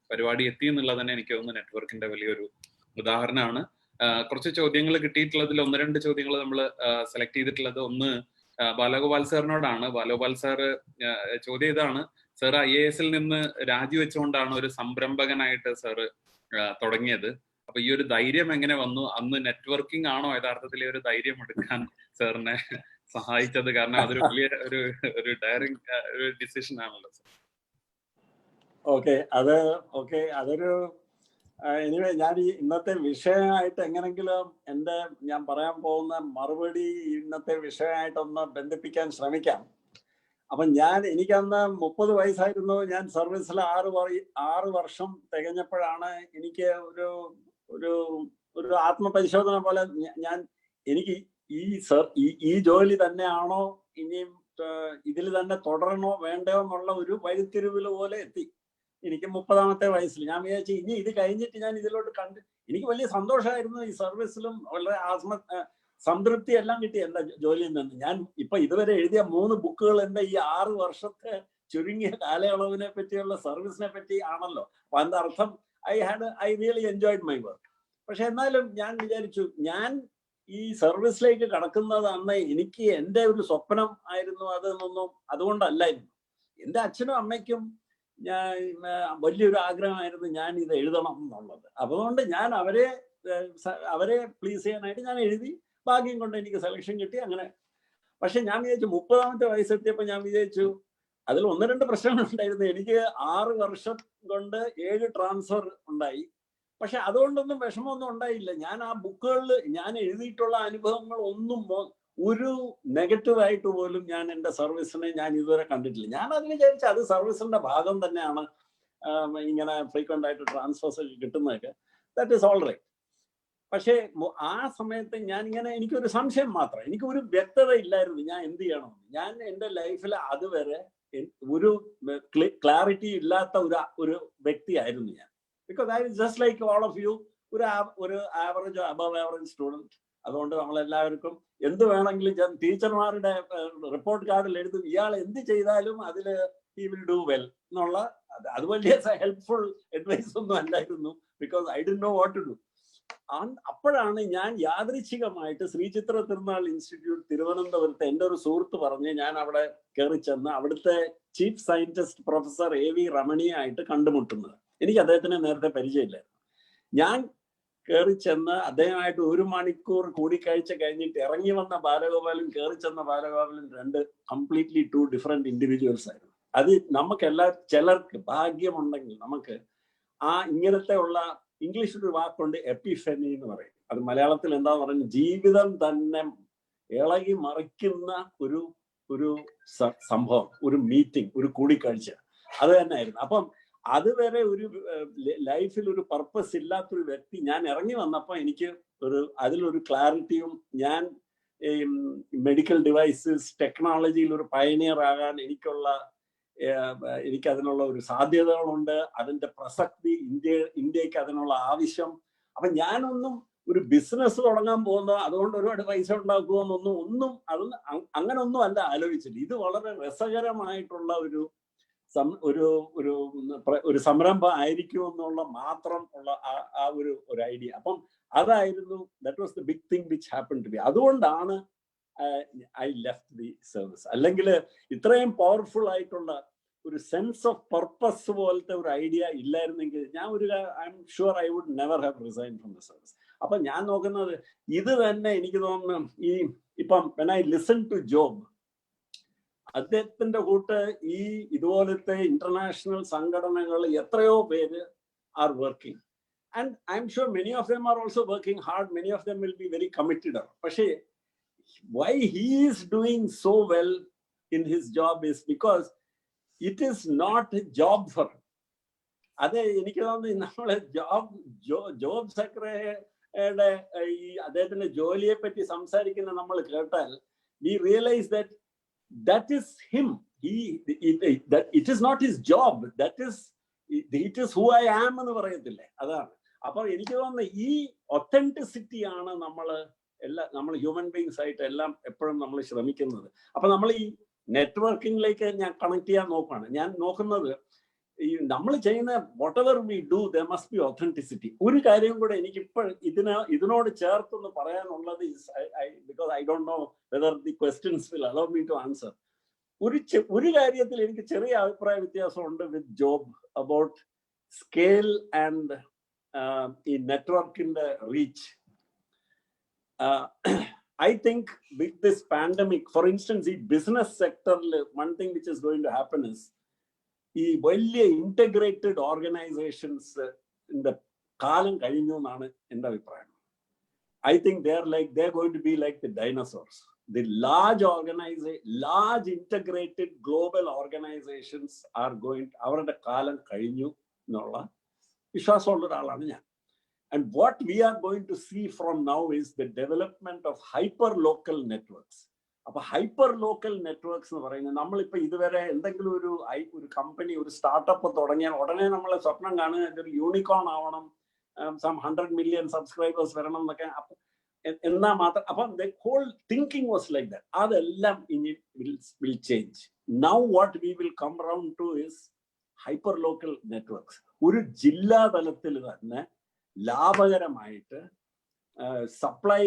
Speaker 6: പരിപാടി എത്തി എന്നുള്ളത് തന്നെ എനിക്ക് തോന്നുന്നു നെറ്റ്വർക്കിന്റെ വലിയൊരു ഉദാഹരണമാണ്. കുറച്ച് ചോദ്യങ്ങൾ കിട്ടിയിട്ടുള്ളതിൽ 1-2 ചോദ്യങ്ങൾ നമ്മൾ സെലക്ട് ചെയ്തിട്ടുള്ളത്. ഒന്ന് ബാലഗോപാൽ സാറിനോടാണ്. ബാലഗോപാൽ സാറ് ചോദ്യം ഇതാണ്: സാർ IAS-ൽ നിന്ന് രാജിവെച്ചുകൊണ്ടാണ് ഒരു സംരംഭകനായിട്ട് സാറ് തുടങ്ങിയത്. അപ്പൊ ഈ ഒരു ധൈര്യം എങ്ങനെ വന്നു? അന്ന് നെറ്റ്വർക്കിംഗ് ആണോ യഥാർത്ഥത്തിൽ ഒരു ധൈര്യം എടുക്കാൻ സാറിനെ സഹായിച്ചത്? കാരണം അതൊരു വലിയ ഒരു ഡയറിംഗ് ഒരു ഡിസിഷൻ ആണല്ലോ സാർ.
Speaker 4: അതൊരു എനിവേ, ഞാൻ ഈ ഇന്നത്തെ വിഷയമായിട്ട് എങ്ങനെങ്കിലും ഞാൻ പറയാൻ പോകുന്ന മറുപടി ഇന്നത്തെ വിഷയമായിട്ടൊന്ന് ബന്ധിപ്പിക്കാൻ ശ്രമിക്കാം. അപ്പൊ എനിക്കന്ന് 30 വയസ്സായിരുന്നു. ഞാൻ സർവീസിൽ 6 വർഷം തികഞ്ഞപ്പോഴാണ് എനിക്ക് ഒരു ആത്മപരിശോധന പോലെ എനിക്ക് ഈ ജോലി തന്നെയാണോ ഇനിയും ഇതിൽ തന്നെ തുടരണോ വേണ്ടയോ എന്നുള്ള ഒരു വഴിത്തിരിവിൽ പോലെ എത്തി. എനിക്ക് 30ാമത്തെ വയസ്സിൽ ഞാൻ വിചാരിച്ചു ഇനി ഇത് കഴിഞ്ഞിട്ട് ഞാൻ ഇതിലോട്ട് എനിക്ക് വലിയ സന്തോഷമായിരുന്നു. ഈ സർവീസിലും വളരെ സംതൃപ്തി എല്ലാം കിട്ടി എന്റെ ജോലിയിൽ നിന്ന്. ഞാൻ ഇപ്പൊ ഇതുവരെ എഴുതിയ 3 ബുക്കുകൾ എന്റെ ഈ 6 വർഷത്തെ ചുരുങ്ങിയ കാലയളവിനെ പറ്റിയുള്ള സർവീസിനെ പറ്റി ആണല്ലോ. അപ്പൊ അതിന്റെ അർത്ഥം I really enjoyed my work. പക്ഷെ എന്നാലും ഞാൻ വിചാരിച്ചു ഞാൻ ഈ സർവീസിലേക്ക് കടക്കുന്നത് അന്ന് എനിക്ക് എൻ്റെ ഒരു സ്വപ്നം ആയിരുന്നു അതെന്നൊന്നും അതുകൊണ്ടല്ലായിരുന്നു. എൻ്റെ അച്ഛനും അമ്മയ്ക്കും ഞാൻ വലിയൊരു ആഗ്രഹമായിരുന്നു ഞാൻ ഇത് എഴുതണം എന്നുള്ളത്. അതുകൊണ്ട് ഞാൻ അവരെ പ്ലീസ് ചെയ്യാനായിട്ട് ഞാൻ എഴുതി. ഭാഗ്യം കൊണ്ട് എനിക്ക് സെലക്ഷൻ കിട്ടി അങ്ങനെ. പക്ഷെ ഞാൻ വിചാരിച്ചു 30ാമത്തെ വയസ്സെത്തിയപ്പോൾ ഞാൻ വിചാരിച്ചു അതിൽ 1-2 പ്രശ്നങ്ങളുണ്ടായിരുന്നു. എനിക്ക് 6 വർഷം കൊണ്ട് 7 ട്രാൻസ്ഫർ ഉണ്ടായി. പക്ഷെ അതുകൊണ്ടൊന്നും വിഷമമൊന്നും ഉണ്ടായില്ല. ഞാൻ ആ ബുക്കുകളിൽ ഞാൻ എഴുതിയിട്ടുള്ള അനുഭവങ്ങൾ ഒന്നും ഒരു നെഗറ്റീവായിട്ട് പോലും ഞാൻ എൻ്റെ സർവീസിനെ ഞാൻ ഇതുവരെ കണ്ടിട്ടില്ല. ഞാൻ അത് വിചാരിച്ചു അത് സർവീസിന്റെ ഭാഗം തന്നെയാണ്. ഇങ്ങനെ ഫ്രീക്വന്റ് ആയിട്ട് ട്രാൻസ്ഫേഴ്സ് ഒക്കെ കിട്ടുന്നതൊക്കെ ദാറ്റ് ഈസ് ഓൾ റൈറ്റ്. പക്ഷേ ആ സമയത്ത് ഞാൻ ഇങ്ങനെ എനിക്കൊരു സംശയം മാത്രം, എനിക്കൊരു വ്യക്തത ഇല്ലായിരുന്നു ഞാൻ എന്ത് ചെയ്യണമെന്ന്. ഞാൻ എൻ്റെ ലൈഫിൽ അതുവരെ ഒരു ക്ലാരിറ്റി ഇല്ലാത്ത ഒരു വ്യക്തിയായിരുന്നു ഞാൻ. Because I was just like all of you, ഒരു ആവറേജ് അബവ് ആവറേജ് സ്റ്റുഡൻറ്. അതുകൊണ്ട് നമ്മളെല്ലാവർക്കും എന്ത് വേണമെങ്കിലും ടീച്ചർമാരുടെ റിപ്പോർട്ട് കാർഡിൽ എഴുതും ഇയാൾ എന്ത് ചെയ്താലും അതിൽ ഹി വിൽ ഡു വെൽ എന്നുള്ള. അത് വലിയ ഹെൽപ്ഫുൾ അഡ്വൈസ് ഒന്നും അല്ലായിരുന്നു. Because I didn't know what to do. അപ്പോഴാണ് ഞാൻ യാദൃച്ഛികമായിട്ട് ശ്രീചിത്ര തിരുനാൾ ഇൻസ്റ്റിറ്റ്യൂട്ട് തിരുവനന്തപുരത്ത് എൻ്റെ ഒരു സുഹൃത്ത് പറഞ്ഞ് ഞാൻ അവിടെ കയറി ചെന്ന് അവിടുത്തെ ചീഫ് സയന്റിസ്റ്റ് പ്രൊഫസർ AV രമണിയായിട്ട് കണ്ടുമുട്ടുന്നത്. എനിക്ക് അദ്ദേഹത്തിനെ നേരത്തെ പരിചയമില്ലായിരുന്നു. ഞാൻ കയറി ചെന്ന് അദ്ദേഹമായിട്ട് 1 മണിക്കൂർ കൂടിക്കാഴ്ച കഴിഞ്ഞിട്ട് ഇറങ്ങി വന്ന ബാലഗോപാലും കയറി ചെന്ന ബാലഗോപാലും 2 കംപ്ലീറ്റ്ലി 2 ഡിഫറെന്റ് ഇൻഡിവിജ്വൽസ് ആയിരുന്നു. അത് ചിലർക്ക് ഭാഗ്യമുണ്ടെങ്കിൽ നമുക്ക് ഇങ്ങനത്തെ ഉള്ള ഇംഗ്ലീഷിൽ ഒരു വാക്കുണ്ട് എപ്പിഫനി എന്ന് പറയും. അത് മലയാളത്തിൽ എന്താന്ന് പറയുന്നത് ജീവിതം തന്നെ ഇളകി മറിക്കുന്ന ഒരു സംഭവം, ഒരു മീറ്റിംഗ്, ഒരു കൂടിക്കാഴ്ച അത് തന്നെ ആയിരുന്നു. അപ്പം അതുവരെ ഒരു ലൈഫിൽ ഒരു പർപ്പസ് ഇല്ലാത്തൊരു വ്യക്തി ഞാൻ ഇറങ്ങി വന്നപ്പോൾ എനിക്ക് അതിലൊരു ക്ലാരിറ്റിയും ഞാൻ മെഡിക്കൽ ഡിവൈസസ് ടെക്നോളജിയിൽ ഒരു പയനിയർ ആകാൻ എനിക്ക് അതിനുള്ള ഒരു സാധ്യതകളുണ്ട്, അതിന്റെ പ്രസക്തി, ഇന്ത്യക്ക് അതിനുള്ള ആവശ്യം. അപ്പൊ ഞാനൊന്നും ഒരു ബിസിനസ് തുടങ്ങാൻ പോകുന്നോ അതുകൊണ്ട് ഒരുപാട് പൈസ ഉണ്ടാക്കുമെന്നൊന്നും അങ്ങനൊന്നും അല്ല ആലോചിച്ചില്ല. ഇത് വളരെ രസകരമായിട്ടുള്ള ഒരു സംരംഭം ആയിരിക്കുമെന്നുള്ള മാത്രം ഉള്ള ഒരു ഐഡിയ. അപ്പം അതായിരുന്നു that was the big thing which happen to be. അതുകൊണ്ടാണ് ഐ ലെഫ്റ്റ് ദി സർവീസ്. അല്ലെങ്കിൽ ഇത്രയും പവർഫുൾ ആയിട്ടുള്ള ഒരു സെൻസ് ഓഫ് പർപ്പസ് പോലത്തെ ഒരു ഐഡിയ ഇല്ലായിരുന്നെങ്കിൽ I'm sure I would never have resign from the service. അപ്പൊ ഞാൻ നോക്കുന്നത് ഇത് തന്നെ. എനിക്ക് തോന്നുന്നു ഇപ്പം when I listen to job, അദ്ദേഹത്തിന്റെ കൂട്ട് ഇതുപോലത്തെ ഇന്റർനാഷണൽ സംഘടനകൾ എത്രയോ പേര് are working, and I am sure many of them are also working hard, many of them will be very committed. പക്ഷേ why he is doing so well in his job is because it is not a job for him. അതെ, എനിക്ക് തോന്നുന്നു നമ്മളെ job സെക്രട്ടറിയുടെ അദ്ദേഹത്തിന്റെ ജോലിയെ പറ്റി സംസാരിക്കുന്ന നമ്മൾ കേട്ടാൽ we realize that is him. It is not his job, it is who I am എന്ന് പറയത്തില്ലേ, അതാണ്. അപ്പൊ എനിക്ക് തോന്നുന്നു ഈ ഒത്തന്റിസിറ്റി ആണ് നമ്മൾ ഹ്യൂമൻ ബീങ്സ് ആയിട്ട് എല്ലാം എപ്പോഴും നമ്മൾ ശ്രമിക്കുന്നത്. അപ്പൊ നമ്മൾ ഈ നെറ്റ്വർക്കിംഗിലേക്ക് ഞാൻ കണക്ട് ചെയ്യാൻ നോക്കുകയാണ്. ഞാൻ നോക്കുന്നത് നമ്മൾ ചെയ്യുന്ന whatever we do there must be authenticity. ഒരു കാര്യം കൂടെ എനിക്ക് ഇപ്പോൾ ഇതിനോട് ചേർത്തൊന്ന് പറയാനുള്ളത്, because I don't know whether the questions will allow me to answer. ഒരു കാര്യത്തിൽ എനിക്ക് ചെറിയ അഭിപ്രായ വ്യത്യാസമുണ്ട് with Job about scale and ഈ നെറ്റ്വർക്കിന്റെ reach. I think with this pandemic, for instance, the business sector, one thing which is going to happen is ഈ വലിയ ഇന്റഗ്രേറ്റഡ് ഓർഗനൈസേഷൻസ് കാലം കഴിഞ്ഞു എന്നാണ് എൻ്റെ അഭിപ്രായം. I think they're going to be like the dinosaurs. The large integrated global organizations are അവരുടെ കാലം കഴിഞ്ഞു എന്നുള്ള വിശ്വാസമുള്ള ഒരാളാണ് ഞാൻ. And what we are going to see from now is the development of hyper-local networks. അപ്പൊ ഹൈപ്പർ ലോക്കൽ നെറ്റ്വർക്ക്സ് എന്ന് പറയുന്നത് നമ്മളിപ്പോൾ ഇതുവരെ എന്തെങ്കിലും ഒരു കമ്പനി ഒരു സ്റ്റാർട്ടപ്പ് തുടങ്ങിയാൽ ഉടനെ നമ്മളെ സ്വപ്നം കാണുക ഇതൊരു യൂണിക്കോൺ ആവണം, സം 100 million സബ്സ്ക്രൈബേഴ്സ് വരണം എന്നൊക്കെ. എന്നാ മാത്രം അപ്പം the whole thinking was like that. അതെല്ലാം ഇനി will change. Now what we will come round to is hyper local networks. ഒരു ജില്ലാ തലത്തിൽ തന്നെ ലാഭകരമായിട്ട് supply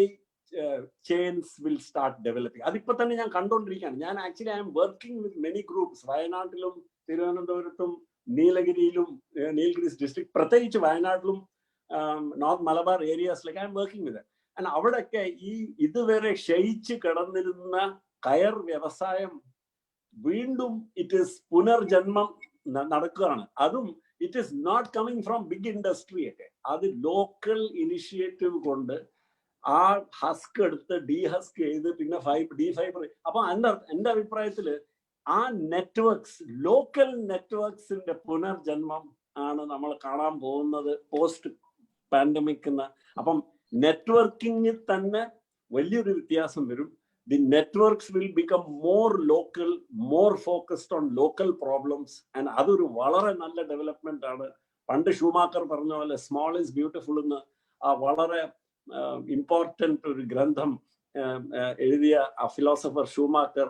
Speaker 4: chains will start developing. അതിപ്പോ തന്നെ ഞാൻ കണ്ടുകൊണ്ടിരിക്കുകയാണ്. ഞാൻ actually I'm working with many groups. വയനാട്ടിലും തിരുവനന്തപുരത്തും നീലഗിരിയിലും, നീലഗിരി ഡിസ്ട്രിക്ട് പ്രത്യേകിച്ച് വയനാട്ടിലും നോർത്ത് മലബാർ ഏരിയാസിലൊക്കെ I'm working with. And അവിടെയൊക്കെ ഈ ഇതുവരെ ക്ഷയിച്ച് കിടന്നിരുന്ന കയർ വ്യവസായം വീണ്ടും ഇറ്റ് ഈസ് പുനർജന്മം നടക്കുകയാണ്. അതും it is not coming from big industry ഒക്കെ. അത് ലോക്കൽ ഇനിഷ്യേറ്റീവ് കൊണ്ട് ആ ഹസ്ക് എടുത്ത് ഡീഹസ്ക് ചെയ്ത് പിന്നെ ഡീഫൈബർ. അപ്പൊ എന്റെ അഭിപ്രായത്തില് ആ നെറ്റ്വർക്ക്സ്, ലോക്കൽ നെറ്റ്വർക്ക്സിന്റെ പുനർജന്മം ആണ് നമ്മൾ കാണാൻ പോകുന്നത് പോസ്റ്റ് പാൻഡമിക്. അപ്പം നെറ്റ്വർക്കിംഗിൽ തന്നെ വലിയൊരു വ്യത്യാസം വരും. The networks will become more local, more focused on local problems. And അതൊരു വളരെ നല്ല ഡെവലപ്മെന്റ് ആണ്. പണ്ട് ഷൂമാക്കർ പറഞ്ഞ പോലെ സ്മോൾ ഈസ് ബ്യൂട്ടിഫുൾ എന്ന് ആ വളരെ ഇമ്പോർട്ടന്റ് ഒരു ഗ്രന്ഥം എഴുതിയ ആ ഫിലോസഫർ ഷൂമാക്കർ,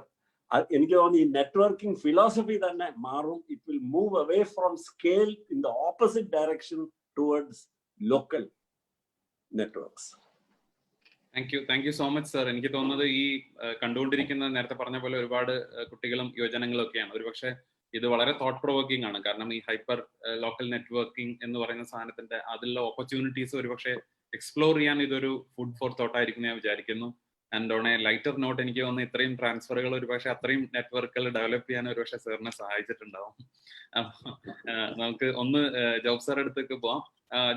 Speaker 4: എനിക്ക് തോന്നുന്നു ഈ നെറ്റ്വർക്കിംഗ് ഫിലോസഫി തന്നെ മാറും. It will move away from scale in the opposite direction towards local networks.
Speaker 6: Thank you so much sir. എനിക്ക് തോന്നുന്നത് ഈ കണ്ടുകൊണ്ടിരിക്കുന്ന നേരത്തെ പറഞ്ഞ പോലെ ഒരുപാട് കുട്ടികളും യുവജനങ്ങളും ഒക്കെയാണ്. ഒരുപക്ഷെ ഇത് വളരെ തോട്ട് പ്രൊവോക്കിംഗ് ആണ്. കാരണം ഈ ഹൈപ്പർ ലോക്കൽ നെറ്റ്വർക്കിംഗ് എന്ന് പറയുന്ന സാധനത്തിന്റെ അതിലുള്ള ഓപ്പർച്യൂണിറ്റീസ് ഒരുപക്ഷെ എക്സ്പ്ലോർ ചെയ്യാൻ ഇതൊരു ഫുഡ് ഫോർ തോട്ട് ആയിരിക്കും ഞാൻ വിചാരിക്കുന്നു. And on a lighter note എനിക്ക് തോന്നുന്നു ഇത്രയും ട്രാൻസ്ഫറുകൾ ഒരുപക്ഷെ അത്രയും നെറ്റ്വർക്കുകൾ ഡെവലപ്പ് ചെയ്യാൻ ഒരുപക്ഷെ സാറിനെ സഹായിച്ചിട്ടുണ്ടാവും. നമുക്ക് ഒന്ന് ജോബ് സാർ അടുത്തേക്ക് പോവാം.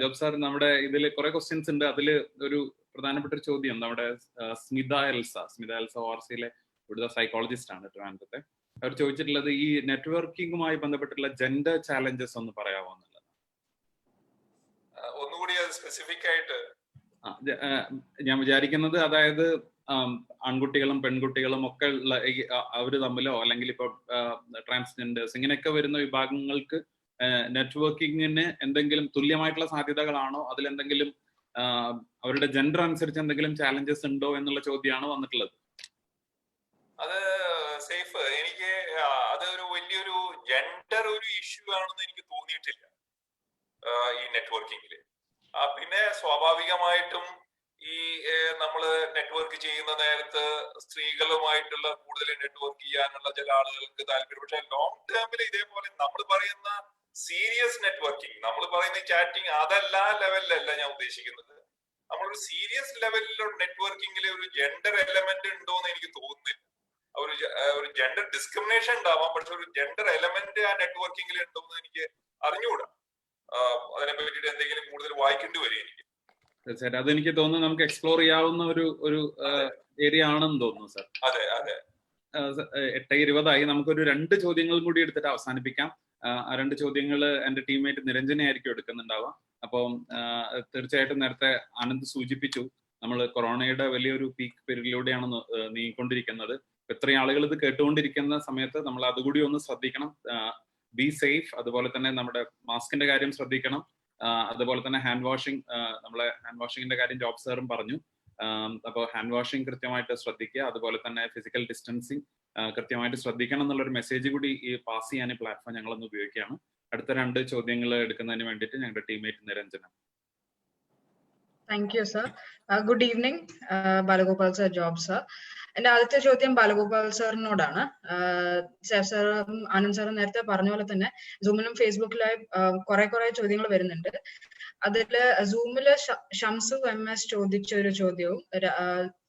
Speaker 6: ജോബ് സാർ, നമ്മുടെ ഇതിൽ കുറെ ക്വസ്റ്റ്യൻസ് ഉണ്ട്. അതിൽ ഒരു പ്രധാനപ്പെട്ട ഒരു ചോദ്യം നമ്മുടെ സ്മിത എൽസ ORCയിലെ ഇവിടുത്തെ സൈക്കോളജിസ്റ്റ് ആണ് ട്രിവാൻഡ്രത്തെ. അവർ ചോദിച്ചിട്ടുള്ളത് ഈ നെറ്റ്വർക്കിംഗുമായി ബന്ധപ്പെട്ടുള്ള ജെൻഡർ ചാലഞ്ചസ് ഒന്ന് പറയാമോ എന്നുള്ളത്.
Speaker 5: ഒന്നുകൂടി സ്പെസിഫിക് ആയിട്ട്
Speaker 6: ഞാൻ വിചാരിക്കുന്നത്, അതായത് ആൺകുട്ടികളും പെൺകുട്ടികളും ഒക്കെ ഉള്ള അവര് തമ്മിലോ അല്ലെങ്കിൽ ഇപ്പൊ ട്രാൻസ്ജെൻഡേഴ്സ് ഇങ്ങനെയൊക്കെ വരുന്ന വിഭാഗങ്ങൾക്ക് നെറ്റ്വർക്കിങ്ങിന് എന്തെങ്കിലും തുല്യമായിട്ടുള്ള സാധ്യതകളാണോ, അതിലെന്തെങ്കിലും അവരുടെ ജെൻഡർ അനുസരിച്ച് എന്തെങ്കിലും ചാലഞ്ചസ് ഉണ്ടോ എന്നുള്ള ചോദ്യമാണ് വന്നിട്ടുള്ളത്.
Speaker 5: അത് സേഫ്, എനിക്ക് അത് ഒരു വലിയൊരു ജെൻഡർ ഒരു ഇഷ്യൂ ആണെന്ന് എനിക്ക് തോന്നിയിട്ടില്ല ഈ നെറ്റ്വർക്കിങ്ങില്. പിന്നെ സ്വാഭാവികമായിട്ടും ഈ നമ്മള് നെറ്റ്വർക്ക് ചെയ്യുന്ന നേരത്ത് സ്ത്രീകളുമായിട്ടുള്ള കൂടുതൽ നെറ്റ്വർക്ക് ചെയ്യാനുള്ള ചില ആളുകൾക്ക് താല്പര്യം. പക്ഷെ ലോങ് ടേമിൽ ഇതേപോലെ നമ്മൾ പറയുന്ന സീരിയസ് നെറ്റ്വർക്കിംഗ്, നമ്മൾ പറയുന്ന ചാറ്റിംഗ്, അതല്ല ലെവലിലല്ല ഞാൻ ഉദ്ദേശിക്കുന്നത്. നമ്മളൊരു സീരിയസ് ലെവലിലുള്ള നെറ്റ്വർക്കിംഗിൽ ഒരു ജെൻഡർ എലമെന്റ് ഉണ്ടോ എന്ന് എനിക്ക് തോന്നുന്നില്ല. ഒരു ജെൻഡർ ഡിസ്ക്രിമിനേഷൻ ഉണ്ടാവാം, പക്ഷെ ഒരു ജെൻഡർ എലമെന്റ് ആ നെറ്റ്വർക്കിംഗിൽ ഉണ്ടോ എന്ന് എനിക്ക് അറിഞ്ഞുകൂടാ. അതിനെ പറ്റിയിട്ട് എന്തെങ്കിലും കൂടുതൽ വായിക്കേണ്ടി വരും എനിക്ക്.
Speaker 6: തീർച്ചയായിട്ടും അതെനിക്ക് തോന്നുന്നു നമുക്ക് എക്സ്പ്ലോർ ചെയ്യാവുന്ന ഒരു ഏരിയ ആണെന്ന് തോന്നുന്നു സാർ.
Speaker 5: അതെ അതെ.
Speaker 6: 8:20 നമുക്കൊരു 2 ചോദ്യങ്ങളും കൂടി എടുത്തിട്ട് അവസാനിപ്പിക്കാം. ആ 2 ചോദ്യങ്ങൾ എന്റെ ടീംമേറ്റ് നിരഞ്ജനെ ആയിരിക്കും എടുക്കുന്നുണ്ടാവുക. അപ്പം തീർച്ചയായിട്ടും നേരത്തെ ആനന്ദ് സൂചിപ്പിച്ചു, നമ്മൾ കൊറോണയുടെ വലിയൊരു പീക്ക് പീരീഡിലൂടെയാണ് നീങ്ങിക്കൊണ്ടിരിക്കുന്നത്. ഇത്രയും ആളുകൾ ഇത് കേട്ടുകൊണ്ടിരിക്കുന്ന സമയത്ത് നമ്മൾ അതുകൂടി ഒന്ന് ശ്രദ്ധിക്കണം. Be safe. അതുപോലെ തന്നെ നമ്മുടെ മാസ്കിന്റെ കാര്യം ശ്രദ്ധിക്കണം. അതുപോലെ തന്നെ ഹാൻഡ് വാഷിംഗ്, നമ്മളെ ഹാൻഡ് വാഷിങ്ങിന്റെ കാര്യം ജോബ് സാറും പറഞ്ഞു. അപ്പോൾ ഹാൻഡ് വാഷിംഗ് കൃത്യമായിട്ട് ശ്രദ്ധിക്കുക. അതുപോലെ തന്നെ ഫിസിക്കൽ ഡിസ്റ്റൻസിങ് കൃത്യമായിട്ട് ശ്രദ്ധിക്കണം എന്നുള്ളൊരു മെസ്സേജ് കൂടി ഈ പാസ് ചെയ്യാൻ ഈ പ്ലാറ്റ്ഫോം ഞങ്ങളൊന്ന് ഉപയോഗിക്കുകയാണ്. അടുത്ത 2 ചോദ്യങ്ങൾ എടുക്കുന്നതിന് വേണ്ടിയിട്ട് ഞങ്ങളുടെ teammate Niranjana.
Speaker 7: Thank you sir. Good evening Balagopal sir, job sir. എന്റെ ആദ്യത്തെ ചോദ്യം ബാലഗോപാൽ സാറിനോടാണ്. സാറും ആനന്ദ് സാറും നേരത്തെ പറഞ്ഞ പോലെ തന്നെ സൂമിലും ഫേസ്ബുക്കിലായി കുറെ ചോദ്യങ്ങൾ വരുന്നുണ്ട്. അതില് സൂമില് ഷംസു MS ചോദിച്ചൊരു ചോദ്യവും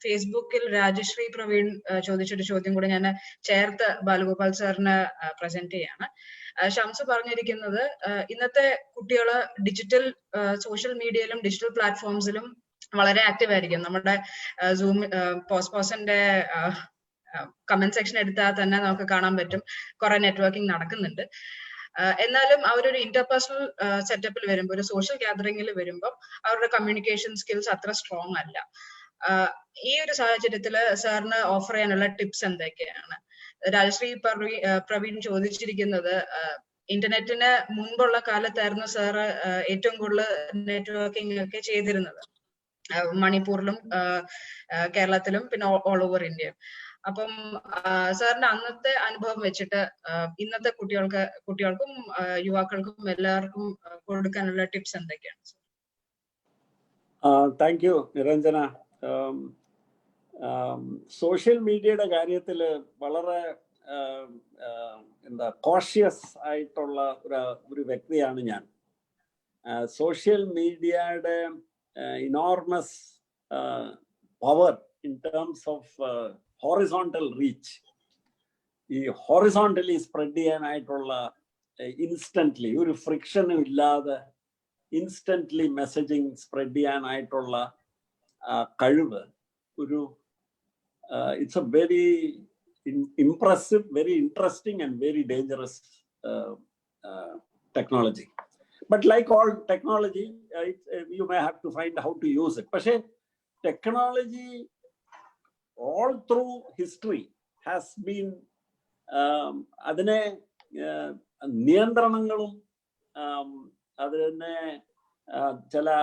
Speaker 7: ഫേസ്ബുക്കിൽ രാജശ്രീ പ്രവീൺ ചോദിച്ചൊരു ചോദ്യം കൂടെ ഞാൻ ചേർത്ത് ബാലഗോപാൽ സാറിന് പ്രസന്റ് ചെയ്യാണ്. ഷംസു പറഞ്ഞിരിക്കുന്നത് ഇന്നത്തെ കുട്ടികള് ഡിജിറ്റൽ സോഷ്യൽ മീഡിയയിലും ഡിജിറ്റൽ പ്ലാറ്റ്ഫോംസിലും വളരെ ആക്റ്റീവ് ആയിരിക്കും. നമ്മുടെ സൂം പോസ്പോസിന്റെ കമന്റ് സെക്ഷൻ എടുത്താൽ തന്നെ നമുക്ക് കാണാൻ പറ്റും കുറെ നെറ്റ്വർക്കിംഗ് നടക്കുന്നുണ്ട്. എന്നാലും അവരൊരു ഇന്റർപേഴ്സണൽ സെറ്റപ്പിൽ വരുമ്പോൾ, ഒരു സോഷ്യൽ ഗ്യാതറിംഗിൽ വരുമ്പോൾ അവരുടെ കമ്മ്യൂണിക്കേഷൻ സ്കിൽസ് അത്ര സ്ട്രോങ് അല്ല. ഈ ഒരു സാഹചര്യത്തിൽ സാറിന് ഓഫർ ചെയ്യാനുള്ള ടിപ്സ് എന്തൊക്കെയാണ്? രാജശ്രീ പ്രവീൺ ചോദിച്ചിരിക്കുന്നത്, ഇന്റർനെറ്റിന് മുൻപുള്ള കാലത്തായിരുന്നു സാറ് ഏറ്റവും കൂടുതൽ നെറ്റ്വർക്കിംഗ് ഒക്കെ ചെയ്തിരുന്നത്, മണിപ്പൂരിലും കേരളത്തിലും പിന്നെ ഓൾ ഓവർ ഇന്ത്യയും. അപ്പം സാറിന്റെ അന്നത്തെ അനുഭവം വെച്ചിട്ട് ഇന്നത്തെ കുട്ടികൾക്കും യുവാക്കൾക്കും എല്ലാവർക്കും കൊടുക്കാനുള്ള ടിപ്സ് എന്തൊക്കെയാണ്?
Speaker 4: Thank you Niranjana. സോഷ്യൽ മീഡിയയുടെ കാര്യത്തിൽ വളരെ കോഷ്യസ് ആയിട്ടുള്ള ഒരു വ്യക്തിയാണ് ഞാൻ. സോഷ്യൽ മീഡിയയുടെ enormous power in terms of horizontal reach, ഈ ഹോറിസോണ്ടലി സ്പ്രെഡ് ചെയ്യാനായിട്ടുള്ള ഇൻസ്റ്റന്റ്ലി ഒരു ഫ്രിക്ഷനും ഇല്ലാതെ ഇൻസ്റ്റന്റ്ലി മെസ്സേജിങ് സ്പ്രെഡ് ചെയ്യാനായിട്ടുള്ള കഴിവ് ഒരു it's A very impressive, very interesting and very dangerous technology. But like all technology, you may have to find how to use it. But technology all through history has been adine niyantranangalum adine chala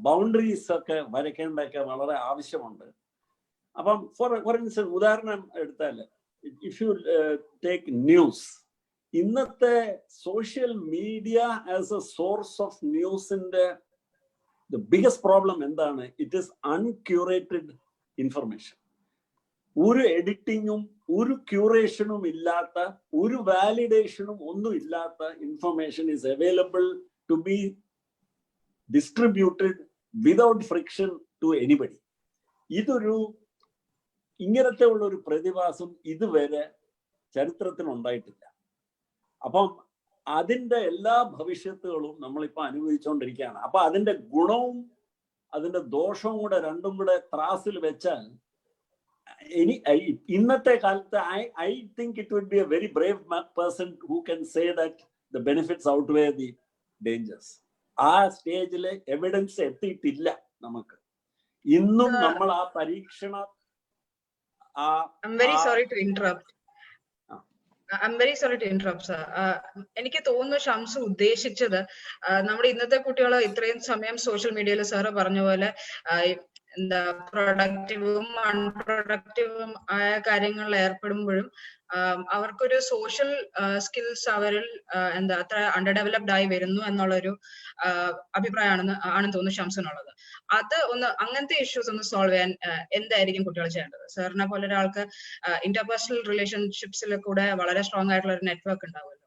Speaker 4: boundaries okke varakkendakke valare avashyamund. അപ്പം for instance ഉദാഹരണം എടുത്താൽ, if you take news, ഇന്നത്തെ social media as a source of ന്യൂസിന്റെ the biggest problem എന്താണ്? It is uncurated information. ഒരു എഡിറ്റിങ്ങും ഒരു ക്യൂറേഷനും ഇല്ലാത്ത, ഒരു വാലിഡേഷനും ഒന്നും ഇല്ലാത്ത information is available to be distributed without friction to anybody. ഇങ്ങനത്തെ ഉള്ള ഒരു പ്രതിഭാസം ഇതുവരെ ചരിത്രത്തിൽ ഉണ്ടായിട്ടില്ല. അപ്പം അതിൻ്റെ എല്ലാ ഭവിഷ്യത്തുകളും നമ്മളിപ്പോൾ അനുഭവിച്ചുകൊണ്ടിരിക്കുകയാണ്. അപ്പൊ അതിന്റെ ഗുണവും അതിന്റെ ദോഷവും കൂടെ രണ്ടും കൂടെ ത്രാസിൽ വെച്ചാൽ ഇന്നത്തെ കാലത്ത് I think it would be a very brave person who can say that the benefits outweigh the dangers. ആ സ്റ്റേജിൽ എവിഡൻസ് എത്തിയിട്ടില്ല നമുക്ക് ഇന്നും. നമ്മൾ ആ പരീക്ഷണ
Speaker 7: I'm very sorry to interrupt. Sir. എനിക്ക് തോന്നുന്നു ഷംസ് ഉദ്ദേശിച്ചത് നമ്മുടെ ഇന്നത്തെ കുട്ടികൾ ഇത്രയും സമയം സോഷ്യൽ മീഡിയയിൽ സാറ് പറഞ്ഞ പോലെ പ്രൊഡക്റ്റീവും അൺപ്രൊഡക്റ്റീവും ആയ കാര്യങ്ങളിൽ ഏർപ്പെടുമ്പോഴും അവർക്കൊരു സോഷ്യൽ സ്കിൽസ് അവരിൽ അത്ര അണ്ടർ ഡെവലപ്ഡ് ആയി വരുന്നു എന്നുള്ളൊരു അഭിപ്രായമാണെന്ന് തോന്നുന്നു ഷംസിനുള്ളത്. അത് അങ്ങനത്തെ ഇഷ്യൂസ് ഒന്ന് സോൾവ് ചെയ്യാൻ എന്തായിരിക്കും കുട്ടികൾ ചെയ്യേണ്ടത്? സാറിനെ പോലെ ഒരാൾക്ക് ഇന്റർപേഴ്സണൽ റിലേഷൻഷിപ്സിൽ കൂടെ വളരെ സ്ട്രോങ് ആയിട്ടുള്ള ഒരു നെറ്റ്വർക്ക് ഉണ്ടാവുമല്ലോ.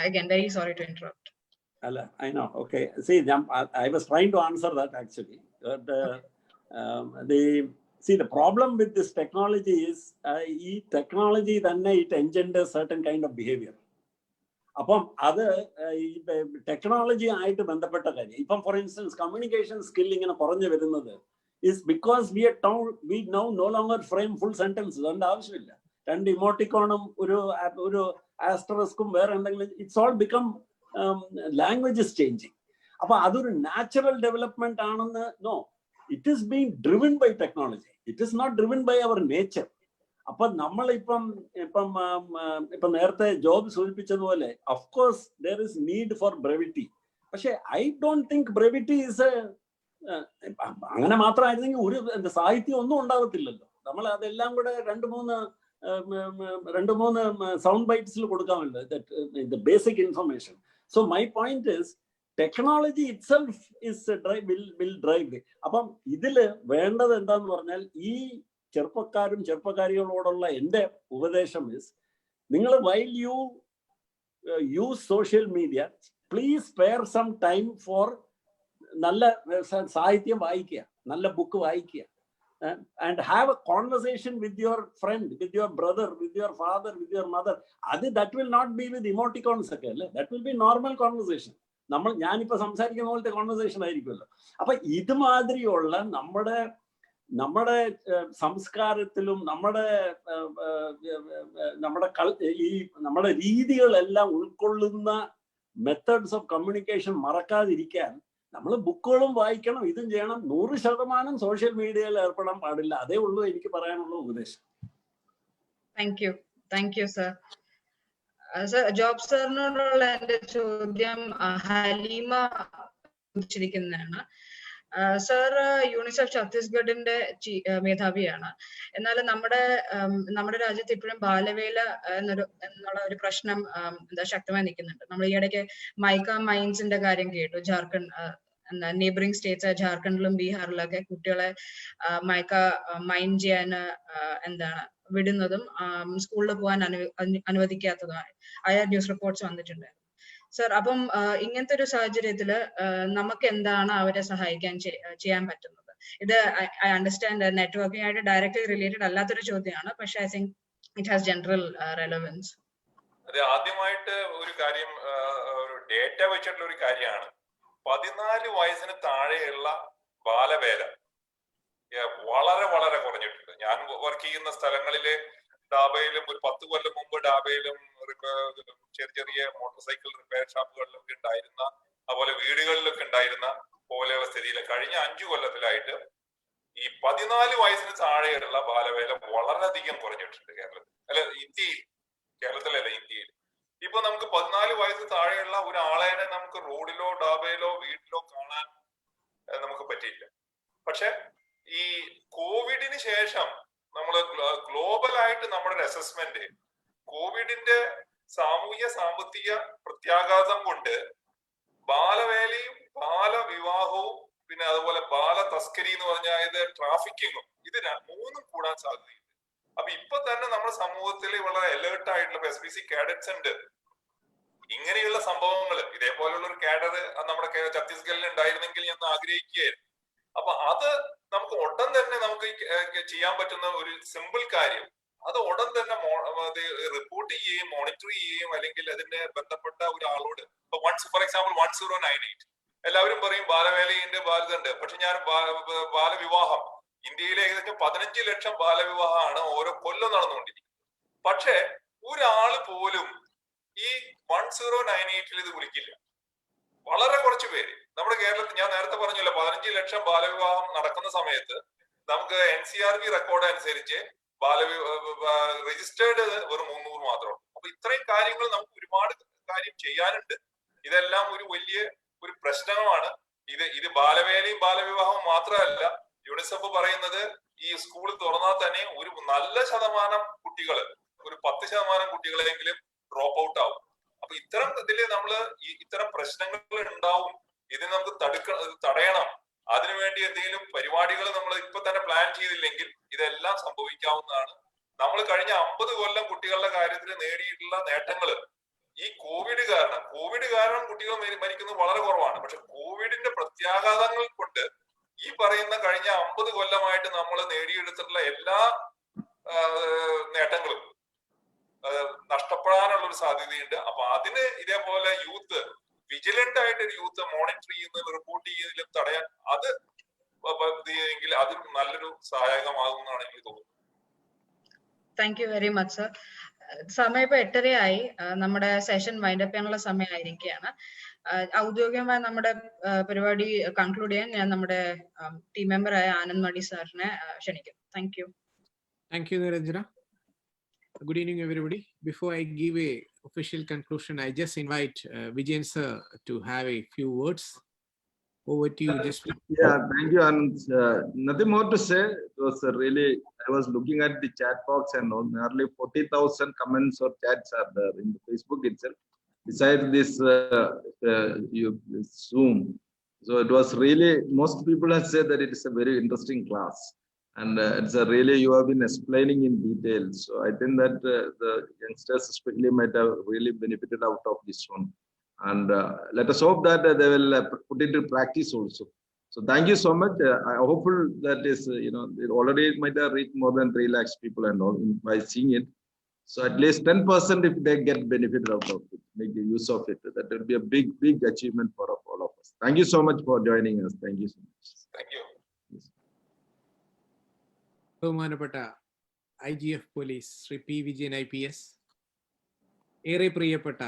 Speaker 7: Again, very sorry to interrupt.
Speaker 4: I know. Okay. See, I was trying to answer that actually. The problem with this technology is technology തന്നെ it engenders certain kind of behavior. അപ്പം അത് technology ആയിട്ട് ബന്ധപ്പെട്ട കാര്യം. ഇപ്പം for instance communication skill ഇങ്ങനെ കുറഞ്ഞു വരുന്നത് is because we now no longer frame full sentences. അതിന്റെ ആവശ്യമില്ല. 2 ഇമോട്ടിക്കോണും ഒരു ആസ്റ്ററിസ്കും വേറെ എന്തെങ്കിലും, it's all become language is changing. അപ്പൊ അതൊരു നാച്ചുറൽ ഡെവലപ്മെന്റ് ആണെന്ന് no, it is being driven by technology. It is not driven by our nature. അപ്പൊ നമ്മളിപ്പം നേരത്തെ ജോബ് സൂചിപ്പിച്ചതുപോലെ of course there is need for brevity. പക്ഷെ I don't think brevity is അങ്ങനെ മാത്രമായിരുന്നെങ്കിൽ ഒരു സാഹിത്യം ഒന്നും ഉണ്ടാകത്തില്ലല്ലോ. നമ്മൾ അതെല്ലാം കൂടെ രണ്ട് മൂന്ന് സൗണ്ട് ബൈറ്റ്സിൽ കൊടുക്കാമല്ലോ the basic information. So my point is technology itself is will drive. അപ്പം ഇതില് വേണ്ടത് എന്താന്ന് പറഞ്ഞാൽ ഈ ചെറുപ്പക്കാരികളോടുള്ള എൻ്റെ ഉപദേശം ഇസ്, നിങ്ങൾ while you use social media please spare some time for നല്ല സാഹിത്യം വായിക്കുക, നല്ല ബുക്ക് വായിക്കുക, and have a conversation with your friend, with your brother, with your father, with your mother. That will not be with emoticons ഒക്കെ അല്ലേ, that will be normal conversation. ഞാനിപ്പോ സംസാരിക്കുന്ന പോലത്തെ കോൺവെർസേഷൻ ആയിരിക്കുമല്ലോ. അപ്പൊ ഇതുമാതിരിയുള്ള നമ്മുടെ നമ്മുടെ സംസ്കാരത്തിലും നമ്മുടെ രീതികളെല്ലാം ഉൾക്കൊള്ളുന്ന മെത്തേഡ്സ് ഓഫ് കമ്മ്യൂണിക്കേഷൻ മറക്കാതിരിക്കാൻ നമ്മൾ ബുക്കുകളും വായിക്കണം, ഇതും ചെയ്യണം. 100% സോഷ്യൽ മീഡിയയിൽ ഏർപ്പെടാൻ പാടില്ല. അതേ ഉള്ളൂ എനിക്ക് പറയാനുള്ള ഉപദേശം.
Speaker 7: Thank you sir. Sir, Job സാറിനോടുള്ള എന്റെ ചോദ്യം ഹലീമ ചോദിച്ചിരിക്കുന്നതാണ്. സർ യൂണിസെഫ് ഛത്തീസ്ഗഡിന്റെ മേധാവിയാണ്. എന്നാൽ നമ്മുടെ രാജ്യത്ത് ഇപ്പോഴും ബാലവേല എന്നുള്ള ഒരു പ്രശ്നം ശക്തമായി നിൽക്കുന്നുണ്ട്. നമ്മൾ ഈ ഇടയ്ക്ക് മൈക്ക മൈൻസിന്റെ കാര്യം കേട്ടു. ജാർഖണ്ഡ് നെയ്ബറിംഗ് സ്റ്റേറ്റ്സ് ജാർഖണ്ഡിലും ബീഹാറിലൊക്കെ കുട്ടികളെ മൈൻ ചെയ്യാൻ വിടുന്നതും സ്കൂളിൽ പോകാൻ അനുവദിക്കാത്തതുമായി ന്യൂസ് റിപ്പോർട്ട്സ് വന്നിട്ടുണ്ട്. സർ, അപ്പം ഇങ്ങനത്തെ ഒരു സാഹചര്യത്തില് നമുക്ക് എന്താണ് അവരെ സഹായിക്കാൻ ചെയ്യാൻ പറ്റുന്നത്? ഇത് ഐ അണ്ടർസ്റ്റാൻഡ് നെറ്റ്വർക്കിംഗ് ആയിട്ട് ഡയറക്ട്ലി റിലേറ്റഡ് അല്ലാത്തൊരു ചോദ്യമാണ്, പക്ഷെ I think it has general relevance.
Speaker 5: അതെ, ആദ്യമായിട്ട് ഒരു കാര്യം, ഒരു ഡേറ്റ വെച്ചിട്ടുള്ള ഒരു കാര്യമാണ്. 14 വയസ്സിന് താഴെയുള്ള ബാലവേല വളരെ വളരെ കുറഞ്ഞിട്ടുണ്ട്. ഞാൻ വർക്ക് ചെയ്യുന്ന സ്ഥലങ്ങളില് ഡാബയിലും ഒരു 10 കൊല്ലം മുമ്പ് ഡാബയിലും ചെറിയ മോട്ടോർ സൈക്കിൾ റിപ്പയർ ഷോപ്പുകളിലൊക്കെ ഉണ്ടായിരുന്ന, അതുപോലെ വീടുകളിലൊക്കെ ഉണ്ടായിരുന്ന പോലെയുള്ള സ്ഥിതിയിൽ കഴിഞ്ഞ 5 കൊല്ലത്തിലായിട്ട് ഈ 14 വയസ്സിന് താഴെയുള്ള ബാലവേല വളരെയധികം കുറഞ്ഞിട്ടുണ്ട് കേരളത്തിൽ. അല്ല, കേരളത്തിലല്ല, ഇന്ത്യയിൽ. ഇപ്പൊ നമുക്ക് 14 വയസ്സിന് താഴെയുള്ള ഒരാളെ നമുക്ക് റോഡിലോ ഡാബയിലോ വീട്ടിലോ കാണാൻ നമുക്ക് പറ്റിയില്ല. പക്ഷെ ഈ കോവിഡിന് ശേഷം നമ്മൾ ഗ്ലോബലായിട്ട് നമ്മുടെ ഒരു അസസ്മെന്റ്, കോവിഡിന്റെ സാമൂഹ്യ സാമ്പത്തിക പ്രത്യാഘാതം കൊണ്ട് ബാലവേലയും ബാലവിവാഹവും പിന്നെ അതുപോലെ ബാല തസ്കരി എന്ന് പറഞ്ഞാൽ ഇത് ട്രാഫിക്കിങ്ങും ഇത് 3 കൂടാൻ സാധ്യതയുണ്ട്. അപ്പൊ ഇപ്പൊ തന്നെ നമ്മുടെ സമൂഹത്തിൽ വളരെ അലേർട്ട് ആയിട്ടുള്ള SPC കാഡറ്റ്സ് ഉണ്ട്. ഇങ്ങനെയുള്ള സംഭവങ്ങൾ ഇതേപോലുള്ള ഒരു കാഡർ നമ്മുടെ ഛത്തീസ്ഗഡിൽ ഉണ്ടായിരുന്നെങ്കിൽ എന്ന് ആഗ്രഹിക്കുകയായിരുന്നു. അപ്പൊ അത് നമുക്ക് ഉടൻ തന്നെ നമുക്ക് ചെയ്യാൻ പറ്റുന്ന ഒരു സിമ്പിൾ കാര്യം, അത് ഉടൻ തന്നെ റിപ്പോർട്ട് ചെയ്യുകയും മോണിറ്റർ ചെയ്യുകയും അല്ലെങ്കിൽ അതിന്റെ ബന്ധപ്പെട്ട ഒരാളോട് ഇപ്പൊ ഫോർ എക്സാമ്പിൾ 1098 എല്ലാവരും പറയും ബാലവേലയുണ്ട്, ബാലിതുണ്ട്. പക്ഷെ ഞാൻ ബാലവിവാഹം ഇന്ത്യയിലെ ഏകദേശം 15 ലക്ഷം ബാലവിവാഹമാണ് ഓരോ കൊല്ലം നടന്നുകൊണ്ടിരിക്കുന്നത്. പക്ഷെ ഒരാള് പോലും ഈ 1098 ഇത് വിളിക്കില്ല. വളരെ കുറച്ച് പേര് നമ്മുടെ കേരളത്തിൽ, ഞാൻ നേരത്തെ പറഞ്ഞല്ലോ 15 ലക്ഷം ബാലവിവാഹം നടക്കുന്ന സമയത്ത് നമുക്ക് NCRB റെക്കോർഡ് അനുസരിച്ച് രജിസ്റ്റേർഡ് വെറും 300 മാത്രമാണ്. അപ്പൊ ഇത്രയും കാര്യങ്ങൾ നമുക്ക് ഒരുപാട് കാര്യം ചെയ്യാനുണ്ട്. ഇതെല്ലാം ഒരു വലിയ ഒരു പ്രശ്നമാണ്. ഇത് ബാലവേലയും ബാലവിവാഹവും മാത്രമല്ല, യുണിസെഫ് പറയുന്നത് ഈ സ്കൂൾ തുറന്നാൽ തന്നെ ഒരു നല്ല ശതമാനം കുട്ടികൾ, ഒരു 10% കുട്ടികളെങ്കിലും ഡ്രോപ്പ് ഔട്ട് ആവും. അപ്പൊ ഇത്തരം ഇതില് നമ്മള് ഇത്തരം പ്രശ്നങ്ങൾ ഉണ്ടാവും. ഇത് നമുക്ക് തടയണം. അതിനുവേണ്ടി എന്തെങ്കിലും പരിപാടികൾ നമ്മൾ ഇപ്പൊ തന്നെ പ്ലാൻ ചെയ്തില്ലെങ്കിൽ ഇതെല്ലാം സംഭവിക്കാവുന്നതാണ്. നമ്മൾ കഴിഞ്ഞ 50 കൊല്ലം കുട്ടികളുടെ കാര്യത്തിൽ നേടിയിട്ടുള്ള നേട്ടങ്ങൾ ഈ കോവിഡ് കാരണം കുട്ടികൾ മരിക്കുന്നത് വളരെ കുറവാണ്. പക്ഷെ കോവിഡിന്റെ പ്രത്യാഘാതങ്ങൾ കൊണ്ട് ഈ പറയുന്ന കഴിഞ്ഞ 50 കൊല്ലമായിട്ട് നമ്മൾ നേടിയെടുത്തിട്ടുള്ള എല്ലാ നേട്ടങ്ങളും നഷ്ടപ്പെടാനുള്ള ഒരു സാധ്യതയുണ്ട്. അപ്പൊ അതിന് ഇതേപോലെ യൂത്ത് വിജിലന്റ് ആയിട്ട് യൂത്ത് മോണിറ്റർ ചെയ്യുന്നതിലും റിപ്പോർട്ട് ചെയ്യുന്നതിലും തടയാൻ അത് എങ്കിൽ അത് നല്ലൊരു സഹായകമാകുമെന്നാണ് എനിക്ക് തോന്നുന്നത്.
Speaker 7: Thank you very much sir. സമയം ഇപ്പൊ 8:30 നമ്മുടെ സെഷൻ വൈൻഡപ്പ് ചെയ്യാനുള്ള സമയമായിരിക്കുകയാണ്. ഔദ്യോഗികമായി നമ്മുടെ പരിപാടി കൺക്ലൂഡ് ചെയ്യാൻ ഞാൻ നമ്മുടെ ടീം മെമ്പറായ ആനന്ദ് മണി സാറിനെ ക്ഷണിക്കും. Thank you.
Speaker 8: Thank you, Niranjana. Good evening, everybody. Before I give a official conclusion, I just invite Vijayan sir to have a few words. Over to you.
Speaker 2: Yeah, thank you, Anand. Nothing more to say. It was really, I was looking at the chat box and nearly 40,000 comments or chats are there in the Facebook itself. Besides this Zoom. So it was really, most people have said that it is a very interesting class. And it's really, you have been explaining in detail. So I think that the youngsters especially might have really benefited out of this one. And let us hope that they will put it into practice also. So thank you so much. I'm hopeful that is, it already might have reached more than 3 lakhs people and all by seeing it. So at least 10% if they get benefit out of it, make the use of it. That will be a big achievement for all of us. Thank you so much for joining us. Thank you so much.
Speaker 5: Thank you.
Speaker 8: ബഹുമാനപ്പെട്ട IGF police Shri P. Vijayan IPS, ഏറെ പ്രിയപ്പെട്ട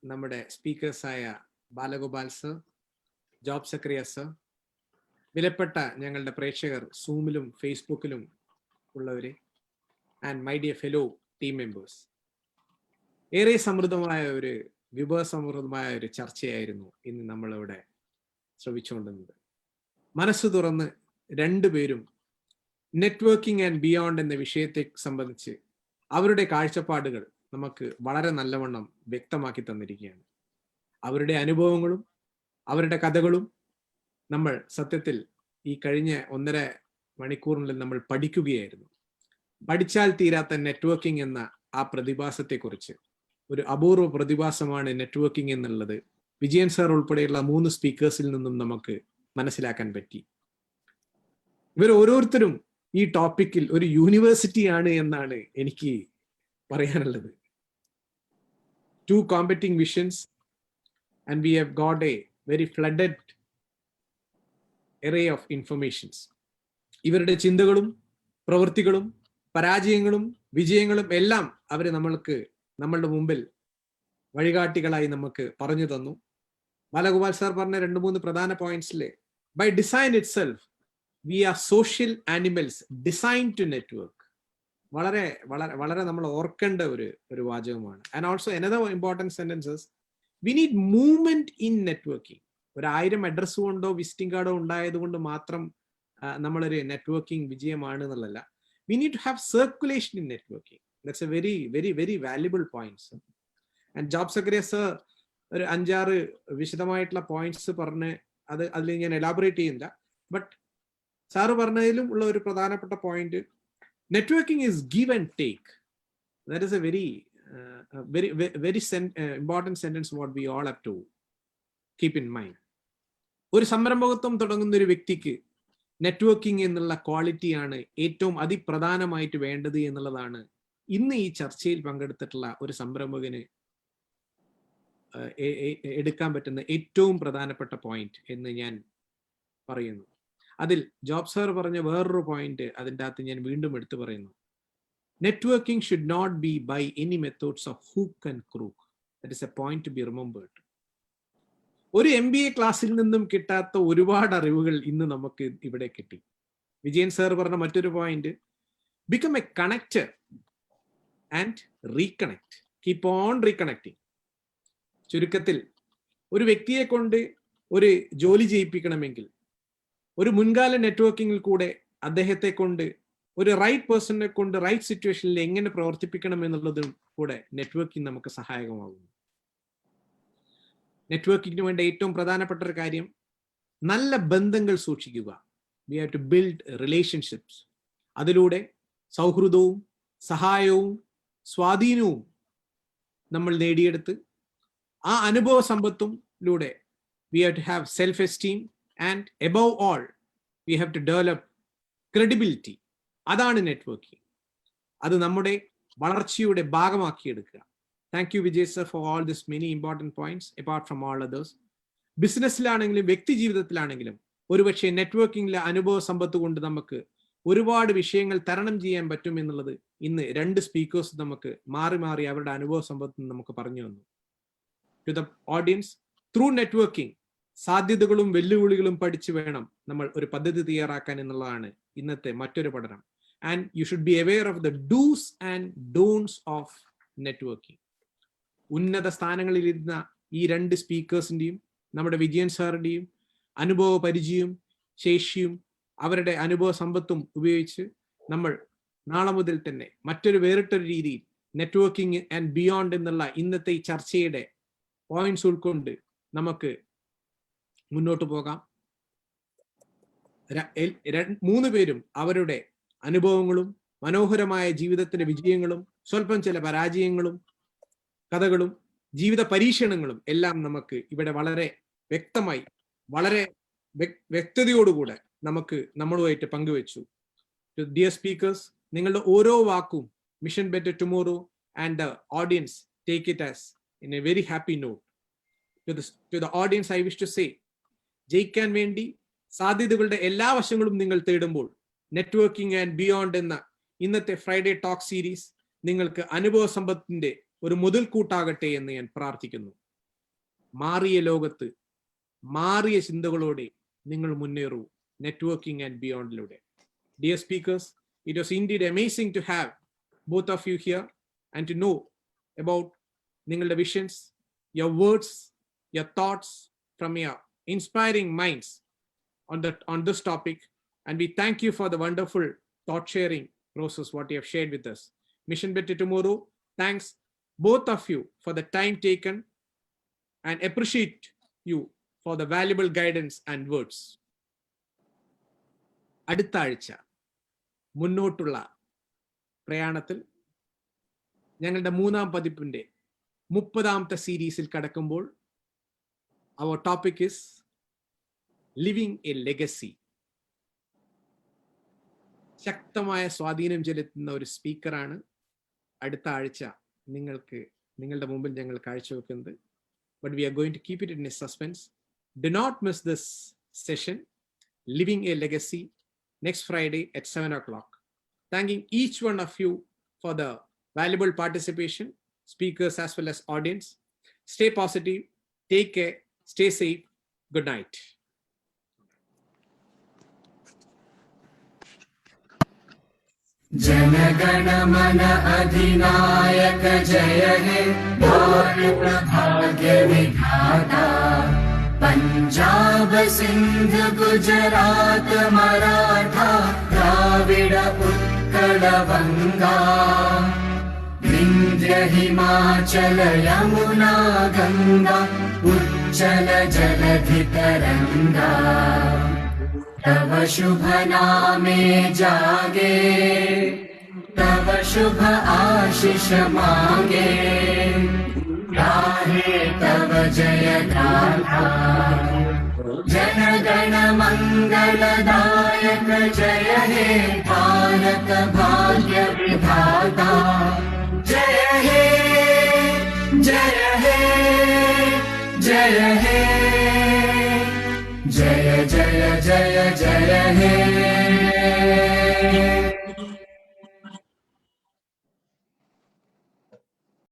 Speaker 8: നമ്മുടെ സ്പീക്കേഴ്സായ Balagopal sir, Job Zacharia sir, വിലപ്പെട്ട ഞങ്ങളുടെ പ്രേക്ഷകർ സൂമിലും ഫേസ്ബുക്കിലും ഉള്ളവരെ, and my dear fellow team members, ഏറെ വിഭവസമൃദ്ധമായ ഒരു ചർച്ചയായിരുന്നു ഇന്ന് നമ്മളിവിടെ ശ്രവിച്ചുകൊണ്ടിരുന്നത്. മനസ്സ് തുറന്ന് രണ്ടുപേരും നെറ്റ്വർക്കിംഗ് ആൻഡ് ബിയോണ്ട് എന്ന വിഷയത്തെ സംബന്ധിച്ച് അവരുടെ കാഴ്ചപ്പാടുകൾ നമുക്ക് വളരെ നല്ലവണ്ണം വ്യക്തമാക്കി തന്നിരിക്കുകയാണ്. അവരുടെ അനുഭവങ്ങളും അവരുടെ കഥകളും നമ്മൾ സത്യത്തിൽ ഈ കഴിഞ്ഞ 1.5 മണിക്കൂറിനുള്ളിൽ നമ്മൾ പഠിക്കുകയായിരുന്നു. പഠിച്ചാൽ തീരാത്ത നെറ്റ്വർക്കിംഗ് എന്ന ആ പ്രതിഭാസത്തെക്കുറിച്ച്, ഒരു അപൂർവ പ്രതിഭാസമാണ് നെറ്റ്വർക്കിംഗ് എന്നുള്ളത് വിജയൻ സാർ ഉൾപ്പെടെയുള്ള 3 സ്പീക്കേഴ്സിൽ നിന്നും നമുക്ക് മനസ്സിലാക്കാൻ പറ്റി. ഇവർ ഓരോരുത്തരും ഈ ടോപ്പിക്കിൽ ഒരു യൂണിവേഴ്സിറ്റിയാണ് എന്നാണ് എനിക്ക് പറയാനുള്ളത്. 2 competing visions and we have got a very flooded array of informations. ഇവരുടെ ചിന്തകളും പ്രവൃത്തികളും പരാജയങ്ങളും വിജയങ്ങളും എല്ലാം അവർ നമ്മളുടെ മുമ്പിൽ വഴികാട്ടികളായി നമുക്ക് പറഞ്ഞു തന്നു. ബാലഗോപാൽ സാർ പറഞ്ഞ 2-3 പ്രധാന പോയിന്റ്സിലെ by design itself we are social animals design to network വളരെ വളരെ വളരെ നമ്മൾ ഓർക്കേണ്ട ഒരു വാചകമാണ്. And also another important sentences, we need movement in networking. 1000 address കൊണ്ടോ വിസിറ്റിംഗ് കാർഡോ ഉണ്ടായത് കൊണ്ട് മാത്രം നമ്മളൊരു നെറ്റ്വർക്കിംഗ് വിജയമാണ് എന്നുള്ളതല്ല. We need to have circulation in networking. That's a very very very valuable point. And Job Zacharia sir ഒരു 5-6 വിശദമായിട്ടുള്ള പോയിന്റ്സ് പറഞ്ഞ് അതിൽ ഞാൻ എലാബറേറ്റ് ചെയ്യുന്നില്ല. ബട്ട് സാറ് പറഞ്ഞതിലും ഉള്ള ഒരു പ്രധാനപ്പെട്ട point, networking is give and take. That is a very important sentence what we all have to keep in mind. ഒരു സംരംഭകത്വം തുടങ്ങുന്ന ഒരു വ്യക്തിക്ക് നെറ്റ്വർക്കിംഗ് എന്നുള്ള ക്വാളിറ്റിയാണ് ഏറ്റവും അതിപ്രധാനമായിട്ട് വേണ്ടത് എന്നുള്ളതാണ് ഇന്ന് ഈ ചർച്ചയിൽ പങ്കെടുത്തിട്ടുള്ള ഒരു സംരംഭകന് എടുക്കാൻ പറ്റുന്ന ഏറ്റവും പ്രധാനപ്പെട്ട പോയിന്റ് എന്ന് ഞാൻ പറയുന്നു. അതിൽ ജോബ് സാർ പറഞ്ഞ വേറൊരു പോയിന്റ് അതിൻ്റെ അകത്ത് ഞാൻ വീണ്ടും എടുത്തു പറയുന്നു. Networking should not be by any methods of hook and crook. That is a point to be remembered. ഒരു MBA ക്ലാസ്സിൽ നിന്നും കിട്ടാത്ത ഒരുപാട് അറിവുകൾ ഇന്ന് നമുക്ക് ഇവിടെ കിട്ടി. വിജയൻ സാർ പറഞ്ഞ മറ്റൊരു point, become a connector and reconnect, keep on reconnecting. ചുരുക്കത്തിൽ ഒരു വ്യക്തിയെ കൊണ്ട് ഒരു ജോലി ചെയ്യിപ്പിക്കണമെങ്കിൽ ഒരു മുൻകാല നെറ്റ്വർക്കിങ്ങിൽ കൂടെ അദ്ദേഹത്തെ കൊണ്ട് ഒരു റൈറ്റ് പേഴ്സണിനെ കൊണ്ട് റൈറ്റ് സിറ്റുവേഷനിൽ എങ്ങനെ പ്രവർത്തിപ്പിക്കണം എന്നുള്ളതും കൂടെ നെറ്റ്വർക്കിംഗ് നമുക്ക് സഹായകമാകുന്നു. നെറ്റ്വർക്കിങ്ങിന് വേണ്ട ഏറ്റവും പ്രധാനപ്പെട്ട ഒരു കാര്യം നല്ല ബന്ധങ്ങൾ സൂക്ഷിക്കുക. We have to build relationships. അതിലൂടെ സൗഹൃദവും സഹായവും സ്വാധീനവും നമ്മൾ നേടിയെടുത്ത് ആ അനുഭവ സമ്പത്തിലൂടെ we have to have self esteem and above all we have to develop credibility. അതാണ് നെറ്റ്വർക്കിംഗ്. അത് നമ്മുടെ വളർച്ചയുടെ ഭാഗമാക്കിയെടുക്കുക. Thank you, Vijay sir, for all this many important points, apart from all others. ബിസിനസ്സിലാണെങ്കിലും വ്യക്തി ജീവിതത്തിലാണെങ്കിലും ഒരുപക്ഷെ നെറ്റ്വർക്കിംഗിലെ അനുഭവ സമ്പത്ത് കൊണ്ട് നമുക്ക് ഒരുപാട് വിഷയങ്ങൾ തരണം ചെയ്യാൻ പറ്റും എന്നുള്ളത് ഇന്ന് 2 സ്പീക്കേഴ്സ് നമുക്ക് മാറി മാറി അവരുടെ അനുഭവ സമ്പത്ത് നമുക്ക് പറഞ്ഞു തന്നു. To the audience, through networking സാധ്യതകളും വെല്ലുവിളികളും പഠിച്ചു വേണം നമ്മൾ ഒരു പദ്ധതി തയ്യാറാക്കാൻ എന്നുള്ളതാണ് ഇന്നത്തെ മറ്റൊരു പഠനം. And you should be aware of the dos and dawns of networking. ഉന്നത സ്ഥാനങ്ങളിലിരുന്ന ഈ 2 സ്പീക്കേഴ്സിന്റെയും നമ്മുടെ വിജയൻ സാറിന്റെയും അനുഭവ പരിചയവും ശേഷിയും അവരുടെ അനുഭവ സമ്പത്തും ഉപയോഗിച്ച് നമ്മൾ നാളെ മുതൽ തന്നെ വേറിട്ടൊരു രീതിയിൽ നെറ്റ്വർക്കിംഗ് ആൻഡ് ബിയോണ്ട് എന്നുള്ള ഇന്നത്തെ ഈ ചർച്ചയുടെ പോയിന്റ്സ് ഉൾക്കൊണ്ട് നമുക്ക് മുന്നോട്ട് പോകാം. 3 പേരും അവരുടെ അനുഭവങ്ങളും മനോഹരമായ ജീവിതത്തിന്റെ വിജയങ്ങളും സ്വല്പം ചില പരാജയങ്ങളും കഥകളും ജീവിത പരീക്ഷണങ്ങളും എല്ലാം നമുക്ക് ഇവിടെ വളരെ വ്യക്തമായി വളരെ വ്യക്തതയോടുകൂടെ നമ്മളുമായിട്ട് പങ്കുവെച്ചു. ഡിയർ സ്പീക്കേഴ്സ്, നിങ്ങളുടെ ഓരോ വാക്കും mission better tomorrow and the audience take it as in a very happy note. To the audience I wish to say, ജയിക്കാൻ വേണ്ടി സാധ്യതകളുടെ എല്ലാ വശങ്ങളും നിങ്ങൾ തേടുമ്പോൾ നെറ്റ്വർക്കിംഗ് ആൻഡ് ബിയോണ്ട് എന്ന ഇന്നത്തെ ഫ്രൈഡേ ടോക്ക് സീരീസ് നിങ്ങൾക്ക് അനുഭവ സമ്പത്തിന്റെ ഒരു മുതൽക്കൂട്ടാകട്ടെ എന്ന് ഞാൻ പ്രാർത്ഥിക്കുന്നു. മാറിയ ലോകത്ത് മാറിയ ചിന്തകളോടെ നിങ്ങൾ മുന്നേറൂ നെറ്റ്വർക്കിംഗ് ആൻഡ് ബിയോണ്ടിലൂടെ. Dear speakers, it was indeed amazing to have both of you here and to know about നിങ്ങളുടെ visions, your words, your thoughts from your inspiring minds on this topic. And we thank you for the wonderful thought sharing process what you have shared with us. Mission Better Tomorrow thanks both of you for the time taken and appreciate you for the valuable guidance and words. അടുത്ത ആഴ്ച മുന്നോട്ടുള്ള പ്രയാണത്തിൽ ഞങ്ങളുടെ 3-ാം പതിപ്പിന്റെ 30ാമത്തെ സീരീസിൽ കടക്കുമ്പോൾ our topic is living a legacy. ശക്തമായ സ്വാധീനം ചെലുത്തുന്ന ഒരു സ്പീക്കറാണ് അടുത്ത ആഴ്ച നിങ്ങളുടെ മുമ്പിൽ ഞങ്ങൾ കാഴ്ചവെക്കുന്നത്. But we are going to keep it in a suspense. Do not miss this session, Living a Legacy, next Friday at 7 o'clock. Thanking each one of you for the valuable participation, speakers as well as audience. Stay positive, take care, stay safe. Good night.
Speaker 9: जनगण मन अधिनायक जय हे भारत भाग्य विधाता पंजाब सिंध गुजरात मराठा द्राविड उत्कल बंगा विंध्य हिमाचल यमुना गंगा उच्चल जलधि तरंगा तव शुभ नामे जागे तव शुभ आशीष मांगे गाहे तव जय गाथा जन गण मंगलदायक जय हे भारत भाग्य विधाता जय हे जय हे जय हे जय जय जय जय हे।